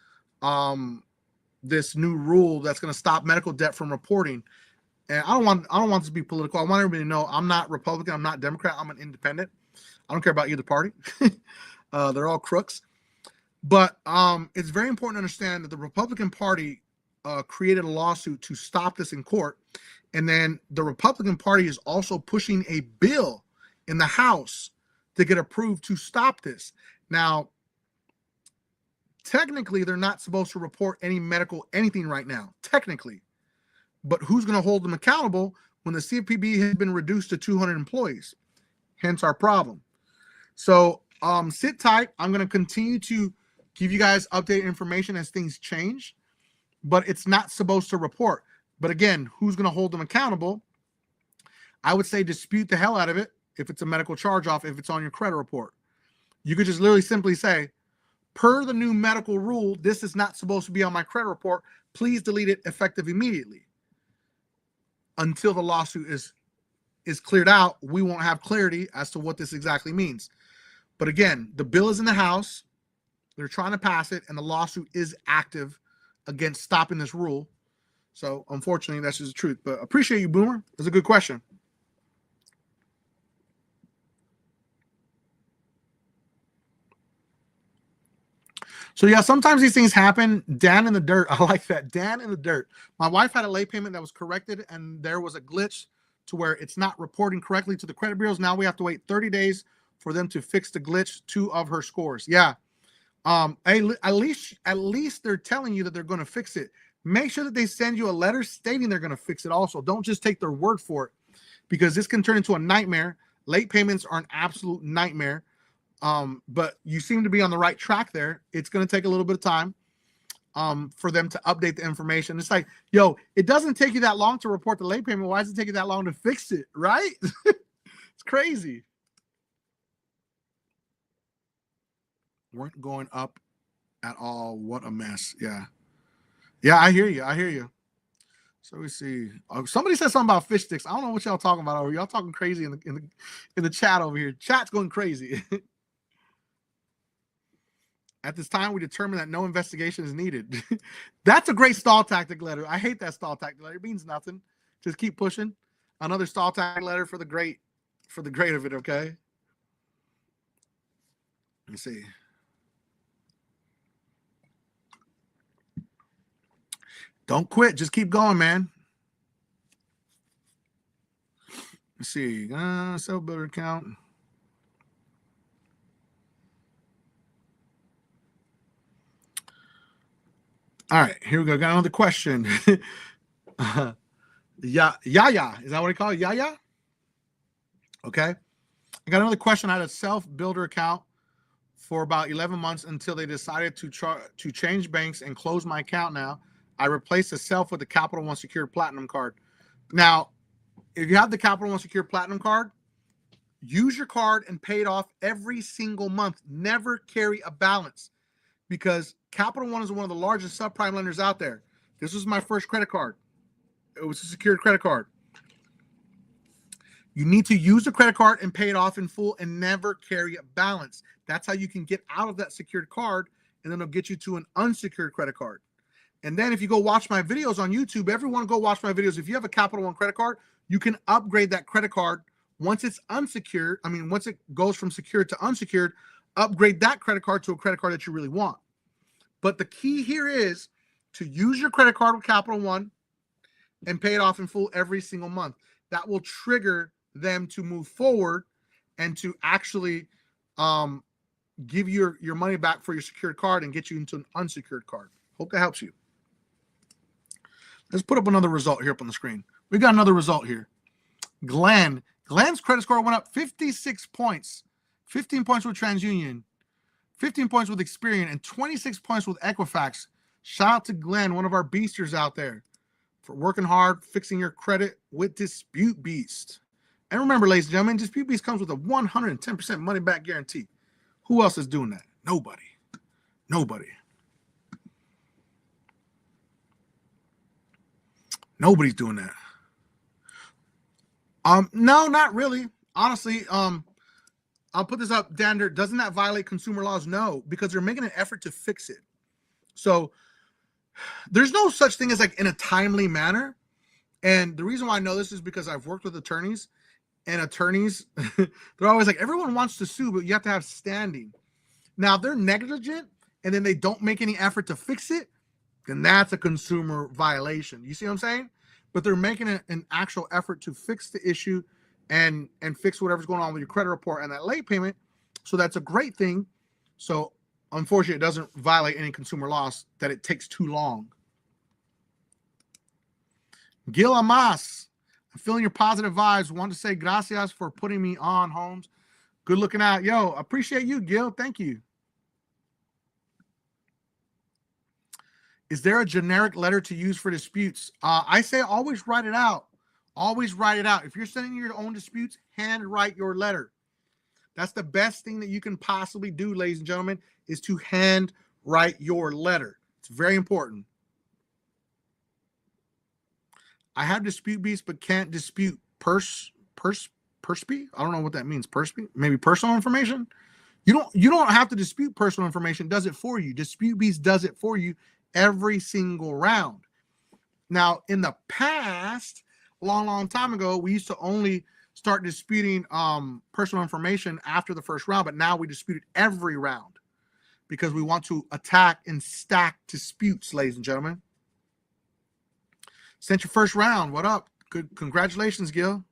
this new rule that's going to stop medical debt from reporting. And I don't want this to be political. I want everybody to know I'm not Republican, I'm not Democrat, I'm an independent. I don't care about either party. They're all crooks. But it's very important to understand that the Republican Party created a lawsuit to stop this in court. And then the Republican Party is also pushing a bill in the House to get approved to stop this. Now, technically, they're not supposed to report any medical anything right now, technically. But who's going to hold them accountable when the CFPB has been reduced to 200 employees? Hence our problem. So sit tight. I'm going to continue to give you guys updated information as things change, but it's not supposed to report. But again, who's going to hold them accountable? I would say dispute the hell out of it if it's a medical charge-off, if it's on your credit report. You could just literally simply say, per the new medical rule, this is not supposed to be on my credit report. Please delete it effective immediately. Until the lawsuit is cleared out, we won't have clarity as to what this exactly means. But again, the bill is in the House. They're trying to pass it, and the lawsuit is active against stopping this rule. So unfortunately, that's just the truth. But appreciate you, Boomer. That's a good question. So yeah, sometimes these things happen. Dan in the dirt. I like that. Dan in the dirt. My wife had a late payment that was corrected, and there was a glitch to where it's not reporting correctly to the credit bureaus. Now we have to wait 30 days for them to fix the glitch 2 of her scores. Yeah. At least they're telling you that they're going to fix it. Make sure that they send you a letter stating they're going to fix it also. Don't just take their word for it, because this can turn into a nightmare. Late payments are an absolute nightmare. But you seem to be on the right track there. It's going to take a little bit of time for them to update the information. It's like, yo, it doesn't take you that long to report the late payment. Why does it take you that long to fix it, right? It's crazy. Weren't going up at all. What a mess. Yeah. Yeah, I hear you. I hear you. So we see. Somebody said something about fish sticks. I don't know what y'all talking about over here. Y'all talking crazy in the chat over here. Chat's going crazy. At this time, we determine that no investigation is needed. That's a great stall tactic letter. I hate that stall tactic letter. It means nothing. Just keep pushing. Another stall tactic letter for the great of it, okay? Let me see. Don't quit. Just keep going, man. Let's see. Self-builder account. All right, here we go. Got another question. Yaya. Is that what they call it? Yaya? Okay. I got another question. I had a self-builder account for about 11 months until they decided to change banks and close my account now. I replaced the self with the Capital One Secured Platinum card. Now, if you have the Capital One Secured Platinum card, use your card and pay it off every single month. Never carry a balance, because Capital One is one of the largest subprime lenders out there. This was my first credit card. It was a secured credit card. You need to use the credit card and pay it off in full and never carry a balance. That's how you can get out of that secured card, and then it'll get you to an unsecured credit card. And then if you go watch my videos on YouTube, everyone go watch my videos. If you have a Capital One credit card, you can upgrade that credit card once it's unsecured. I mean, once it goes from secured to unsecured, upgrade that credit card to a credit card that you really want. But the key here is to use your credit card with Capital One and pay it off in full every single month. That will trigger them to move forward and to actually give you your money back for your secured card and get you into an unsecured card. Hope that helps you. Let's put up another result here up on the screen. We got another result here. Glenn's credit score went up 56 points. 15 points with TransUnion, 15 points with Experian, and 26 points with Equifax. Shout out to Glenn, one of our beasters out there, for working hard, fixing your credit with Dispute Beast. And remember, ladies and gentlemen, Dispute Beast comes with a 110% money back guarantee. Who else is doing that? Nobody. Nobody. Nobody's doing that. No, not really. Honestly, I'll put this up, Dander. Doesn't that violate consumer laws? No, because they're making an effort to fix it. So there's no such thing as like in a timely manner. And the reason why I know this is because I've worked with attorneys, and attorneys, they're always like, everyone wants to sue, but you have to have standing. Now, if they're negligent and then they don't make any effort to fix it, then that's a consumer violation. You see what I'm saying? But they're making an actual effort to fix the issue and fix whatever's going on with your credit report and that late payment. So that's a great thing. So unfortunately, it doesn't violate any consumer laws that it takes too long. Gil Amas, I'm feeling your positive vibes. Want to say gracias for putting me on, Holmes. Good looking out. Yo, appreciate you, Gil. Thank you. Is there a generic letter to use for disputes? I say always write it out. Always write it out. If you're sending your own disputes, handwrite your letter. That's the best thing that you can possibly do, ladies and gentlemen, is to handwrite your letter. It's very important. I have Dispute Beast, but can't dispute Persby? I don't know what that means. Persby? Maybe personal information? You don't have to dispute personal information. It does it for you. Dispute Beast does it for you every single round. Now, in the past, a long time ago, we used to only start disputing personal information after the first round, but now we dispute it every round because we want to attack and stack disputes, ladies and gentlemen. Sent your first round. What up? Good. Congratulations, Gil.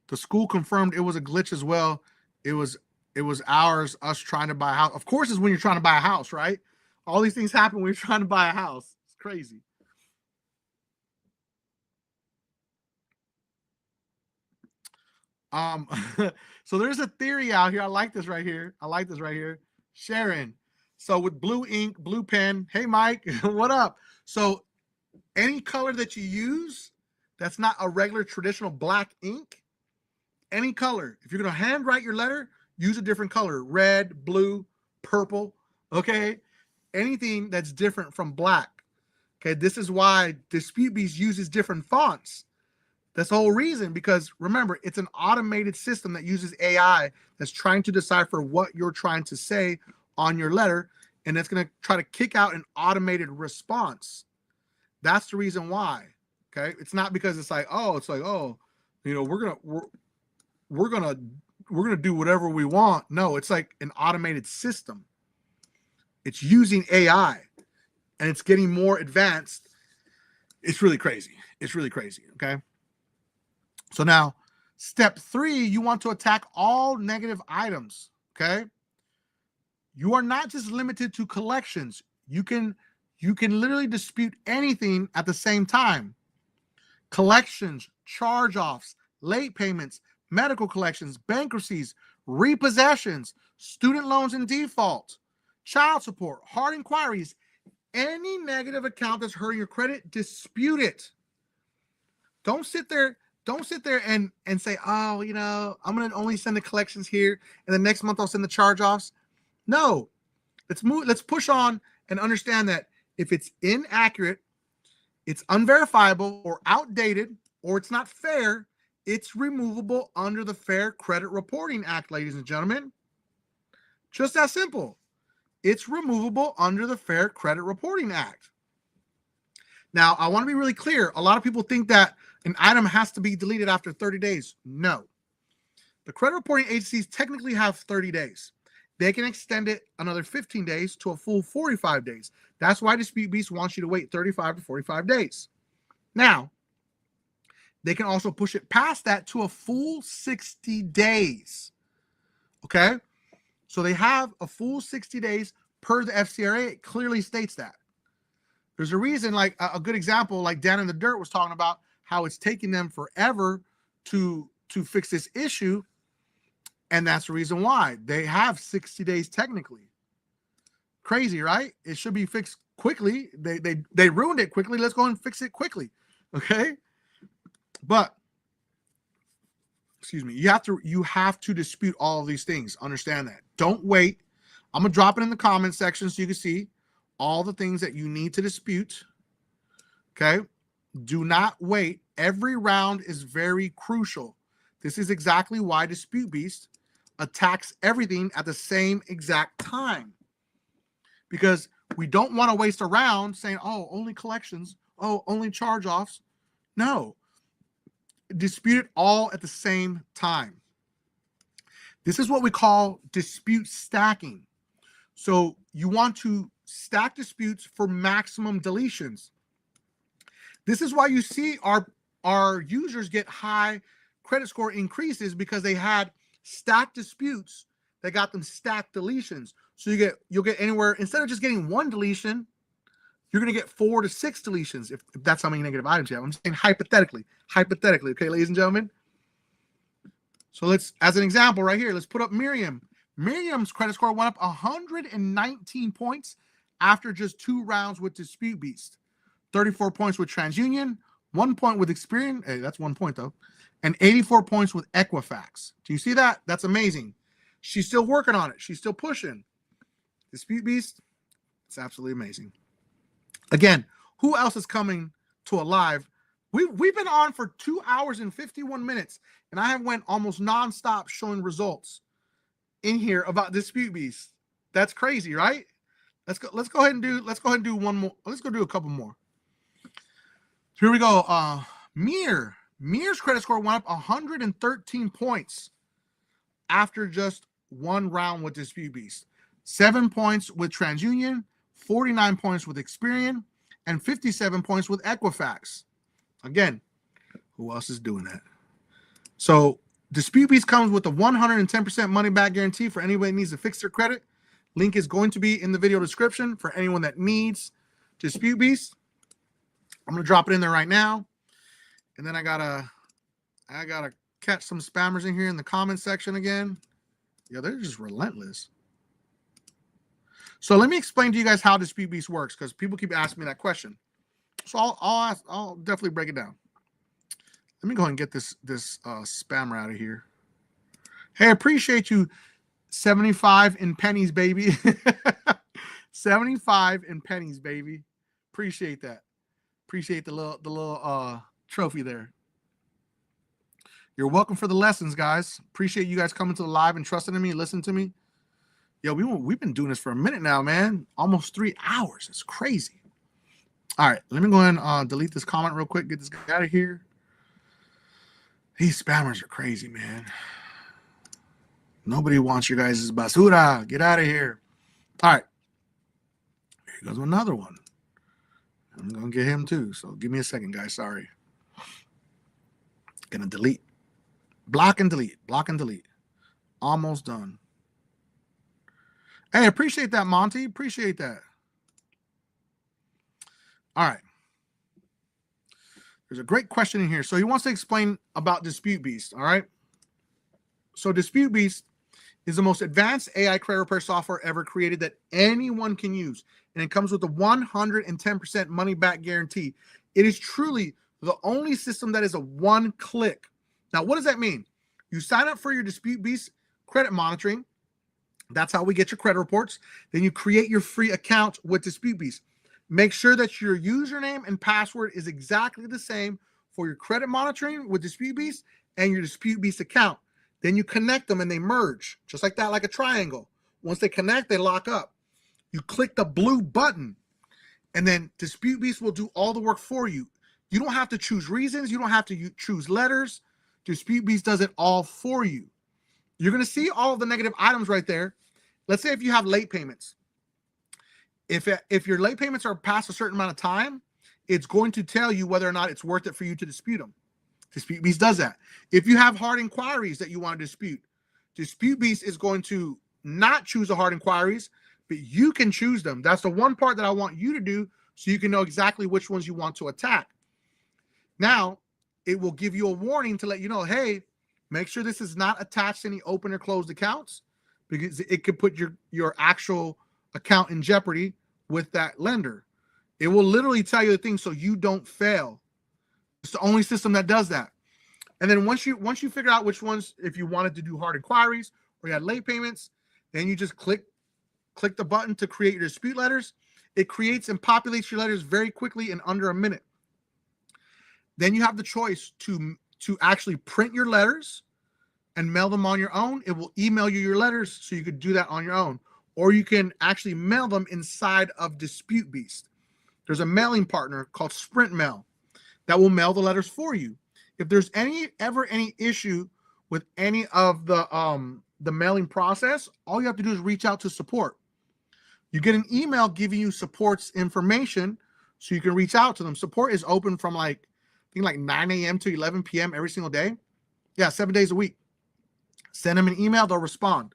The school confirmed it was a glitch as well. It was us trying to buy a house. Of course, it's when you're trying to buy a house, right? All these things happen when you're trying to buy a house. It's crazy. So there's a theory out here. I like this right here. Sharon. So with blue ink, blue pen. Hey, Mike, what up? So any color that you use that's not a regular traditional black ink, any color. If you're going to handwrite your letter, use a different color. Red, blue, purple, okay? Anything that's different from black. Okay, this is why Dispute Beast uses different fonts. That's the whole reason, because remember, it's an automated system that uses AI that's trying to decipher what you're trying to say on your letter, and it's going to try to kick out an automated response. That's the reason why. Okay, it's not because it's like, you know, we're gonna do whatever we want. No, it's like an automated system. It's using AI, and it's getting more advanced. It's really crazy. Okay. So now, step 3, you want to attack all negative items. Okay. You are not just limited to collections. You can literally dispute anything at the same time. Collections, charge-offs, late payments, medical collections, bankruptcies, repossessions, student loans in default, child support, hard inquiries, any negative account that's hurting your credit, dispute it. Don't sit there and say, oh, you know, I'm going to only send the collections here, and the next month I'll send the charge-offs. No, let's push on and understand that if it's inaccurate, it's unverifiable or outdated, or it's not fair, it's removable under the Fair Credit Reporting Act, ladies and gentlemen. Just that simple. It's removable under the Fair Credit Reporting Act. Now, I want to be really clear. A lot of people think that an item has to be deleted after 30 days. No. The credit reporting agencies technically have 30 days. They can extend it another 15 days to a full 45 days. That's why Dispute Beast wants you to wait 35 to 45 days. Now, they can also push it past that to a full 60 days. Okay? So they have a full 60 days per the FCRA. It clearly states that. There's a reason, like a good example, like Dan in the Dirt was talking about, how it's taking them forever to to fix this issue. And that's the reason why they have 60 days technically. Crazy, right? It should be fixed quickly. They ruined it quickly. Let's go and fix it quickly. Okay. But excuse me, you have to dispute all of these things. Understand that. Don't wait. I'm gonna drop it in the comment section so you can see all the things that you need to dispute. Okay. Do not wait. Every round is very crucial. This is exactly why Dispute Beast attacks everything at the same exact time. Because we don't want to waste a round saying, oh, only collections, oh, only charge-offs. No. Dispute it all at the same time. This is what we call dispute stacking. So you want to stack disputes for maximum deletions. This is why you see our users get high credit score increases, because they had stacked disputes that got them stacked deletions. So you'll get anywhere, instead of just getting one deletion, you're going to get 4 to 6 deletions if that's how many negative items you have. I'm saying hypothetically, okay, ladies and gentlemen. So let's, as an example right here, let's put up Miriam. Miriam's credit score went up 119 points after just 2 rounds with Dispute Beast. 34 points with TransUnion, 1 point with Experian. Hey, that's 1 point though. And 84 points with Equifax. Do you see that? That's amazing. She's still working on it. She's still pushing. Dispute Beast, it's absolutely amazing. Again, who else is coming to a live? We've been on for 2 hours and 51 minutes, and I have went almost nonstop showing results in here about Dispute Beast. That's crazy, right? Let's go ahead and do one more. Let's go do a couple more. Here we go. Mir's credit score went up 113 points after just 1 round with Dispute Beast. 7 points with TransUnion, 49 points with Experian, and 57 points with Equifax. Again, who else is doing that? So Dispute Beast comes with a 110% money back guarantee for anyone that needs to fix their credit. Link is going to be in the video description for anyone that needs Dispute Beast. I'm going to drop it in there right now. And then I gotta catch some spammers in here in the comment section again. Yeah, they're just relentless. So let me explain to you guys how Dispute Beast works, because people keep asking me that question. So I'll definitely break it down. Let me go ahead and get this spammer out of here. Hey, appreciate you. 75 in pennies, baby. 75 in pennies, baby. Appreciate that. Appreciate the little trophy there. You're welcome for the lessons, guys. Appreciate you guys coming to the live and trusting in me, listening to me. Yo, we've been doing this for a minute now, man. Almost 3 hours. It's crazy. All right, let me go ahead and delete this comment real quick. Get this guy out of here. These spammers are crazy, man. Nobody wants your guys' basura. Get out of here. All right. Here goes another one. I'm going to get him too. So give me a second, guys. Sorry. Going to delete. Block and delete. Block and delete. Almost done. Hey, appreciate that, Monty. Appreciate that. All right. There's a great question in here. So he wants to explain about Dispute Beast. All right. So Dispute Beast is the most advanced AI credit repair software ever created that anyone can use. And it comes with a 110% money back guarantee. It is truly the only system that is a one-click. Now, what does that mean? You sign up for your Dispute Beast credit monitoring. That's how we get your credit reports. Then you create your free account with Dispute Beast. Make sure that your username and password is exactly the same for your credit monitoring with Dispute Beast and your Dispute Beast account. Then you connect them and they merge, just like that, like a triangle. Once they connect, they lock up. You click the blue button, and then Dispute Beast will do all the work for you. You don't have to choose reasons. You don't have to choose letters. Dispute Beast does it all for you. You're going to see all of the negative items right there. Let's say if you have late payments. If your late payments are past a certain amount of time, it's going to tell you whether or not it's worth it for you to dispute them. Dispute Beast does that. If you have hard inquiries that you want to dispute, Dispute Beast is going to not choose the hard inquiries, but you can choose them. That's the one part that I want you to do so you can know exactly which ones you want to attack. Now, it will give you a warning to let you know, hey, Make sure this is not attached to any open or closed accounts, because it could put your actual account in jeopardy with that lender. It will literally tell you the thing so you don't fail. It's the only system that does that. And then once you figure out which ones, if you wanted to do hard inquiries or you had late payments, then you just click the button to create your dispute letters. It creates and populates your letters very quickly in under a minute. Then you have the choice to actually print your letters and mail them on your own. It will email you your letters so you could do that on your own. Or you can actually mail them inside of Dispute Beast. There's a mailing partner called Sprint Mail that will mail the letters for you. If there's ever any issue with any of the mailing process, all you have to do is reach out to support. You get an email giving you support's information so you can reach out to them. Support is open from I think 9 a.m. to 11 p.m. every single day. Yeah, 7 days a week. Send them an email, they'll respond.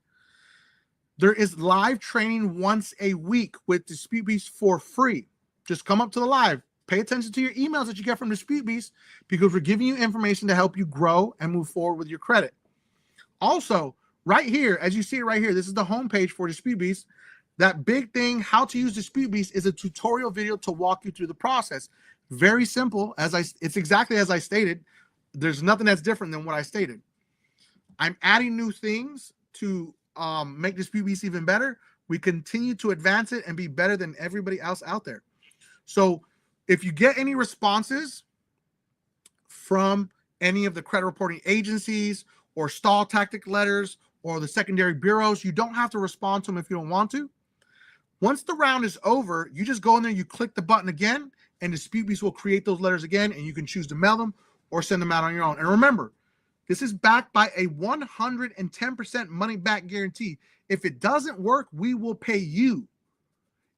There is live training once a week with Dispute Beast for free. Just come up to the live. Pay attention to your emails that you get from Dispute Beast, because we're giving you information to help you grow and move forward with your credit. Also, right here, as you see it right here, this is the homepage for Dispute Beast. That big thing, how to use Dispute Beast, is a tutorial video to walk you through the process. Very simple. It's exactly as I stated. There's nothing that's different than what I stated. I'm adding new things to make Dispute Beast even better. We continue to advance it and be better than everybody else out there. So if you get any responses from any of the credit reporting agencies or stall tactic letters or the secondary bureaus, you don't have to respond to them if you don't want to. Once the round is over, you just go in there, you click the button again, and Dispute Beast will create those letters again, and you can choose to mail them or send them out on your own. And remember, this is backed by a 110% money back guarantee. If it doesn't work, we will pay you.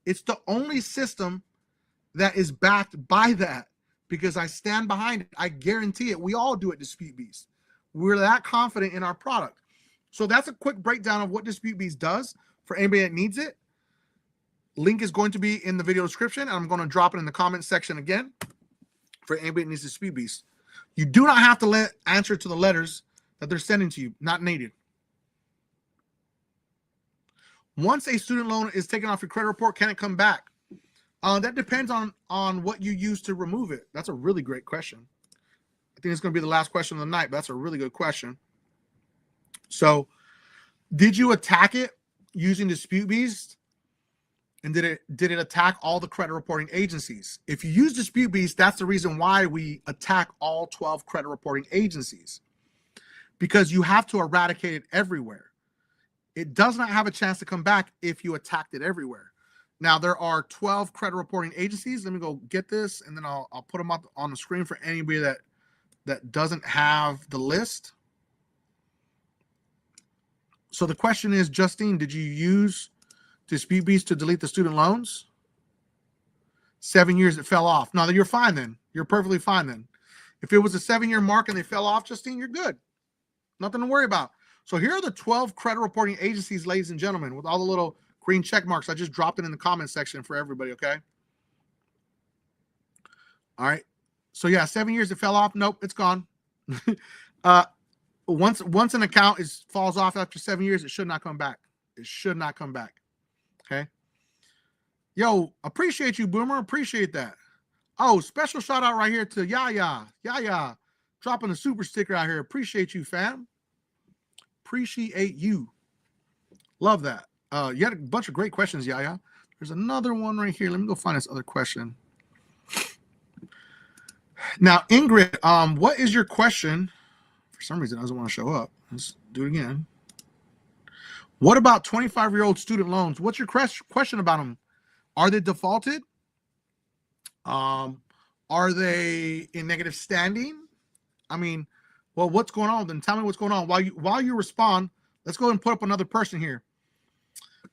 It's the only system that is backed by that, because I stand behind it. I guarantee it. We all do at Dispute Beast. We're that confident in our product. So that's a quick breakdown of what Dispute Beast does for anybody that needs it. Link is going to be in the video description, and I'm going to drop it in the comment section again for anybody that needs Dispute Beast. You do not have to answer to the letters that they're sending to you. Not needed. Once a student loan is taken off your credit report, can it come back? That depends on what you use to remove it. That's a really great question. I think it's going to be the last question of the night, but that's a really good question. So, did you attack it using Dispute Beast? And did it attack all the credit reporting agencies? If you use Dispute Beast, that's the reason why we attack all 12 credit reporting agencies, because you have to eradicate it everywhere. It does not have a chance to come back if you attacked it everywhere. Now, there are 12 credit reporting agencies. Let me go get this, and then I'll put them up on the screen for anybody that doesn't have the list. So the question is, Justine, did you use Dispute Beast to delete the student loans? 7 years it fell off. No, you're fine then. You're perfectly fine then. If it was a 7-year mark and they fell off, Justine, you're good. Nothing to worry about. So here are the 12 credit reporting agencies, ladies and gentlemen, with all the little green check marks. I just dropped it in the comment section for everybody, okay? All right. So yeah, 7 years it fell off. Nope, it's gone. Once an account falls off after 7 years, it should not come back. It should not come back. Okay. Yo, appreciate you, Boomer. Appreciate that. Oh, special shout out right here to Yaya. Yaya, dropping a super sticker out here. Appreciate you, fam. Appreciate you. Love that. You had a bunch of great questions, Yaya. There's another one right here. Let me go find this other question. Now, Ingrid, what is your question? For some reason, it doesn't want to show up. Let's do it again. What about 25-year-old student loans? What's your question about them? Are they defaulted? Are they in negative standing? I mean, well, what's going on? Then tell me what's going on. While you respond, let's go ahead and put up another person here.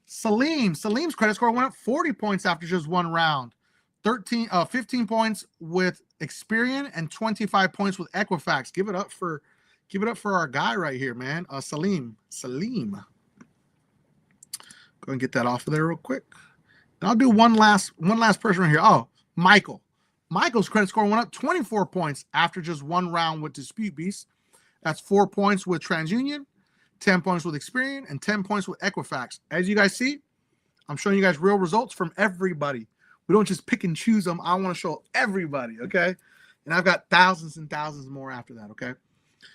Salim's credit score went up 40 points after just one round. 15 points with Experian and 25 points with Equifax. Give it up for our guy right here, man. Salim. Go and get that off of there real quick. And I'll do one last person right here. Oh, Michael. Michael's credit score went up 24 points after just one round with Dispute Beast. That's 4 points with TransUnion, 10 points with Experian, and 10 points with Equifax. As you guys see, I'm showing you guys real results from everybody. We don't just pick and choose them. I want to show everybody, okay? And I've got thousands and thousands more after that, okay?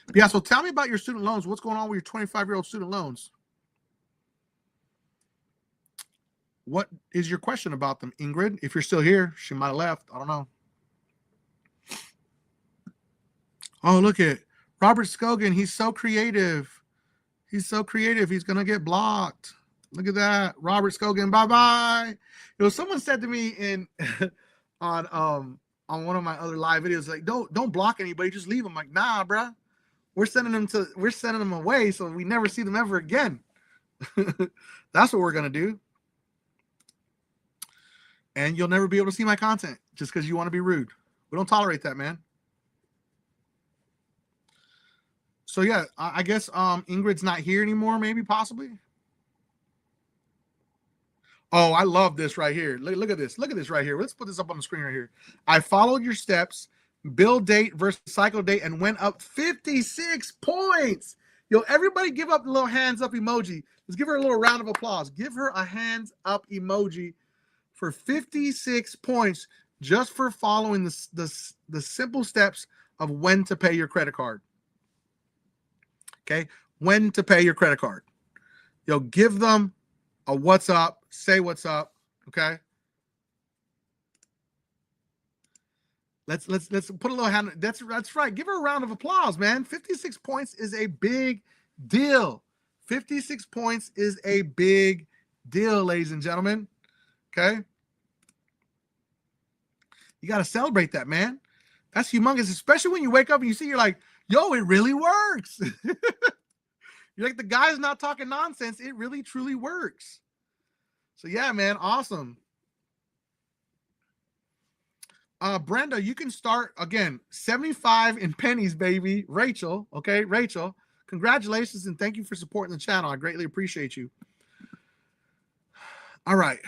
But yeah, so tell me about your student loans. What's going on with your 25-year-old student loans? What is your question about them, Ingrid? If you're still here, she might have left. I don't know. Oh, look at Robert Scogan. He's so creative. He's so creative. He's going to get blocked. Look at that. Robert Scogan, bye-bye. You know, someone said to me in on one of my other live videos, like, don't block anybody, just leave them. I'm like, nah, bruh. We're sending them away so we never see them ever again. That's what we're going to do. And you'll never be able to see my content just because you want to be rude. We don't tolerate that, man. So yeah, I guess Ingrid's not here anymore, maybe, possibly. Oh, I love this right here. Look at this. Look at this right here. Let's put this up on the screen right here. I followed your steps, bill date versus cycle date, and went up 56 points. Yo, everybody give up the little hands up emoji. Let's give her a little round of applause. Give her a hands up emoji for 56 points just for following the simple steps of when to pay your credit card. Okay, when to pay your credit card. Yo, give them a what's up, say what's up, okay? Let's put a little hand. That's right. Give her a round of applause, man. 56 points is a big deal. 56 points is a big deal, ladies and gentlemen. Okay? You got to celebrate that, man. That's humongous, especially when you wake up and you see, you're like, yo, it really works. You're like, the guy's not talking nonsense. It really, truly works. So, yeah, man, awesome. Brenda, you can start, again, 75 in pennies, baby. Rachel, okay, Rachel, congratulations, and thank you for supporting the channel. I greatly appreciate you. All right.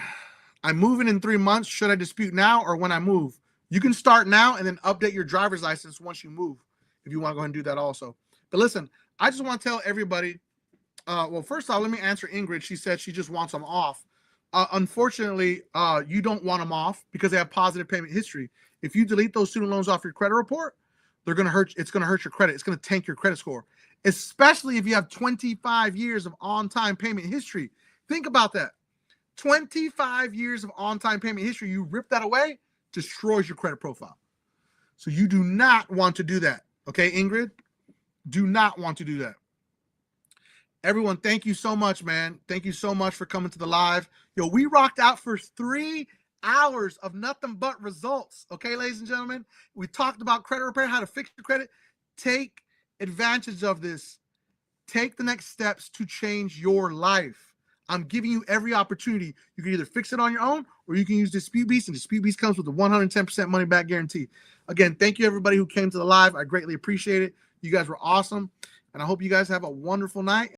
I'm moving in 3 months. Should I dispute now or when I move? You can start now and then update your driver's license once you move, if you want to go ahead and do that also. But listen, I just want to tell everybody, well, first off, let me answer Ingrid. She said she just wants them off. Unfortunately, you don't want them off because they have positive payment history. If you delete those student loans off your credit report, they're going to hurt. It's going to hurt your credit. It's going to tank your credit score, especially if you have 25 years of on-time payment history. Think about that. 25 years of on-time payment history. You rip that away, destroys your credit profile. So you do not want to do that. Okay, Ingrid? Do not want to do that. Everyone, thank you so much, man. Thank you so much for coming to the live. Yo, we rocked out for 3 hours of nothing but results. Okay, ladies and gentlemen? We talked about credit repair, how to fix your credit. Take advantage of this. Take the next steps to change your life. I'm giving you every opportunity. You can either fix it on your own or you can use Dispute Beast, and Dispute Beast comes with a 110% money back guarantee. Again, thank you everybody who came to the live. I greatly appreciate it. You guys were awesome, and I hope you guys have a wonderful night.